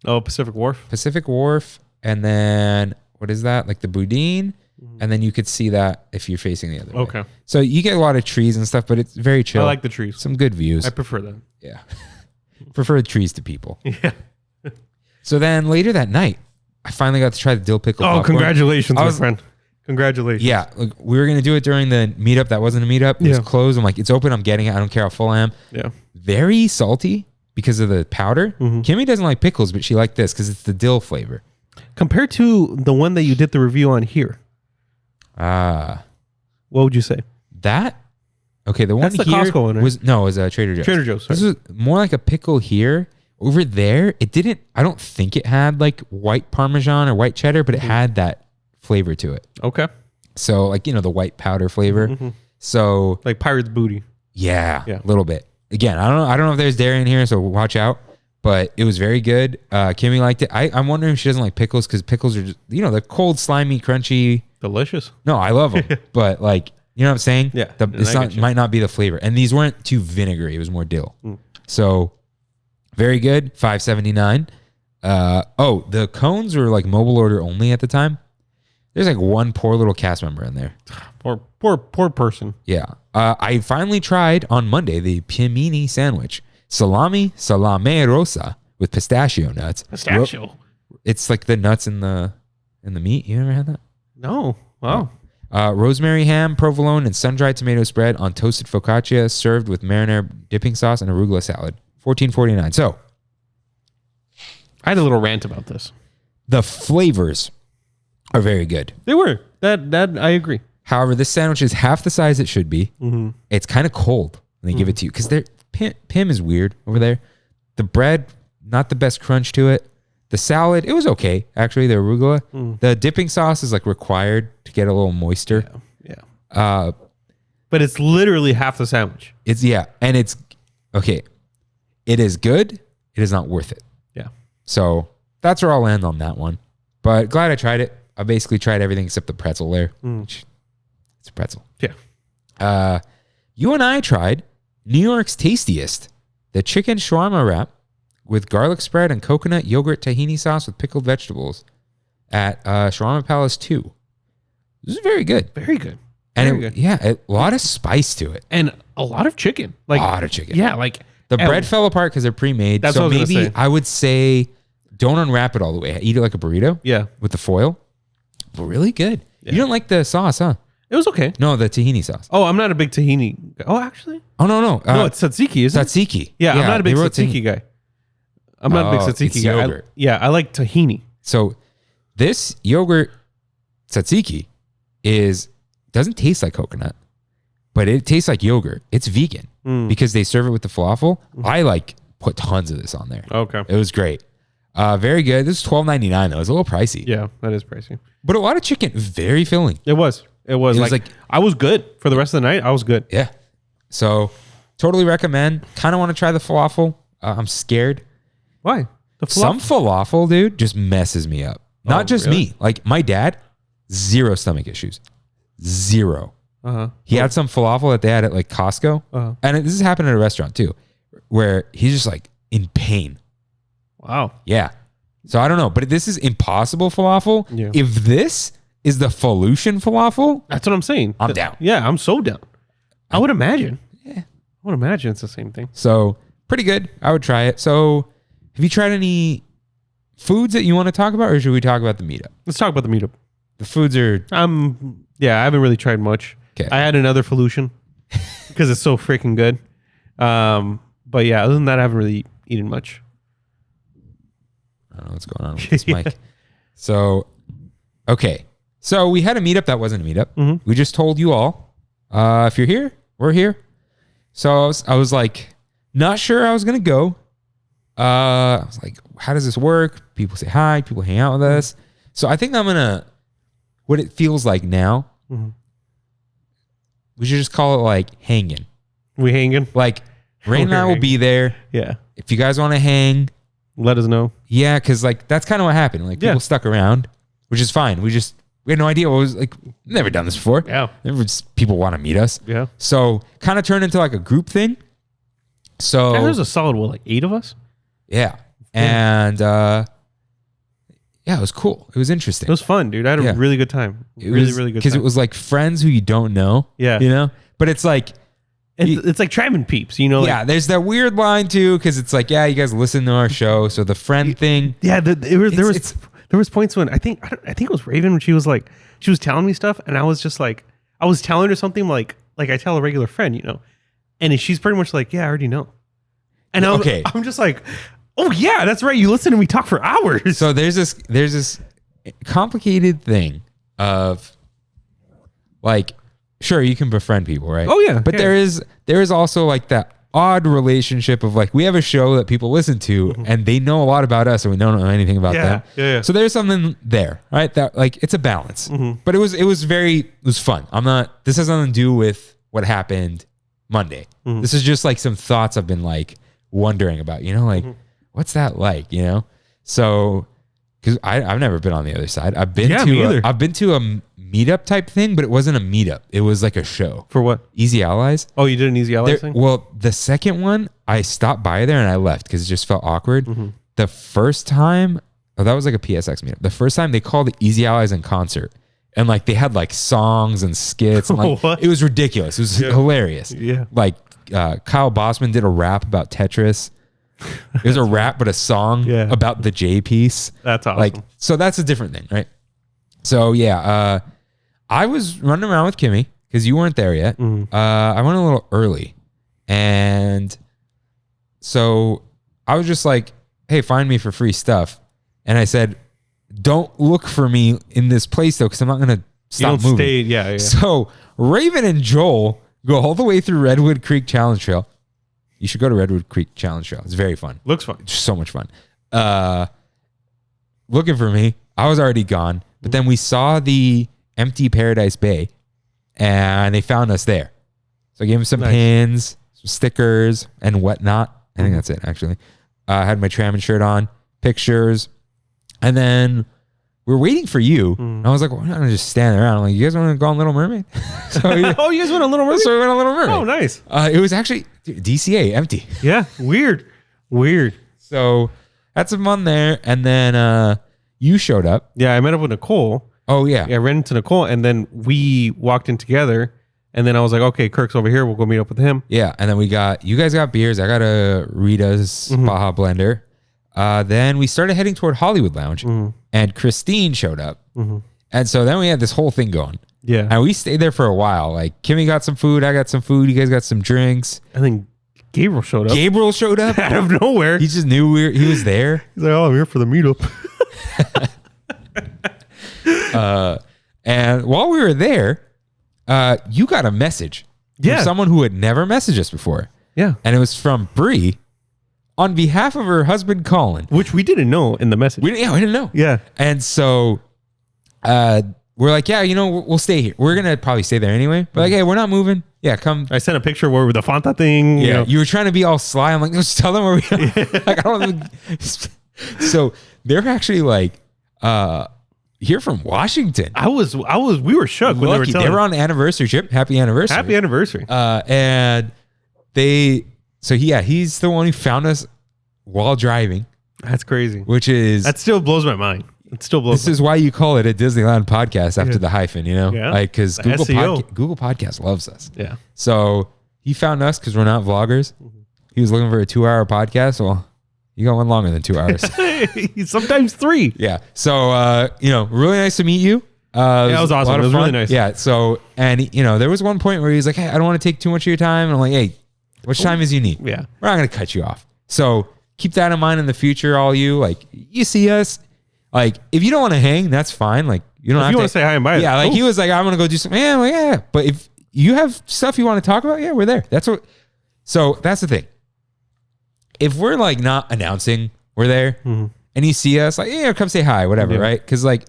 Pacific Wharf, and then what is that? Like the Boudin, and then you could see that if you're facing the other way. Okay. So you get a lot of trees and stuff, but it's very chill. I like the trees. Some good views. I prefer that. Yeah. Prefer trees to people. Yeah. So then later that night, I finally got to try the dill pickle. Oh, popcorn. congratulations, my friend. Congratulations. Yeah. Like, we were going to do it during the meetup. That wasn't a meetup. It was closed. I'm like, it's open. I'm getting it. I don't care how full I am. Yeah. Very salty because of the powder. Kimmy doesn't like pickles, but she liked this because it's the dill flavor. Compared to the one that you did the review on here, what would you say? That? Okay, the one That's the here Costco one, right? was Trader Joe's. Trader Joe's. Sorry. This was more like a pickle here. Over there, it didn't. I don't think it had like white Parmesan or white cheddar, but it had that flavor to it. Okay. So like the white powder flavor. So like Pirate's Booty. Yeah, a little bit. Again, I don't know if there's dairy in here, so watch out. But it was very good. Kimmy liked it. I'm wondering if she doesn't like pickles because pickles are just they're cold, slimy, crunchy, delicious. No, I love them, but like you know what I'm saying? Yeah, might not be the flavor. And these weren't too vinegary. It was more dill. So very good. $5.79. The cones were like mobile order only at the time. There's like one poor little cast member in there. Poor person. Yeah. I finally tried on Monday the Piamini sandwich. Salami rosa with pistachio nuts. Pistachio. It's like the nuts in the meat. You ever had that? No. Wow. Rosemary ham, provolone, and sun-dried tomato spread on toasted focaccia, served with marinara dipping sauce and arugula salad. $14.49. So I had a little rant about this. The flavors are very good. They were. That I agree. However, this sandwich is half the size it should be. It's kind of cold when they give it to you because Pim is weird over there. The bread, not the best crunch to it. The salad, it was okay, actually, the arugula. The dipping sauce is like required to get a little moister. Yeah. But it's literally half the sandwich. And it's okay. It is good. It is not worth it. Yeah. So that's where I'll land on that one. But glad I tried it. I basically tried everything except the pretzel there. It's a pretzel. Yeah. You and I tried New York's tastiest, the chicken shawarma wrap with garlic spread and coconut yogurt tahini sauce with pickled vegetables at Shawarma Palace 2. This is very good. Very good. And a lot of spice to it. And a lot of chicken. Like a lot of chicken. Yeah, like the bread fell apart because they're pre-made. That's so what I was maybe gonna say. I would say don't unwrap it all the way. Eat it like a burrito. Yeah. With the foil. But really good. Yeah. You don't like the sauce, huh? It was okay. No, the tahini sauce. Oh, I'm not a big tahini guy. Oh, actually? Oh, no. No, it's tzatziki, isn't it? Tzatziki. Yeah, I'm not a big tzatziki guy. I'm not a big tzatziki guy. Yogurt. I like tahini. So this yogurt tzatziki doesn't taste like coconut, but it tastes like yogurt. It's vegan because they serve it with the falafel. I put tons of this on there. Okay. It was great. Very good. This is $12.99 though. It's a little pricey. Yeah, that is pricey. But a lot of chicken. Very filling. It was. Like I was good for the rest of the night. I was good. Yeah. So totally recommend. Kind of want to try the falafel. I'm scared. Why? Some falafel, dude, just messes me up. Not just me. Like my dad, 0 stomach issues. 0. He had some falafel that they had at like Costco. And this has happened at a restaurant too, where he's just like in pain. Wow. Yeah. So I don't know, but this is impossible falafel. Yeah. If this is the Falution falafel, that's what I'm saying. I'm down. Yeah, I'm so down. I would imagine. Yeah. I would imagine it's the same thing. So pretty good. I would try it. So have you tried any foods that you want to talk about, or should we talk about the meetup? Let's talk about the meetup. The foods are... I haven't really tried much. Okay. I had another Felution because it's so freaking good. But yeah, other than that, I haven't really eaten much. I don't know what's going on with this mic. So, okay. So we had a meetup that wasn't a meetup. We just told you all, if you're here, we're here. So I was like, not sure I was going to go. I was like, how does this work? People say hi. People hang out with us. So I think I'm going to, what it feels like now, we should just call it like hanging. We hanging? Like Rain and I will be there. Yeah. If you guys want to hang, let us know. Yeah, because like that's kind of what happened. Like people stuck around, which is fine. We had no idea what was like. Never done this before. Yeah. Never just people want to meet us. Yeah. So kind of turned into like a group thing. So there's a solid like 8 of us. Yeah. And it was cool. It was interesting. It was fun, dude. I had a really good time. Really good time. Because it was like friends who you don't know. Yeah. You know? But it's like it's like Trammin peeps, you know? Yeah, there's that weird line too, because it's like, yeah, you guys listen to our show, so the friend thing. Yeah, there was points when I think it was Raven when she was telling me stuff, and I was just like, I was telling her something like I tell a regular friend, you know, and she's pretty much like, yeah, I already know, and I'm just like, oh yeah, that's right, you listen to me talk for hours. So there's this complicated thing of like, sure, you can befriend people, right? Oh yeah, but there is also like that odd relationship of like, we have a show that people listen to and they know a lot about us and we don't know anything about them. Yeah. So there's something there, right? That like, it's a balance. But it was fun. This has nothing to do with what happened Monday. This is just like some thoughts I've been like wondering about, you know, like what's that like, you know? So, because I've never been on the other side. I've been to a meetup type thing, but it wasn't a meetup. It was like a show. For what? Easy Allies. Oh, you did an Easy Allies thing? Well, the second one, I stopped by there and I left because it just felt awkward. The first time, that was like a PSX meetup. The first time they called it Easy Allies in concert. And like they had like songs and skits. And like, it was ridiculous. It was hilarious. Yeah. Like Kyle Bossman did a rap about Tetris. It was a rap, but a song about the J piece. That's awesome. Like, so that's a different thing, right? So yeah, I was running around with Kimmy because you weren't there yet. I went a little early, and so I was just like, "Hey, find me for free stuff." And I said, "Don't look for me in this place though, because I'm not gonna stop moving." Stay, yeah. So Raven and Joel go all the way through Redwood Creek Challenge Trail. You should go to Redwood Creek Challenge Trail. It's very fun. Looks fun. It's so much fun. Looking for me. I was already gone. But then we saw the empty Paradise Bay and they found us there. So I gave them some pins, some stickers and whatnot. I think that's it, actually. I had my Trammin shirt on, pictures. And then we were waiting for you. And I was like, well, I'm not going to just stand around. I'm like, you guys want to go on Little Mermaid? Oh, you guys went on Little Mermaid? So we went on Little Mermaid. Oh, nice. It was actually DCA, empty. Yeah, weird. So had some fun there. And then you showed up. Yeah, I met up with Nicole. Oh, yeah. Yeah, I ran into Nicole, and then we walked in together. And then I was like, okay, Kirk's over here. We'll go meet up with him. Yeah, and then you guys got beers. I got a Rita's Baja Blender. Then we started heading toward Hollywood Lounge, and Christine showed up. And so then we had this whole thing going. Yeah. And we stayed there for a while. Like, Kimmy got some food. I got some food. You guys got some drinks. I think Gabriel showed up. Out of nowhere. He just knew he was there. He's like, oh, I'm here for the meetup. And while we were there, you got a message from someone who had never messaged us before. Yeah. And it was from Bree on behalf of her husband, Colin. Which we didn't know in the message. We didn't know. Yeah. And so we're like, yeah, you know, we'll stay here. We're going to probably stay there anyway. But like, hey, we're not moving. Yeah, come. I sent a picture where with the Fanta thing. Yeah. You know. You were trying to be all sly. I'm like, just tell them where we are. Like, I don't So they're actually like here from Washington. We were shook when Lucky. They were on the anniversary trip. Happy anniversary. Happy anniversary. And he's the one who found us while driving. That's crazy. That still blows my mind. It still blows. This is why you call it a Disneyland podcast after the hyphen, you know? Yeah. Like, because Google Podcast loves us. Yeah. So he found us because we're not vloggers. He was looking for a 2-hour podcast. Well, you got one longer than 2 hours. Sometimes 3. Yeah. So, really nice to meet you. That was awesome. A lot of It was fun. really nice. Yeah. So, and you know, there was one point where he was like, "Hey, I don't want to take too much of your time." And I'm like, "Hey, which time is you need? Yeah. We're not going to cut you off." So keep that in mind in the future, all you. Like, you see us. Like, if you don't want to hang, that's fine. Like, you don't If have you to want to say hi and bye. Yeah, like cool. he was like, "I'm going to go do something." Yeah, like, yeah. But if you have stuff you want to talk about, yeah, we're there. That's what. So that's the thing. If we're like not announcing we're there, and you see us, like, yeah, come say hi, whatever, right? Because like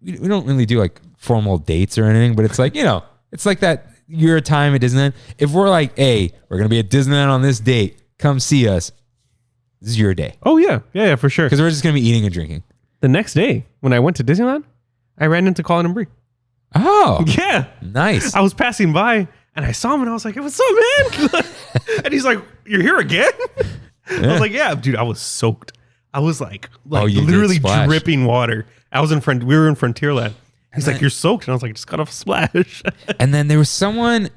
we don't really do like formal dates or anything, but it's like, you know, it's like that your time at Disneyland. If we're like, hey, we're gonna be at Disneyland on this date, come see us. This is your day Oh yeah, yeah, for sure. because we're just gonna be eating and drinking. The next day when I went to Disneyland, I ran into Colin and Bree. Oh, Yeah, nice. I was passing by and I saw him and I was like, "Hey, what's up, man?" And he's like, "You're here again?" I was like, "Yeah, dude." I was soaked. I was like you did literally splash. dripping water. I was in front. We were in Frontierland. He's like, "You're soaked," and I was like, "Just got off a splash." And then there was someone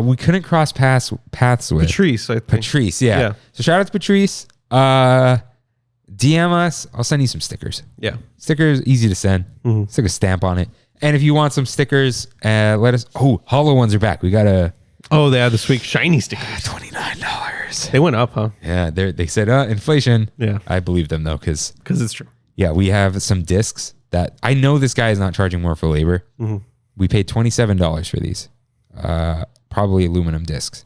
we couldn't cross paths with. Patrice, I think. Patrice, yeah. Yeah. So shout out to Patrice. DM us. I'll send you some stickers. Yeah. Stickers, easy to send. Stick a stamp on it. And if you want some stickers, let us. Oh, hollow ones are back. We got a Oh, they had the sweet shiny stickers. $29. They went up, huh? Yeah, they said inflation. Yeah. I believe them though, because Because it's true. yeah, we have some discs that I know this guy is not charging more for labor. We paid $27 for these, probably aluminum discs.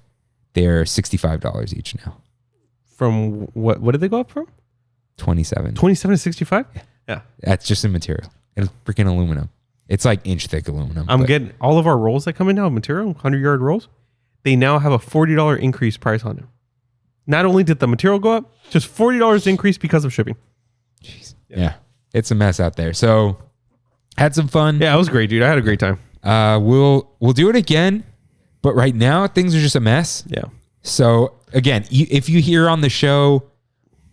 They're $65 each now. From what did they go up from? 27. 27 to 65? Yeah. That's just a material. It's freaking aluminum. It's like inch thick aluminum. I'm but- getting all of our rolls that come in now, material, 100-yard rolls. They now have a $40 increase price on them. Not only did the material go up, just $40 increase because of shipping. Jeez. Yeah. It's a mess out there. So had some fun. Yeah, it was great, dude. I had a great time. We'll do it again, but right now things are just a mess. Yeah. So again, if you hear on the show,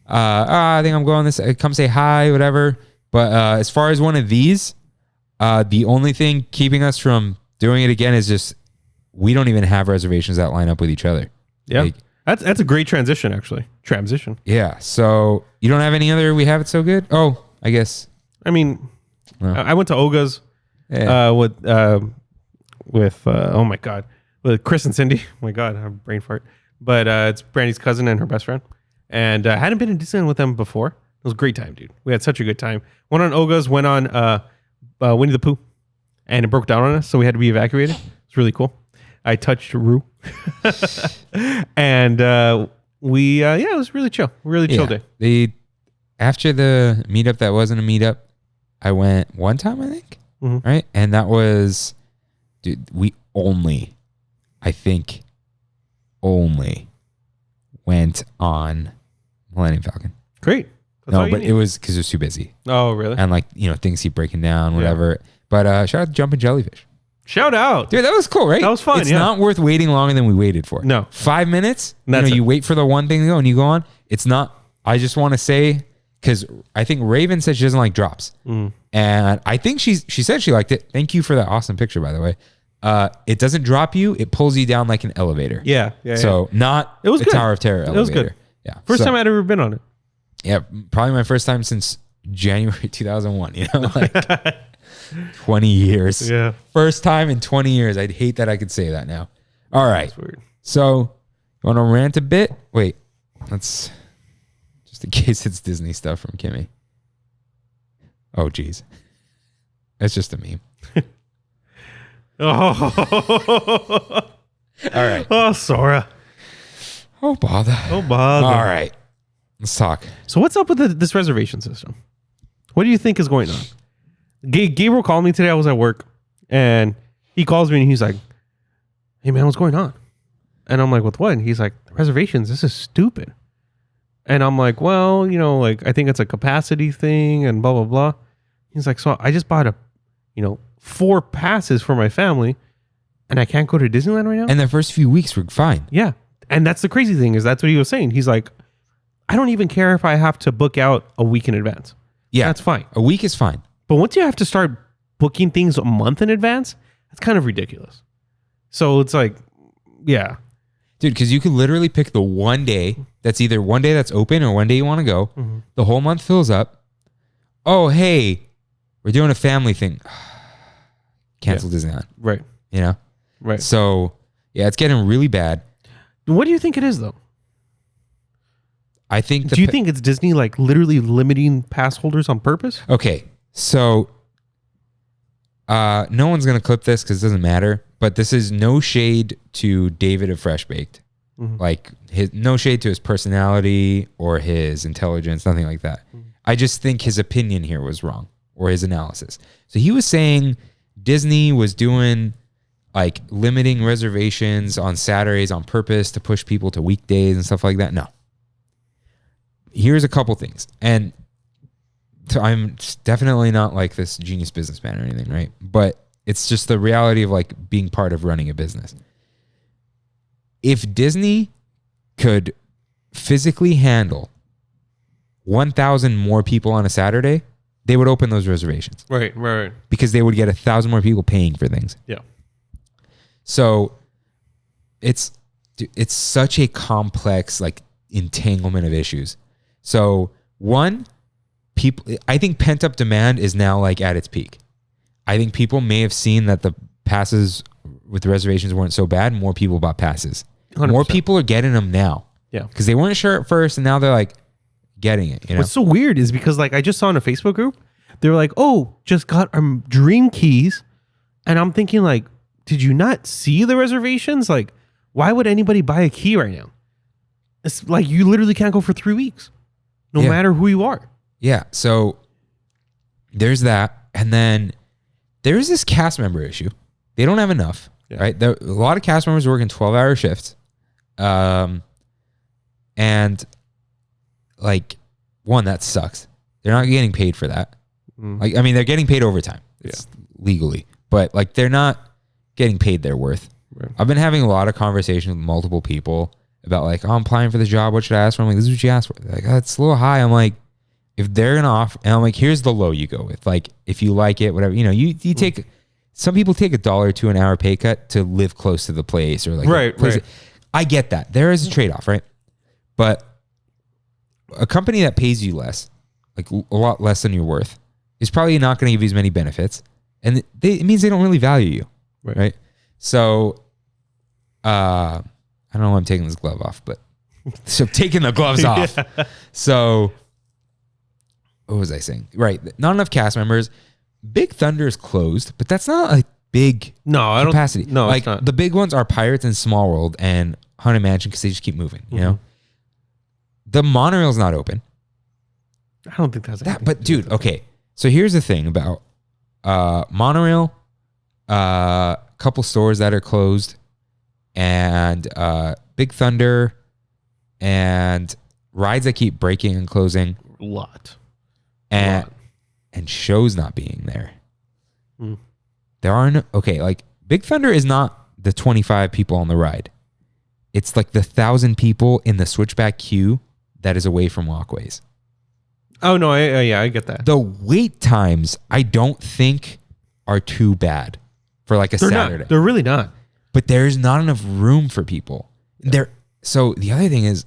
I think I'm going this, come say hi, whatever. But as far as one of these, the only thing keeping us from doing it again is just we don't even have reservations that line up with each other. Yeah. Like, That's a great transition, actually. Transition. yeah. So you don't have any other We Have It So Good? Oh, I guess. I mean, No. I went to Oga's Yeah. with oh my God, with Chris and Cindy. Oh my God, I have a brain fart. But it's Brandy's cousin and her best friend. And I hadn't been in Disneyland with them before. It was a great time, dude. We had such a good time. Went on Oga's, went on Winnie the Pooh, and it broke down on us, so we had to be evacuated. It's really cool. I touched Rue. And it was really chill. Really chill day. After the meetup that wasn't a meetup, I went one time, I think. Mhm. Right? And that was, dude, we only went on Millennium Falcon. Great. That's all No, you but need. it was because it was too busy. Oh, really? And like, you know, things keep breaking down, whatever. But shout out to Jumpin' Jellyfish. Shout out. Dude, that was cool, right? That was fun, It's yeah. not worth waiting longer than we waited for. No. 5 minutes. That's it. You wait for the one thing to go and you go on. It's not, I just want to say, because I think Raven said she doesn't like drops. Mm. And I think she said she liked it. Thank you for that awesome picture, by the way. It doesn't drop you. It pulls you down like an elevator. Yeah. So not It was the good. Tower of Terror elevator. It was good. Yeah. First So- time I'd ever been on it. Yeah, probably my first time since January 2001, you know, like 20 years. Yeah. First time in 20 years. I'd hate that I could say that now. All right. It's weird. So, you want to rant a bit? Wait, let's, just in case it's Disney stuff from Kimmy. Oh, geez. That's just a meme. Oh, All right. oh, Sora. Oh, bother. Oh, bother. All right. Let's talk. So what's up with this reservation system? What do you think is going on? Gabriel called me today. I was at work, and he calls me and he's like, "Hey man, what's going on?" And I'm like, "With what?" And he's like, "Reservations. This is stupid." And I'm like, "Well, you know, like I think it's a capacity thing and blah blah blah." He's like, "So I just bought 4 passes for my family, and I can't go to Disneyland right now." And the first few weeks were fine. Yeah. And that's the crazy thing is that's what he was saying. He's like, I don't even care if I have to book out a week in advance. Yeah. That's fine. A week is fine. But once you have to start booking things a month in advance, that's kind of ridiculous. So it's like, yeah. Dude, because you could literally pick the one day that's either one day that's open or one day you want to go. Mm-hmm. The whole month fills up. Oh, hey, we're doing a family thing. cancel Disneyland. Right. You know? Right. So, yeah, it's getting really bad. What do you think it is, though? I think. Do you think it's Disney like literally limiting pass holders on purpose? Okay, so no one's gonna clip this because it doesn't matter. But this is no shade to David of Fresh Baked, like no shade to his personality or his intelligence, nothing like that. I just think his opinion here was wrong, or his analysis. So he was saying Disney was doing like limiting reservations on Saturdays on purpose to push people to weekdays and stuff like that. No. Here's a couple things. And I'm definitely not like this genius businessman or anything, right? But it's just the reality of like being part of running a business. If Disney could physically handle 1,000 more people on a Saturday, they would open those reservations. Right. Because they would get 1,000 more people paying for things. Yeah. So it's such a complex like entanglement of issues. So one, I think pent up demand is now like at its peak. I think people may have seen that the passes with the reservations weren't so bad. More people bought passes. 100%. More people are getting them now. Yeah. Because they weren't sure at first and now they're like getting it. You know? What's so weird is because like I just saw in a Facebook group, they were like, oh, just got our dream keys. And I'm thinking like, did you not see the reservations? Like, why would anybody buy a key right now? It's like you literally can't go for 3 weeks, no matter who you are. Yeah. So there's that. And then there's this cast member issue. They don't have enough, right? A lot of cast members working 12-hour shifts. And like, one, that sucks. They're not getting paid for that. Like, I mean, they're getting paid overtime. It's legally, but like, they're not getting paid their worth. Right. I've been having a lot of conversations with multiple people about like, oh, I'm applying for this job. What should I ask for? I'm like, this is what you asked for. They're like, oh, it's a little high. I'm like, if they're going to offer, and I'm like, here's the low you go with. Like, if you like it, whatever, you know, you take, some people take $1 or $2 an hour pay cut to live close to the place or like, right. I get that. There is a trade-off, right? But a company that pays you less, like a lot less than you're worth, is probably not going to give you as many benefits. And it means they don't really value you. Right. So, I don't know why I'm taking this glove off, but so taking the gloves off. So, what was I saying? Right. Not enough cast members. Big Thunder is closed, but that's not a big capacity. No, like it's not. The big ones are Pirates and Small World and Haunted Mansion because they just keep moving, you know? The monorail's not open. I don't think that's that. But dude, okay. So here's the thing about monorail, couple stores that are closed, and Big Thunder, and rides that keep breaking and closing. A lot. And shows not being there. There are no, okay, like Big Thunder is not the 25 people on the ride. It's like the 1,000 people in the switchback queue that is away from walkways. Oh no, I get that. The wait times I don't think are too bad for like a Saturday. They're really not. But there's not enough room for people. So the other thing is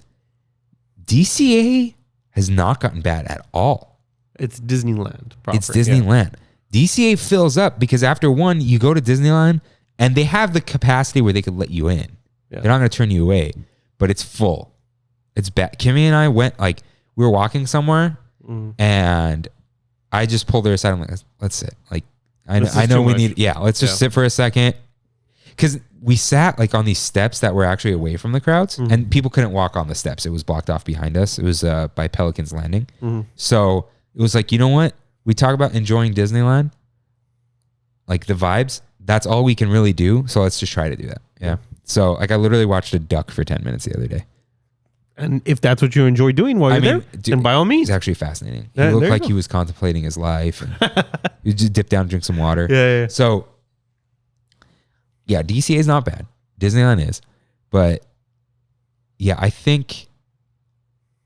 DCA has not gotten bad at all. It's Disneyland. Proper. It's Disneyland. Yeah. DCA fills up because after one, you go to Disneyland and they have the capacity where they could let you in. Yeah. They're not going to turn you away, but it's full. It's bad. Kimmy and I went, like, we were walking somewhere and I just pulled her aside. I'm like, let's sit. Like, I know we need, let's just sit for a second. Because we sat like on these steps that were actually away from the crowds and people couldn't walk on the steps. It was blocked off behind us. It was by Pelican's Landing. So it was like, you know what? We talk about enjoying Disneyland, like the vibes. That's all we can really do. So let's just try to do that. Yeah. So like I literally watched a duck for 10 minutes the other day. And if that's what you enjoy doing while you're there, then by all means. It's actually fascinating. He looked like he was contemplating his life. And he just dip down, drink some water. Yeah. So yeah, DCA is not bad. Disneyland is. But yeah, I think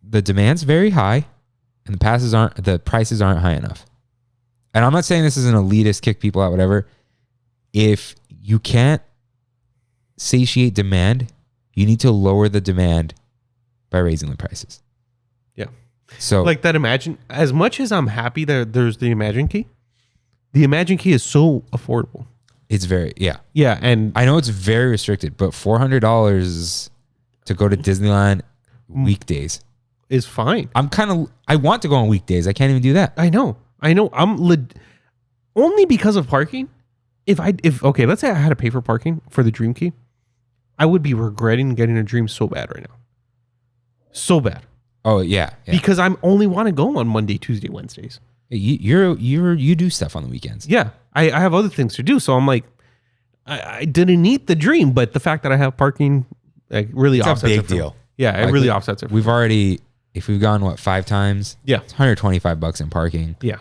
the demand's very high and the prices aren't high enough. And I'm not saying this is an elitist, kick people out, whatever. If you can't satiate demand, you need to lower the demand by raising the prices. Yeah. So like that as much as I'm happy that there's the Imagine Key, the Imagine Key is so affordable. It's very, yeah. Yeah, and I know it's very restricted, but $400 to go to Disneyland weekdays is fine. I want to go on weekdays. I can't even do that. I know. Only because of parking. Okay, let's say I had to pay for parking for the Dream Key, I would be regretting getting a Dream so bad right now. So bad. Oh yeah. Because I'm only want to go on Monday, Tuesday, Wednesdays. You do stuff on the weekends. Yeah, I have other things to do, so I'm like, I didn't need the Dream, but the fact that I have parking like really It's offsets a it. big deal. Yeah, it Like, really offsets it. We've already, if we've gone 5 times, Yeah, it's $125 in parking yeah,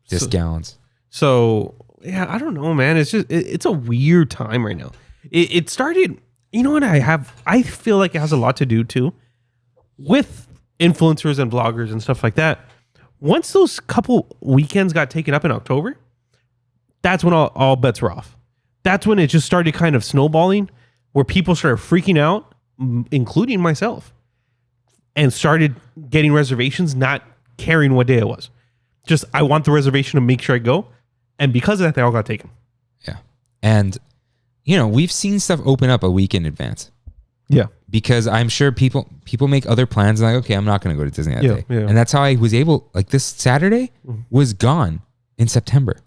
discounts. So yeah, I don't know, man. It's just it's a weird time right now. It started. You know what? I feel like it has a lot to do too with influencers and vloggers and stuff like that. Once those couple weekends got taken up in October, that's when all bets were off. That's when it just started kind of snowballing, where people started freaking out, including myself, and started getting reservations, not caring what day it was. Just, I want the reservation to make sure I go. And because of that, they all got taken. Yeah. And, we've seen stuff open up a week in advance. Yeah. Because I'm sure people make other plans and like, okay, I'm not going to go to Disney that day. Yeah. And that's how I was able, like this Saturday was gone in September.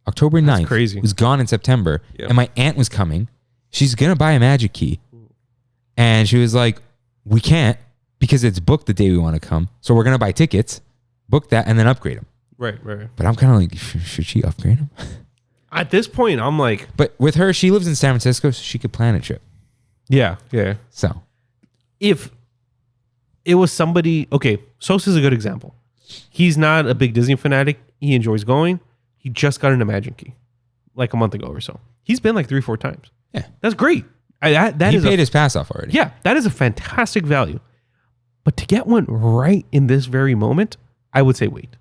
October 9th. That's crazy. Was gone in September. Yeah. And my aunt was coming. She's going to buy a magic key. And she was like, we can't because it's booked the day we want to come. So we're going to buy tickets, book that, and then upgrade them. Right. But I'm kind of like, should she upgrade them? At this point, I'm like... But with her, she lives in San Francisco, so she could plan a trip. Yeah. So. If it was somebody... Okay, Sosa's a good example. He's not a big Disney fanatic. He enjoys going. He just got an Imagine Key like a month ago or so. He's been like 3-4 times. Yeah. That's great. He paid his pass off already. Yeah, that is a fantastic value. But to get one right in this very moment, I would say wait.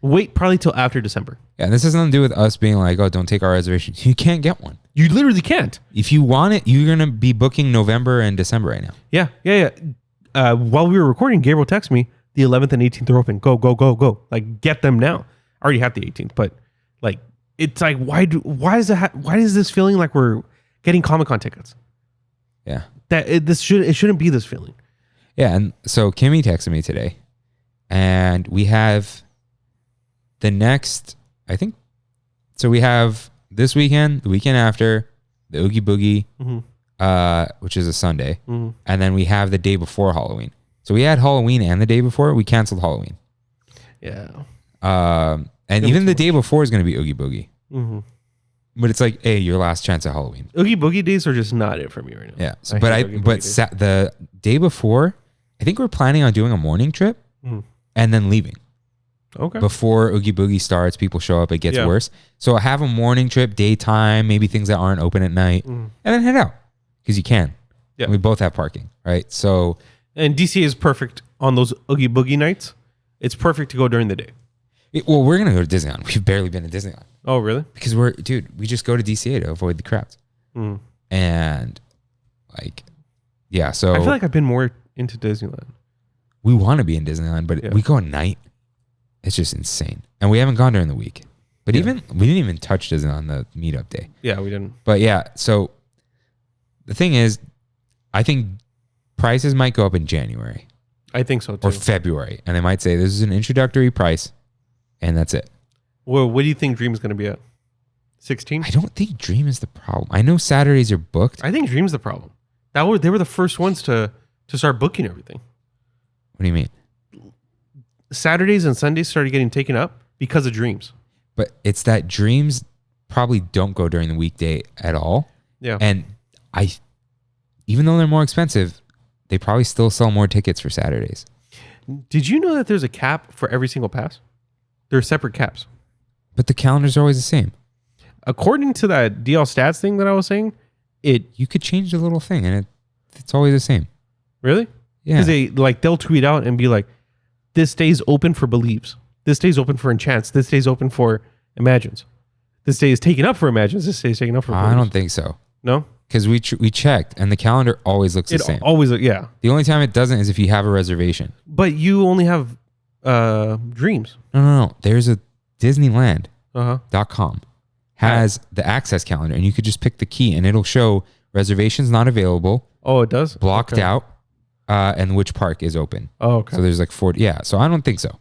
Wait probably till after December. Yeah, and this has nothing to do with us being like, oh, don't take our reservations. You can't get one. You literally can't. If you want it, you're going to be booking November and December right now. Yeah. While we were recording, Gabriel texted me, the 11th and 18th are open. Go. Like, get them now. I already have the 18th, but like, it's like, why is this feeling like we're getting Comic-Con tickets? Yeah. It shouldn't be this feeling. Yeah, and so Kimmy texted me today, and we have the next, I think, so we have this weekend, the weekend after, the Oogie Boogie, which is a Sunday, and then we have the day before Halloween. So we had Halloween and the day before, we canceled Halloween. Yeah. And even the day before is going to be Oogie Boogie. But it's like, hey, your last chance at Halloween. Oogie Boogie days are just not it for me right now. Yeah. So, the day before, I think we're planning on doing a morning trip and then leaving. Okay. Before Oogie Boogie starts, people show up, it gets worse. So I have a morning trip, daytime, maybe things that aren't open at night, and then head out because you can. Yeah. And we both have parking, right? So. And DC is perfect on those Oogie Boogie nights. It's perfect to go during the day. Well, we're going to go to Disneyland. We've barely been to Disneyland. Oh, really? Because we just go to DCA to avoid the crowds. And like, yeah, so. I feel like I've been more into Disneyland. We want to be in Disneyland, but we go at night. It's just insane. And we haven't gone during the week. But we didn't even touch Disneyland on the meetup day. Yeah, we didn't. But yeah, so the thing is, I think prices might go up in January. I think so too. Or February. And they might say this is an introductory price. And that's it. Well, what do you think Dream's going to be at? 16? I don't think Dream is the problem. I know Saturdays are booked. I think Dream's the problem. They were the first ones to start booking everything. What do you mean? Saturdays and Sundays started getting taken up because of Dreams. But it's that Dreams probably don't go during the weekday at all. Yeah. And even though they're more expensive, they probably still sell more tickets for Saturdays. Did you know that there's a cap for every single pass? There are separate caps. But the calendars are always the same. According to that DL stats thing that I was saying, you could change the little thing and it's always the same. Really? Yeah. Because they'll tweet out and be like, this day's open for Believes. This day's open for Enchants. This day's open for Imagines. This day is taken up for Imagines. This day is taken up for Believes. I don't think so. No? Because we checked and the calendar always looks the same. Always, yeah. The only time it doesn't is if you have a reservation. But you only have Dreams. No. There's a Disneyland.com has the access calendar, and you could just pick the key, and it'll show reservations not available, Oh, it does? blocked Okay. out, and which park is open. Oh, okay. So there's like 40. Yeah. So I don't think so.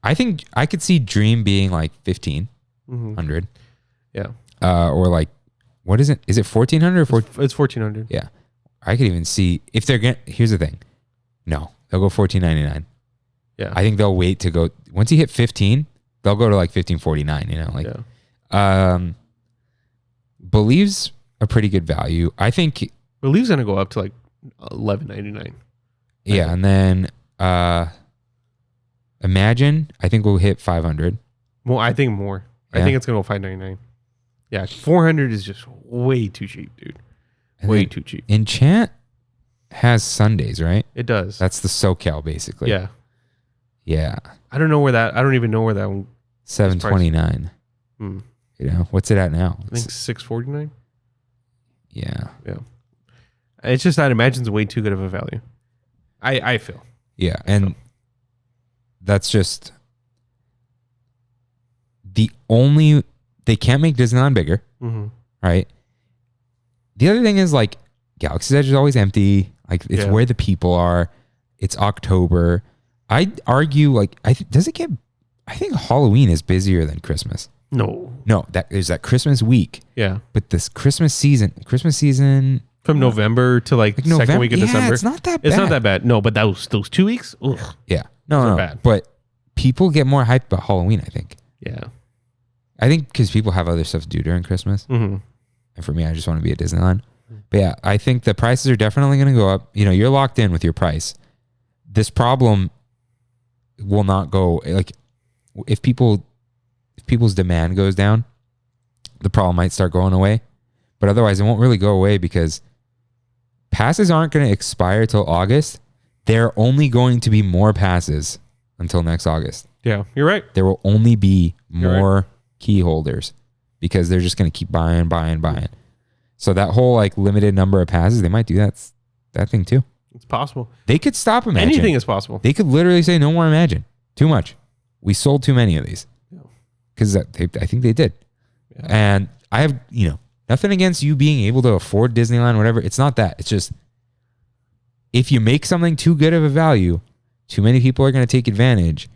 I think I could see Dream being like 1,500. Yeah. Or like, what is it? Is it 1,400 or It's 1,400. Yeah. I could even see if they're going to, here's the thing. No, they'll go 14.99. Yeah. I think they'll wait to go, once you hit 15, they'll go to like 15.49, you know, like, Believe's a pretty good value. I think, Believe's going to go up to like $11.99. yeah. And then, Imagine, I think we'll hit 500. Well, I think more. I Yeah. think it's going to go $5.99. Yeah. 400 is just way too cheap, dude. And Way then too cheap. Enchant has Sundays, right? It does. That's the SoCal, basically. Yeah. Yeah. I don't even know where that one. 729. Hmm. You know, what's it at now? I think 649. Yeah. Yeah. It's just that Imagine's way too good of a value. I feel. Yeah. And that's just they can't make Disneyland bigger, right? The other thing is like Galaxy's Edge is always empty. Like it's where the people are. It's October. I'd argue like, I think Halloween is busier than Christmas. No, there's that Christmas week. Yeah. But this Christmas season From November to like second November, week of yeah, December. it's not that It's not bad. that bad. No, but those 2 weeks? Ugh. Yeah. No, bad. But people get more hyped about Halloween, I think. Yeah. I think because people have other stuff to do during Christmas. Mm-hmm. And for me, I just want to be at Disneyland. But yeah, I think the prices are definitely going to go up. You know, you're locked in with your price. This problem will not go, like, if people's demand goes down, the problem might start going away. But otherwise, it won't really go away because passes aren't going to expire till August. There are only going to be more passes until next August. Yeah, you're right. There will only be You're more key holders because they're just going to keep buying. So that whole like limited number of passes, they might do that thing too. It's possible. They could stop Imagine. Anything is possible. They could literally say no more Imagine. Too much. We sold too many of these. Because I think they did. Yeah. And I have, nothing against you being able to afford Disneyland, whatever. It's not that. It's just if you make something too good of a value, too many people are going to take advantage,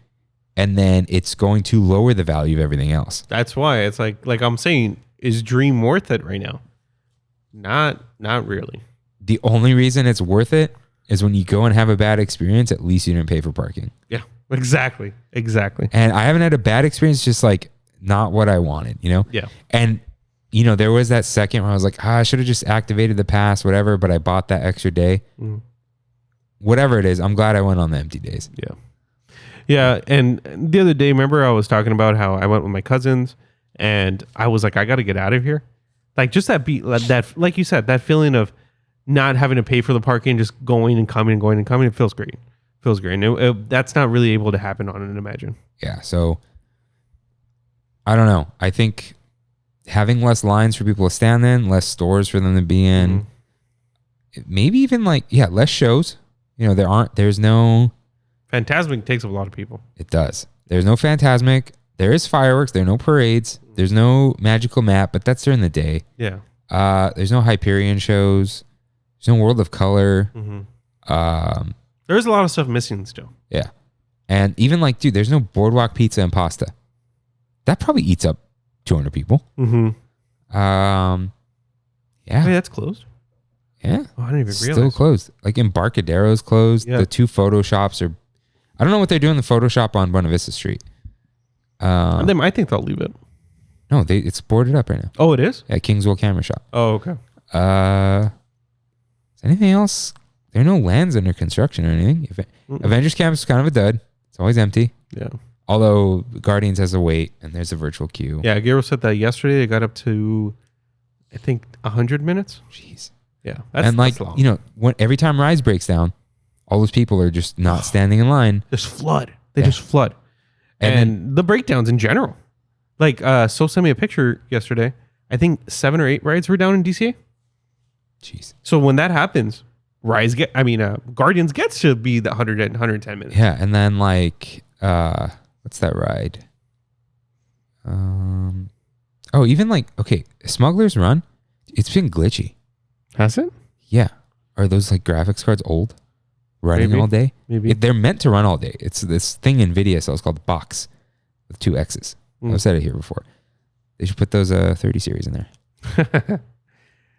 and then it's going to lower the value of everything else. That's why it's like I'm saying, is Dream worth it right now? Not really. The only reason it's worth it is when you go and have a bad experience, at least you didn't pay for parking. Yeah, exactly. And I haven't had a bad experience, just like not what I wanted, Yeah. And there was that second where I was like, I should have just activated the pass, whatever, but I bought that extra day. Whatever it is, I'm glad I went on the empty days. Yeah. Yeah. And the other day, remember I was talking about how I went with my cousins and I was like, I got to get out of here. Like just that, like you said, that feeling of not having to pay for the parking, just going and coming and going and coming. It feels great. And that's not really able to happen on an Imagine. Yeah. So I don't know. I think having less lines for people to stand in, less stores for them to be in, maybe even less shows. There's no Fantasmic takes up a lot of people. It does. There's no Fantasmic. There is fireworks. There are no parades. There's no magical map, but that's during the day. Yeah. There's no Hyperion shows. There's no World of Color. There's a lot of stuff missing still. Yeah. And even there's no Boardwalk Pizza and Pasta. That probably eats up 200 people. Mm-hmm. Yeah. Hey, that's closed. Yeah. Oh, I didn't even realize. Still closed. Like Embarcadero's closed. Yeah. The two photo shops are, I don't know what they're doing in the photo shop on Buena Vista Street. I think they'll leave it. No, it's boarded up right now. Oh, it is? At Kingswell Camera Shop. Oh, okay. Is anything else? There are no lands under construction or anything. Avengers Campus is kind of a dud. It's always empty. Yeah. Although Guardians has a wait and there's a virtual queue. Yeah, Garo said that yesterday. It got up to, I think, 100 minutes. Jeez. Yeah. That's long. When every time Rise breaks down, all those people are just not standing in line. Just flood. They just flood. And the breakdowns in general. So sent me a picture yesterday. I think 7 or 8 rides were down in DCA. Jeez. So when that happens, Guardians gets to be the 110 minutes. Yeah, and then what's that ride? Even like, okay, Smuggler's Run, it's been glitchy. Has it? Yeah. Are those like graphics cards old? Running Maybe. all day? Maybe. They're meant to run all day. It's this thing NVIDIA sells called the Box with 2 X's. I've said it here before. They should put those 30 series in there.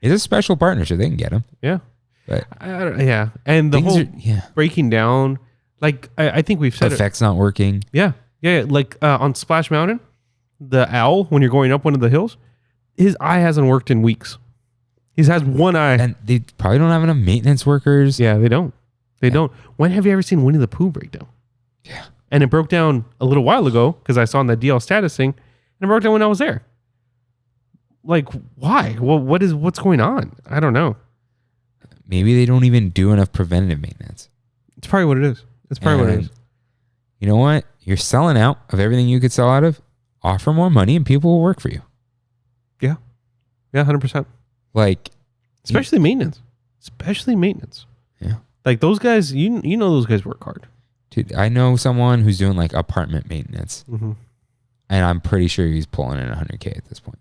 It's a special partnership. They can get them. Yeah. But yeah. And the whole breaking down, like I think we've said effects not working. Yeah. Yeah. Like on Splash Mountain, the owl, when you're going up one of the hills, his eye hasn't worked in weeks. He has one eye. And they probably don't have enough maintenance workers. Yeah, they don't. They don't. When have you ever seen Winnie the Pooh break down? Yeah. And it broke down a little while ago because I saw on the DL status thing, and it broke down when I was there. Like, why? Well, what's going on? I don't know. Maybe they don't even do enough preventative maintenance. It's probably what it is. It's probably what it is. You know what? You're selling out of everything you could sell out of. Offer more money and people will work for you. Yeah. Yeah, 100%. Like, especially maintenance. Especially maintenance. Yeah. Like those guys, you know those guys work hard. Dude, I know someone who's doing like apartment maintenance. Mm-hmm. And I'm pretty sure he's pulling in $100K at this point.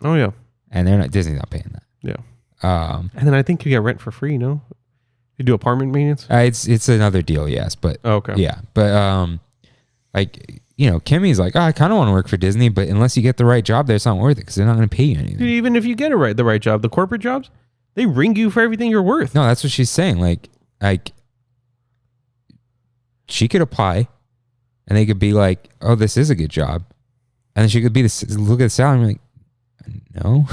Oh yeah. And Disney's not paying that. Yeah. And then I think you get rent for free, no? You do apartment maintenance? It's another deal, yes. But okay. Yeah. But like, you know, Kimmy's like, I kind of want to work for Disney, but unless you get the right job there, it's not worth it because they're not going to pay you anything. Dude, even if you get the right job, the corporate jobs, they ring you for everything you're worth. No, that's what she's saying. Like she could apply and they could be like, oh, this is a good job. And then she could be look at the salary and be like, no.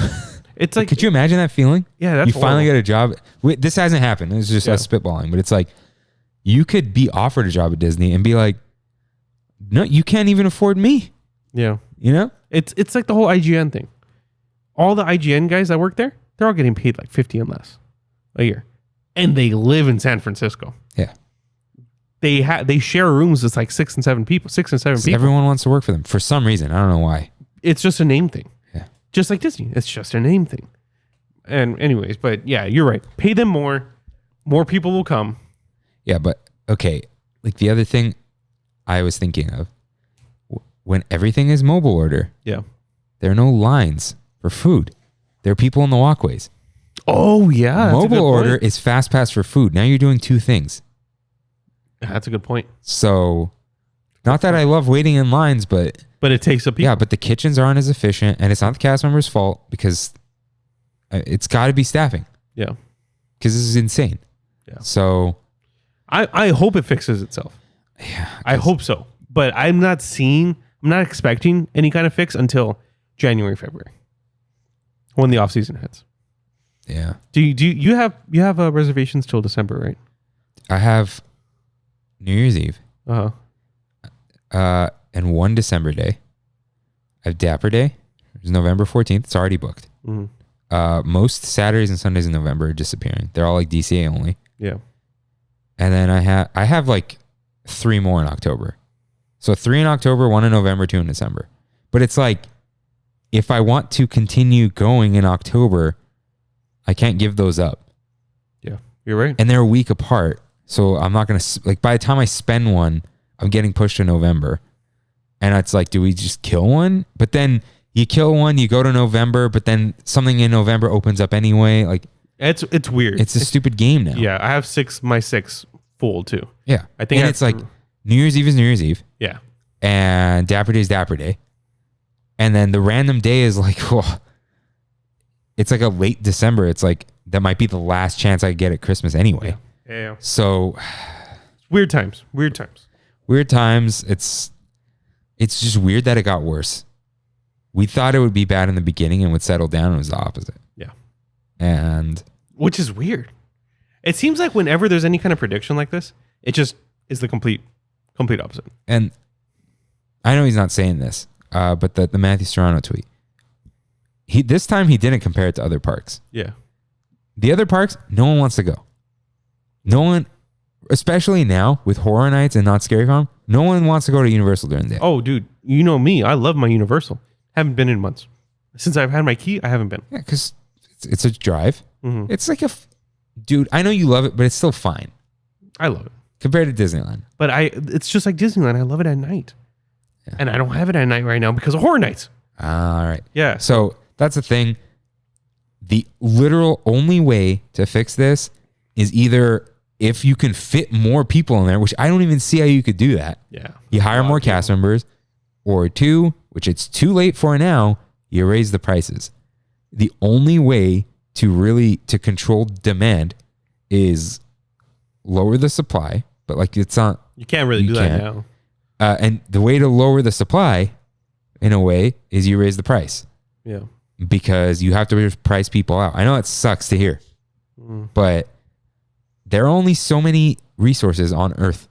It's like, could you imagine that feeling? Yeah, that's you finally get a job. This hasn't happened. It's just us spitballing, but it's like you could be offered a job at Disney and be like, no, you can't even afford me. Yeah. You know? It's like the whole IGN thing. All the IGN guys that work there, they're all getting paid like 50 and less a year. And they live in San Francisco. Yeah. They share rooms with like 6 and 7 people. Everyone wants to work for them for some reason. I don't know why. It's just a name thing. Yeah. Just like Disney. It's just a name thing. And anyways, but yeah, you're right. Pay them more. More people will come. Yeah, but okay. Like the other thing I was thinking of, when everything is mobile order, yeah, there are no lines for food. There are people in the walkways. Oh yeah, mobile order is fast pass for food. Now you're doing two things. That's a good point. So, not that I love waiting in lines, but it takes up people. Yeah, but the kitchens aren't as efficient, and it's not the cast members' fault because it's got to be staffing. Yeah, because this is insane. Yeah. So, I hope it fixes itself. Yeah, I hope so. But I'm not expecting any kind of fix until January, February, when the off season hits. Yeah. Do you have reservations till December, right? I have New Year's Eve. And one December day. I have Dapper Day. It's November 14th. It's already booked. Mm-hmm. Most Saturdays and Sundays in November are disappearing. They're all like DCA only. Yeah. And then I have like 3 more in October. So 3 in October, 1 in November, 2 in December. But it's like, if I want to continue going in October, I can't give those up. Yeah, you're right. And they're a week apart. So I'm not going to, like, by the time I spend one, I'm getting pushed to November. And it's like, do we just kill one? But then you kill one, you go to November, but then something in November opens up anyway. Like, it's weird. It's a stupid game now. Yeah, I have my 6 full too. Yeah. I think it's like New Year's Eve is New Year's Eve. Yeah. And Dapper Day is Dapper Day. And then the random day is like, it's like a late December. It's like, that might be the last chance I get at Christmas anyway. Yeah. So weird times. It's just weird that it got worse. We thought it would be bad in the beginning and would settle down, and it was the opposite. Yeah. And which is weird. It seems like whenever there's any kind of prediction like this, it just is the complete opposite. And I know he's not saying this, but the Matthew Serrano tweet, this time he didn't compare it to other parks. Yeah. The other parks, no one wants to go. No one, especially now with Horror Nights and Not Scary Farm, no one wants to go to Universal during the day. Oh, dude, you know me. I love my Universal. Haven't been in months. Since I've had my key, I haven't been. Yeah, because it's a drive. Mm-hmm. It's like dude, I know you love it, but it's still fine. I love it. Compared to Disneyland. But it's just like Disneyland. I love it at night. And I don't have it at night right now because of Horror Nights. All right. Yeah. So that's the thing. The literal only way to fix this is either if you can fit more people in there, which I don't even see how you could do that. Yeah. You hire more cast members, or two, which it's too late for now, you raise the prices. The only way to control demand is lower the supply, but like it's not. You can't really do that now. And the way to lower the supply, in a way, is you raise the price. Yeah. Because you have to price people out. I know it sucks to hear, but there are only so many resources on Earth,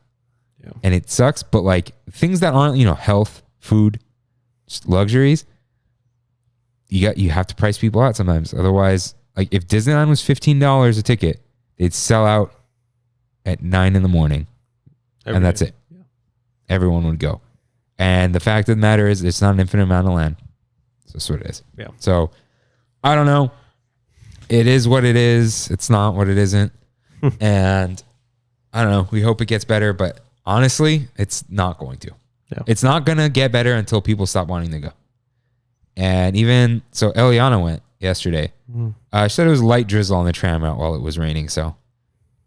and it sucks. But like things that aren't, health, food, just luxuries, you have to price people out sometimes. Otherwise, like if Disneyland was $15 a ticket, they'd sell out at 9 a.m, and that's it. Yeah. Everyone would go. And the fact of the matter is, it's not an infinite amount of land. So that's what it is. Yeah. So I don't know. It is what it is. It's not what it isn't. And I don't know. We hope it gets better, but honestly, it's not going to. Yeah. It's not going to get better until people stop wanting to go. And even so, Eliana went yesterday. She said it was light drizzle on the tram out while it was raining. So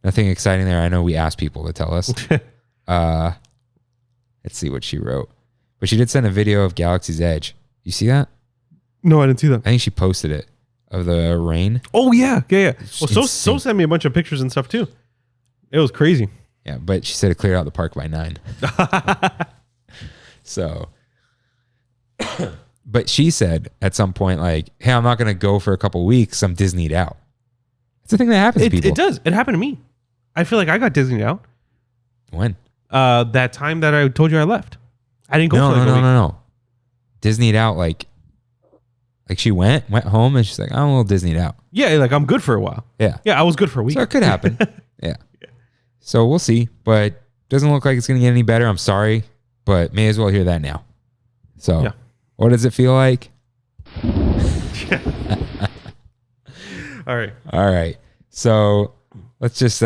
nothing exciting there. I know we asked people to tell us. Let's see what she wrote. But she did send a video of Galaxy's Edge. You see that? No, I didn't see that. I think she posted it of the rain. Oh yeah. Well, so sent me a bunch of pictures and stuff too. It was crazy. Yeah, but she said it cleared out the park by 9. So, but she said at some point, like, "Hey, I'm not gonna go for a couple weeks. I'm Disneyed out." It's the thing that happens to people. It does. It happened to me. I feel like I got Disneyed out. When? That time that I told you I left. I didn't go for like a week. No. Disneyed out like she went home and she's like, I'm a little Disneyed out. Yeah, like I'm good for a while. Yeah. Yeah, I was good for a week. So it could happen. Yeah. So we'll see, but doesn't look like it's going to get any better. I'm sorry, but may as well hear that now. So what does it feel like? All right. So let's just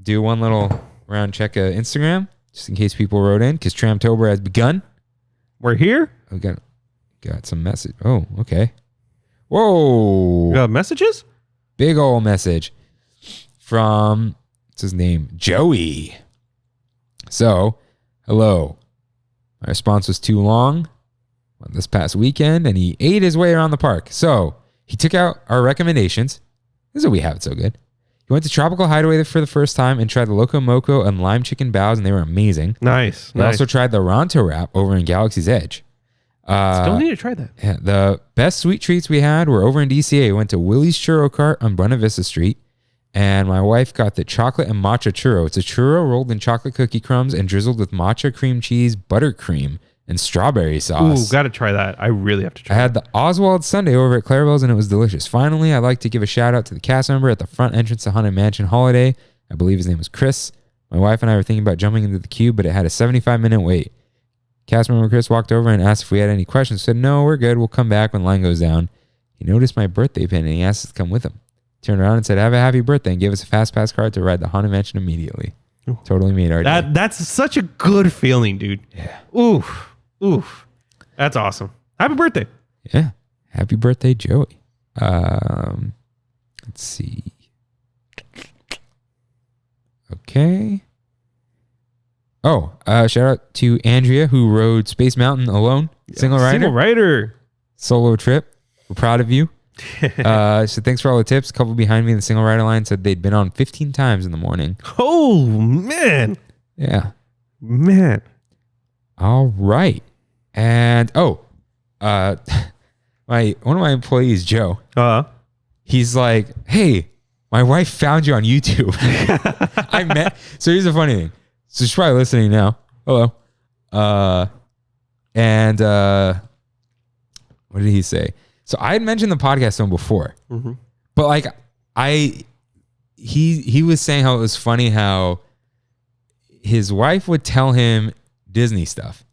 do one little round check of Instagram, just in case people wrote in, because Tramtober has begun. We're here. We got some message. Oh, okay. Whoa. You got messages? Big old message from, what's his name? Joey. So, hello. My response was too long this past weekend, and he ate his way around the park. So, he took out our recommendations. This is what we have it so good. He went to Tropical Hideaway for the first time and tried the Loco Moco and Lime Chicken Baos, and they were amazing. Nice. He also tried the Ronto Wrap over in Galaxy's Edge. Still need to try that. Yeah, the best sweet treats we had were over in DCA. We went to Willie's Churro Cart on Buena Vista Street, and my wife got the chocolate and matcha churro. It's a churro rolled in chocolate cookie crumbs and drizzled with matcha cream cheese, buttercream, and strawberry sauce. Ooh, got to try that. I really have to try I had the Oswald Sundae over at Clarabelle's, and it was delicious. Finally, I'd like to give a shout out to the cast member at the front entrance to Haunted Mansion Holiday. I believe his name was Chris. My wife and I were thinking about jumping into the queue, but it had a 75-minute wait. Cast member Chris walked over and asked if we had any questions. Said, no, we're good. We'll come back when line goes down. He noticed my birthday pin and he asked us to come with him. Turned around and said, have a happy birthday, and gave us a fast pass card to ride the Haunted Mansion immediately. Ooh. Totally made our day. That's such a good feeling, dude. Yeah. Oof. That's awesome. Happy birthday. Yeah. Happy birthday, Joey. Let's see. Okay. Oh, shout out to Andrea, who rode Space Mountain alone. Single rider. Solo trip. We're proud of you. So thanks for all the tips. A couple behind me in the single rider line said they'd been on 15 times in the morning. Oh, man. Yeah. Man. All right. And, one of my employees, Joe, he's like, hey, my wife found you on YouTube. So here's the funny thing. So she's probably listening now. Hello. What did he say? So I had mentioned the podcast to him before, but like he was saying how it was funny how his wife would tell him Disney stuff,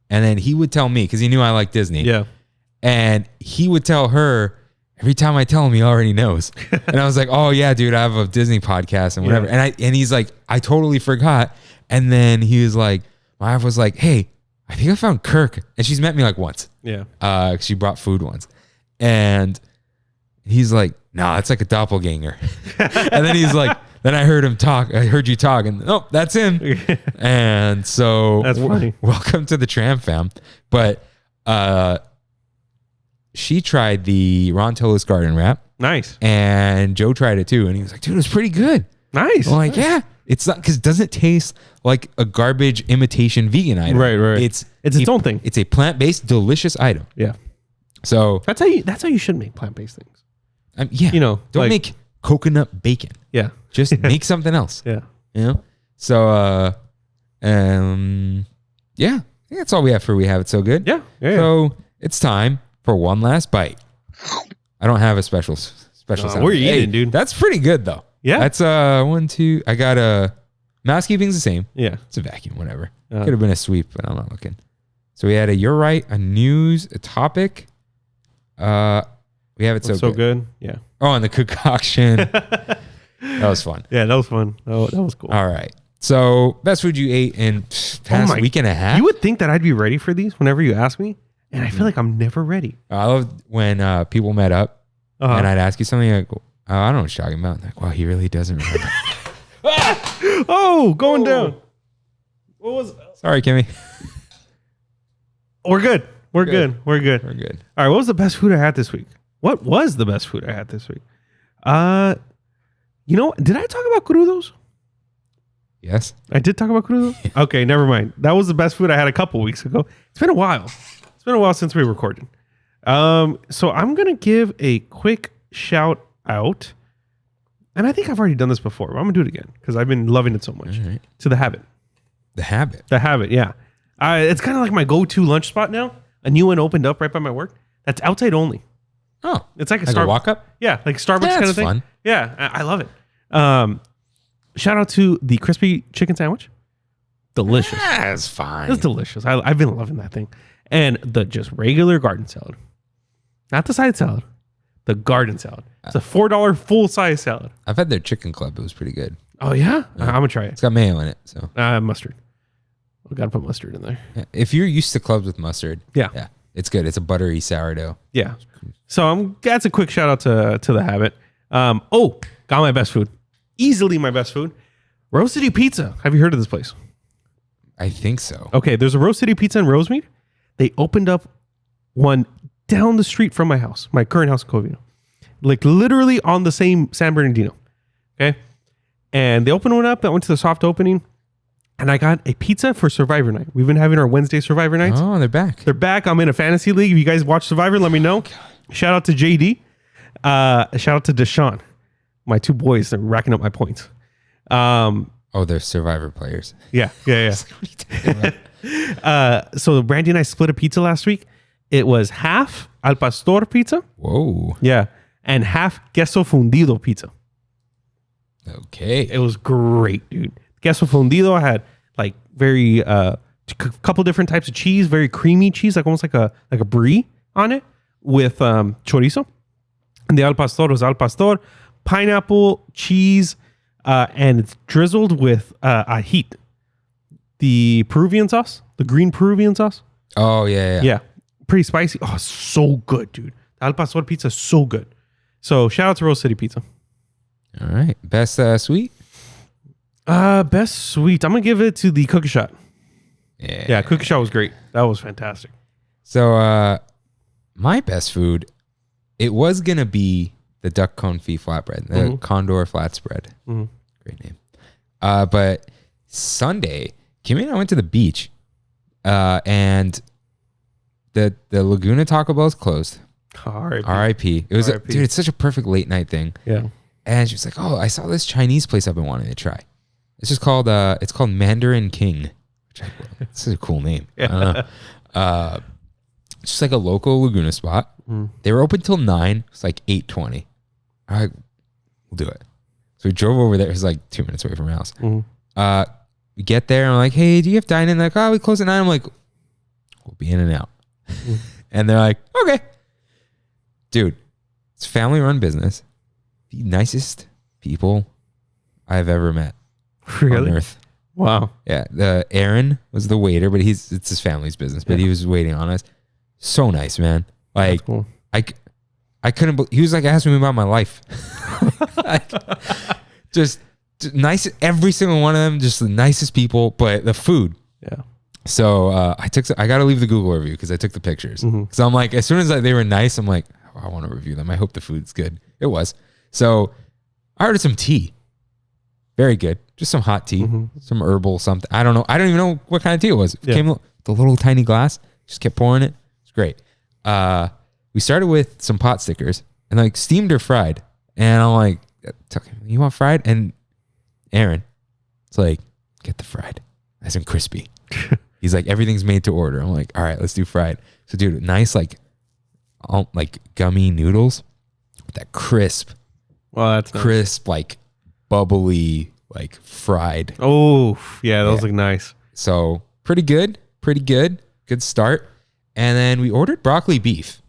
and then he would tell me because he knew I like Disney. Yeah, and he would tell her every time I tell him, he already knows. And I was like, oh yeah, dude, I have a Disney podcast and whatever. Yeah. And he's like, I totally forgot. And then he was like, my wife was like, hey, I think I found Kirk, and she's met me like once. Yeah. She brought food once, and he's like, "Nah, it's like a doppelganger." And then he's like, "Then I heard him talk. I heard you talk, and oh, that's him." And so That's funny. Welcome to the Tram fam. But she tried the Ronto's garden wrap. Nice. And Joe tried it too, and he was like, "Dude, it's pretty good." Nice. I'm like, "Yeah, it's not because it doesn't taste like a garbage imitation vegan item. Right. It's its own thing. It's a plant-based, delicious item. Yeah. So That's how you should make plant-based things. yeah, You know, don't like- make coconut bacon. Yeah. Just make something else. Yeah. You know. So yeah, I think that's all we have for We Have It So Good. Yeah. Yeah. So it's time for one last bite. I don't have a special sound. we're eating, dude. That's pretty good though. Yeah. That's 1, 2. I got a mousekeeping's the same. Yeah. It's a vacuum, whatever. Could have been a sweep, but I'm not looking. So we had a You're Right, a news, a topic. We Have It So good. Yeah. Oh, and the concoction. That was fun. Yeah, that was fun. That was cool. All right. So best food you ate in past week and a half? You would think that I'd be ready for these whenever you ask me, and I feel like I'm never ready. I love when people met up and I'd ask you something like, oh, I don't know what you're talking about. And like, wow, he really doesn't remember. Oh, going down. What was? Sorry, Kimmy. We're good. We're good. We're good. We're good. All right. What was the best food I had this week? What was the best food I had this week? Did I talk about crudos? Yes. I did talk about crudos? Okay, never mind. That was the best food I had a couple weeks ago. It's been a while. It's been a while since we recorded. So I'm going to give a quick shout out. And I think I've already done this before, but I'm going to do it again because I've been loving it so much. All right. To The Habit. The Habit. The Habit, yeah. It's kind of like my go-to lunch spot now. A new one opened up right by my work. That's outside only. Oh. It's like a Like a walk-up? Yeah, like Starbucks Yeah, kind that's of thing. fun. Yeah, I love it. Shout out to the crispy chicken sandwich. Delicious. That's fine. It's delicious. I've been loving that thing. And the just regular garden salad. Not the side salad. The garden salad. It's a $4 full-size salad. I've had their chicken club. It was pretty good. Oh, yeah? I'm going to try it. It's got mayo in it. So Mustard. We got to put mustard in there. yeah. If you're used to clubs with mustard, Yeah. it's good. It's a buttery sourdough. Yeah. So that's a quick shout out to The Habit. Got my best food. Easily my best food. Rose City Pizza. Have you heard of this place? I think so. Okay, there's a Rose City Pizza in Rosemead. They opened up one down the street from my house, my current house in Covino. Like literally on the same San Bernardino. Okay. And they opened one up. I went to the soft opening and I got a pizza for Survivor Night. We've been having our Wednesday Survivor Nights. Oh, they're back. They're back. I'm in a fantasy league. If you guys watch Survivor, let me know. Shout out to JD. Shout out to Deshaun. My two boys are racking up my points. Oh, they're Survivor players. Yeah. So Brandy and I split a pizza last week. It was half al pastor pizza. Whoa. Yeah. And half queso fundido pizza. Okay. It was great, dude. Queso fundido had like very couple different types of cheese, very creamy cheese, like almost like a brie on it with chorizo. And the al pastor was al pastor, pineapple, cheese, and it's drizzled with ajit, the Peruvian sauce, the green Peruvian sauce. Oh, yeah. Yeah. Pretty spicy. Oh, so good, dude. The al pastor pizza is so good. So shout out to Rose City Pizza. All right. Best sweet? Best sweet. I'm going to give it to the cookie shot. Yeah. Yeah, cookie shot was great. That was fantastic. So, my best food, it was going to be the duck confit flatbread, the Condor flat spread. Mm-hmm. Great name. But Sunday, Kimmy and I went to the beach, and the Laguna Taco Bell's closed. R.I.P. It was, dude, it's such a perfect late night thing. Yeah. And she was like, oh, I saw this Chinese place I've been wanting to try. It's just called, it's called Mandarin King. It's a cool name. Yeah. It's just like a local Laguna spot. They were open till 9. It's like 8:20. All right, we'll do it. So we drove over there. It was like 2 minutes away from our house. We get there and I'm like, hey, do you have dine-in? Like, oh, we close at 9. I'm like, we'll be in and out. And they're like, okay. Dude, it's a family-run business. The nicest people I've ever met on Really? Earth. Wow. Yeah, Aaron was the waiter, but it's his family's business. But he was waiting on us. So nice, man. Like, That's cool. I couldn't. He was like asking me about my life. Like, just nice. Every single one of them, just the nicest people. But the food. Yeah. So I got to leave the Google review because I took the pictures. Because I'm like, as soon as they were nice, I'm like, oh, I want to review them. I hope the food's good. It was. So I ordered some tea. Very good. Just some hot tea, some herbal something. I don't know. I don't even know what kind of tea it was. It came with the little tiny glass. Just kept pouring it. It's great. We started with some pot stickers and like steamed or fried. And I'm like, you want fried? And Aaron, it's like, get the fried. Nice and crispy. He's like, everything's made to order. I'm like, all right, let's do fried. So dude, nice like gummy noodles with that crisp, Well, that's nice. crisp, like bubbly, like fried. Oh, yeah, those look nice. So pretty good. Good start. And then we ordered broccoli beef.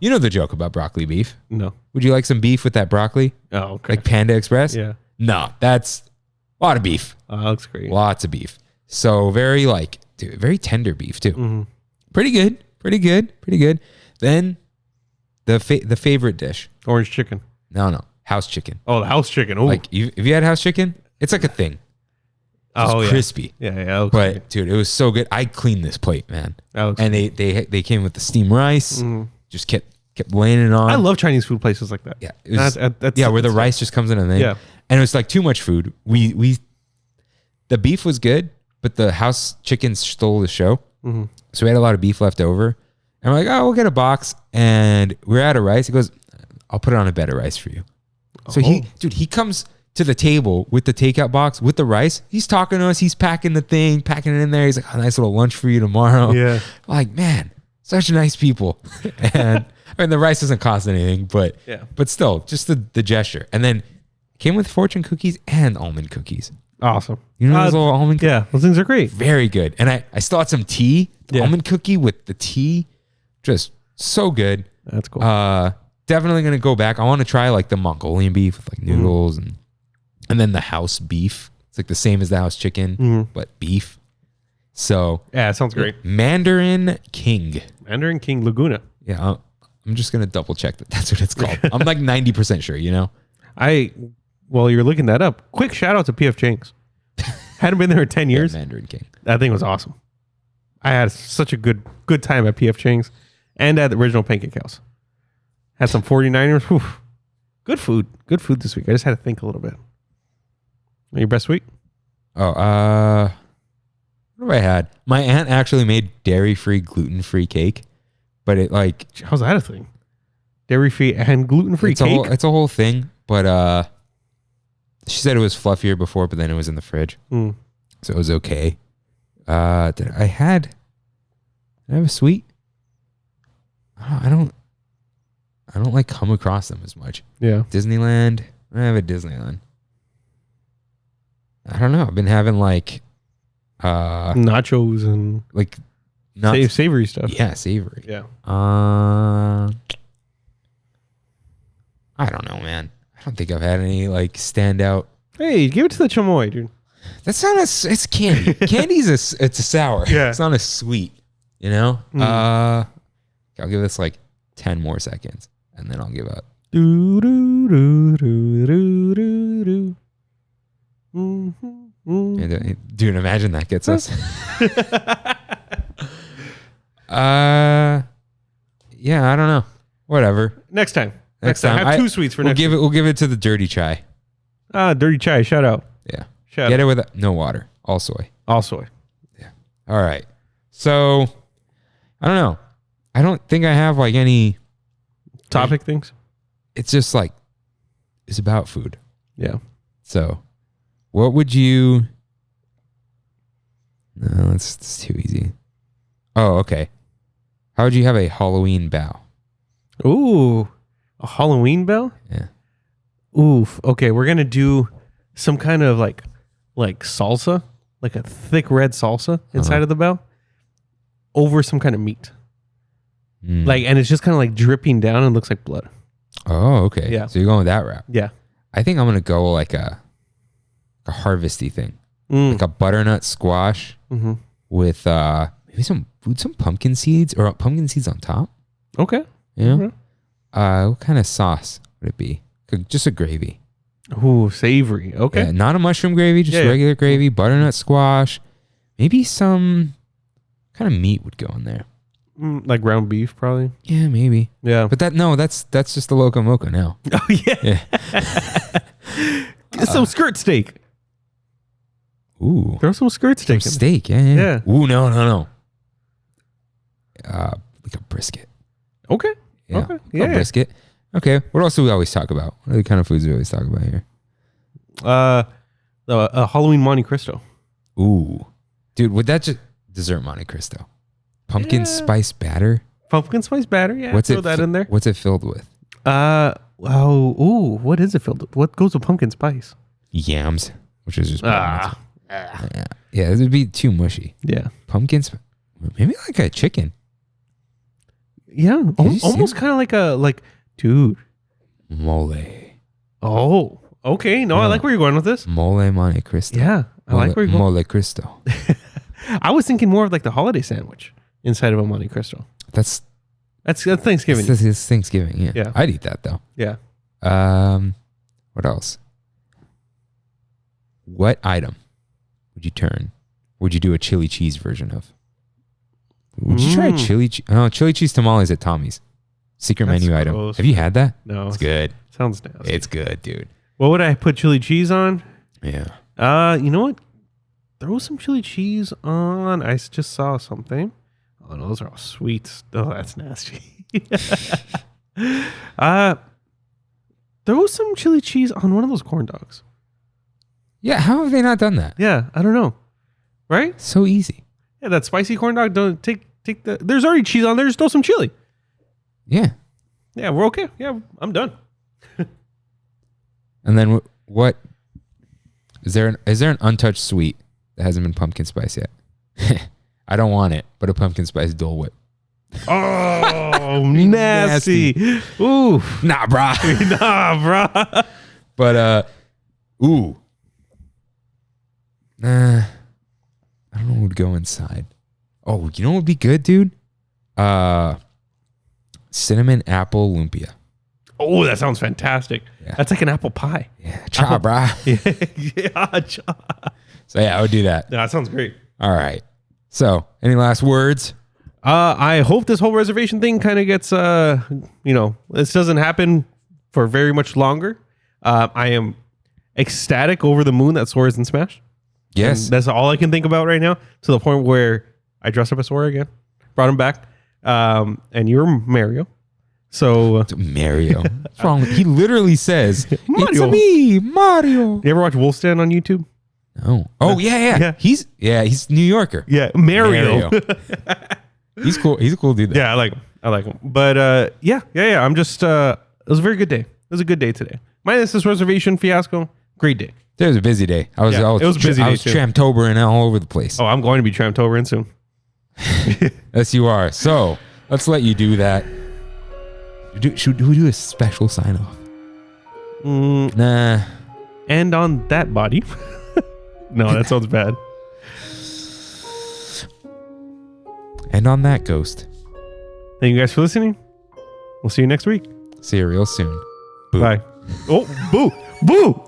You know the joke about broccoli beef. No. Would you like some beef with that broccoli? Oh, okay. Like Panda Express? Yeah. No, that's a lot of beef. That looks great. Lots of beef. So very like, dude, very tender beef too. Pretty good. Then the favorite dish. Orange chicken. No, house chicken. Oh, the house chicken. Oh, Like if you had house chicken, it's like a thing. It's crispy. Yeah, that looks But great. dude, it was so good. I cleaned this plate, man. That looks And they came with the steamed rice. Just kept laying it on. I love Chinese food places like that. Yeah, it was, That's where the rice just comes in and then and it was like too much food. We the beef was good, but the house chicken stole the show. So we had a lot of beef left over, and we're like, oh, we'll get a box, and we're out of rice. He goes, I'll put it on a bed of rice for you. So he comes to the table with the takeout box with the rice. He's talking to us. He's packing the thing, packing it in there. He's like, oh, nice little lunch for you tomorrow. Yeah. Like, man, such nice people. And I mean, the rice doesn't cost anything, but still, just the gesture. And then came with fortune cookies and almond cookies. Awesome. You know those little almond cookies? Yeah, those things are great. Very good. And I still had some tea. The almond cookie with the tea. Just so good. That's cool. Definitely going to go back. I want to try like the Mongolian beef with like noodles and then the house beef. It's like the same as the house chicken, but beef. So yeah, it sounds great. Mandarin King. Mandarin King Laguna. Yeah, I'm just going to double check that that's what it's called. I'm like 90% sure, you know? While you're looking that up, quick shout out to PF Chang's. Hadn't been there in 10 years. Mandarin King. That thing was awesome. I had such a good time at PF Chang's and at the original Pancake House. Had some 49ers. Whew. Good food this week. I just had to think a little bit. Your best week? Oh, what have I had? My aunt actually made dairy-free, gluten-free cake, but it like How's that a thing? Dairy-free and gluten-free cake? It's a whole thing, but she said it was fluffier before, but then it was in the fridge, so it was okay. Did I have a sweet? I don't like come across them as much. Yeah. Disneyland. I have a Disneyland. I don't know. I've been having like nachos and like savory stuff. Yeah, savory. Yeah. I don't know, man. I don't think I've had any like standout. Hey, give it to the chamoy, dude. That's not it's candy. Candy's it's a sour. Yeah. It's not a sweet, you know? I'll give this like 10 more seconds and then I'll give up. Do do do do do do do. Dude, imagine that gets us. Yeah, I don't know. Whatever. Next time. Next time. Have two sweets for next week. We'll give it to the dirty chai. Dirty chai. Shout out. Yeah. Shout Get out. it with no water. All soy. All soy. Yeah. All right. So I don't know. I don't think I have like any Topic things? It's just like it's about food. Yeah. So what would you No, it's too easy. Oh, okay. How would you have a Halloween bow? Ooh. A Halloween bell? Yeah. Oof. Okay, we're gonna do some kind of like salsa, like a thick red salsa inside of the bell, over some kind of meat. Like, and it's just kind of like dripping down and looks like blood. Oh, okay. Yeah. So you're going with that route. Yeah. I think I'm gonna go like a harvesty thing. like a butternut squash with maybe some pumpkin seeds or pumpkin seeds on top. Okay. Yeah. What kind of sauce would it be? Just a gravy. Ooh, savory. Okay. Yeah, not a mushroom gravy, just regular gravy, butternut squash. Maybe some kind of meat would go in there. Like ground beef, probably. Yeah, maybe. Yeah. But that's just the Loco Moco now. Oh, yeah. Get some skirt steak. Ooh. Throw some skirt steak Some in. steak, yeah. Ooh, no. Like a brisket. Okay. Yeah. Okay. A Yeah. brisket. Okay. What else do we always talk about? What are the kind of foods we always talk about here? Halloween Monte Cristo. Ooh. Dude, would that just dessert Monte Cristo? Pumpkin spice batter? Pumpkin spice batter, yeah. What's Throw that in there. What's it filled with? What is it filled with? What goes with pumpkin spice? Yams, which is just yeah, it would be too mushy. Yeah. Pumpkin maybe like a chicken. Yeah, almost kind of dude. Mole. Oh, okay. No, I like where you're going with this. Mole Monte Cristo. Yeah, I like where you're going. Mole Cristo. I was thinking more of like the holiday sandwich inside of a Monte Cristo. That's Thanksgiving. It's Thanksgiving. Yeah. Yeah. I'd eat that though. Yeah. What else? What item would you do a chili cheese version of? Would you try chili cheese tamales at Tommy's? Secret That's menu item. gross, Have you had that? No. It's good. Sounds nasty. It's good, dude. What would I put chili cheese on? Yeah. You know what? Throw some chili cheese on. I just saw something. Oh no, those are all sweets. Oh, that's nasty. Throw some chili cheese on one of those corn dogs. Yeah, how have they not done that? Yeah, I don't know. Right? So easy. Yeah, that spicy corn dog. Don't take the. There's already cheese on there. Just throw some chili. Yeah. Yeah, we're okay. Yeah, I'm done. And then what? Is there an untouched sweet that hasn't been pumpkin spice yet? I don't want it, but a pumpkin spice Dole Whip. Oh, nasty. Ooh. Nah, brah. Nah, brah. But ooh. I don't know what would go inside. Oh, you know what would be good, dude? Cinnamon apple lumpia. Oh, that sounds fantastic. Yeah. That's like an apple pie. Yeah, cha, brah. Yeah, cha. So yeah, I would do that. Yeah, that sounds great. All right. So, any last words? I hope this whole reservation thing kind of gets, this doesn't happen for very much longer. I am ecstatic over the moon that Sora is in Smash. Yes. And that's all I can think about right now, to the point where I dressed up as Sora again, brought him back, and you're Mario. So Mario. What's wrong? He literally says, Mario. "It's me, Mario." You ever watch Wolf's Den on YouTube? No. Oh yeah. He's New Yorker. Yeah, Mario. He's cool. He's a cool dude. Yeah, I like him. But yeah. I'm just. It was a very good day. It was a good day today. Minus this reservation fiasco. Great day. It was a busy day. It was a busy day. I was Tramtober all over the place. Oh, I'm going to be Tramtober soon. Yes, you are. So let's let you do that. Should we do a special sign off? Nah. And on that body. No, that sounds bad. And on that ghost. Thank you guys for listening. We'll see you next week. See you real soon. Boo. Bye. Oh, boo. Boo.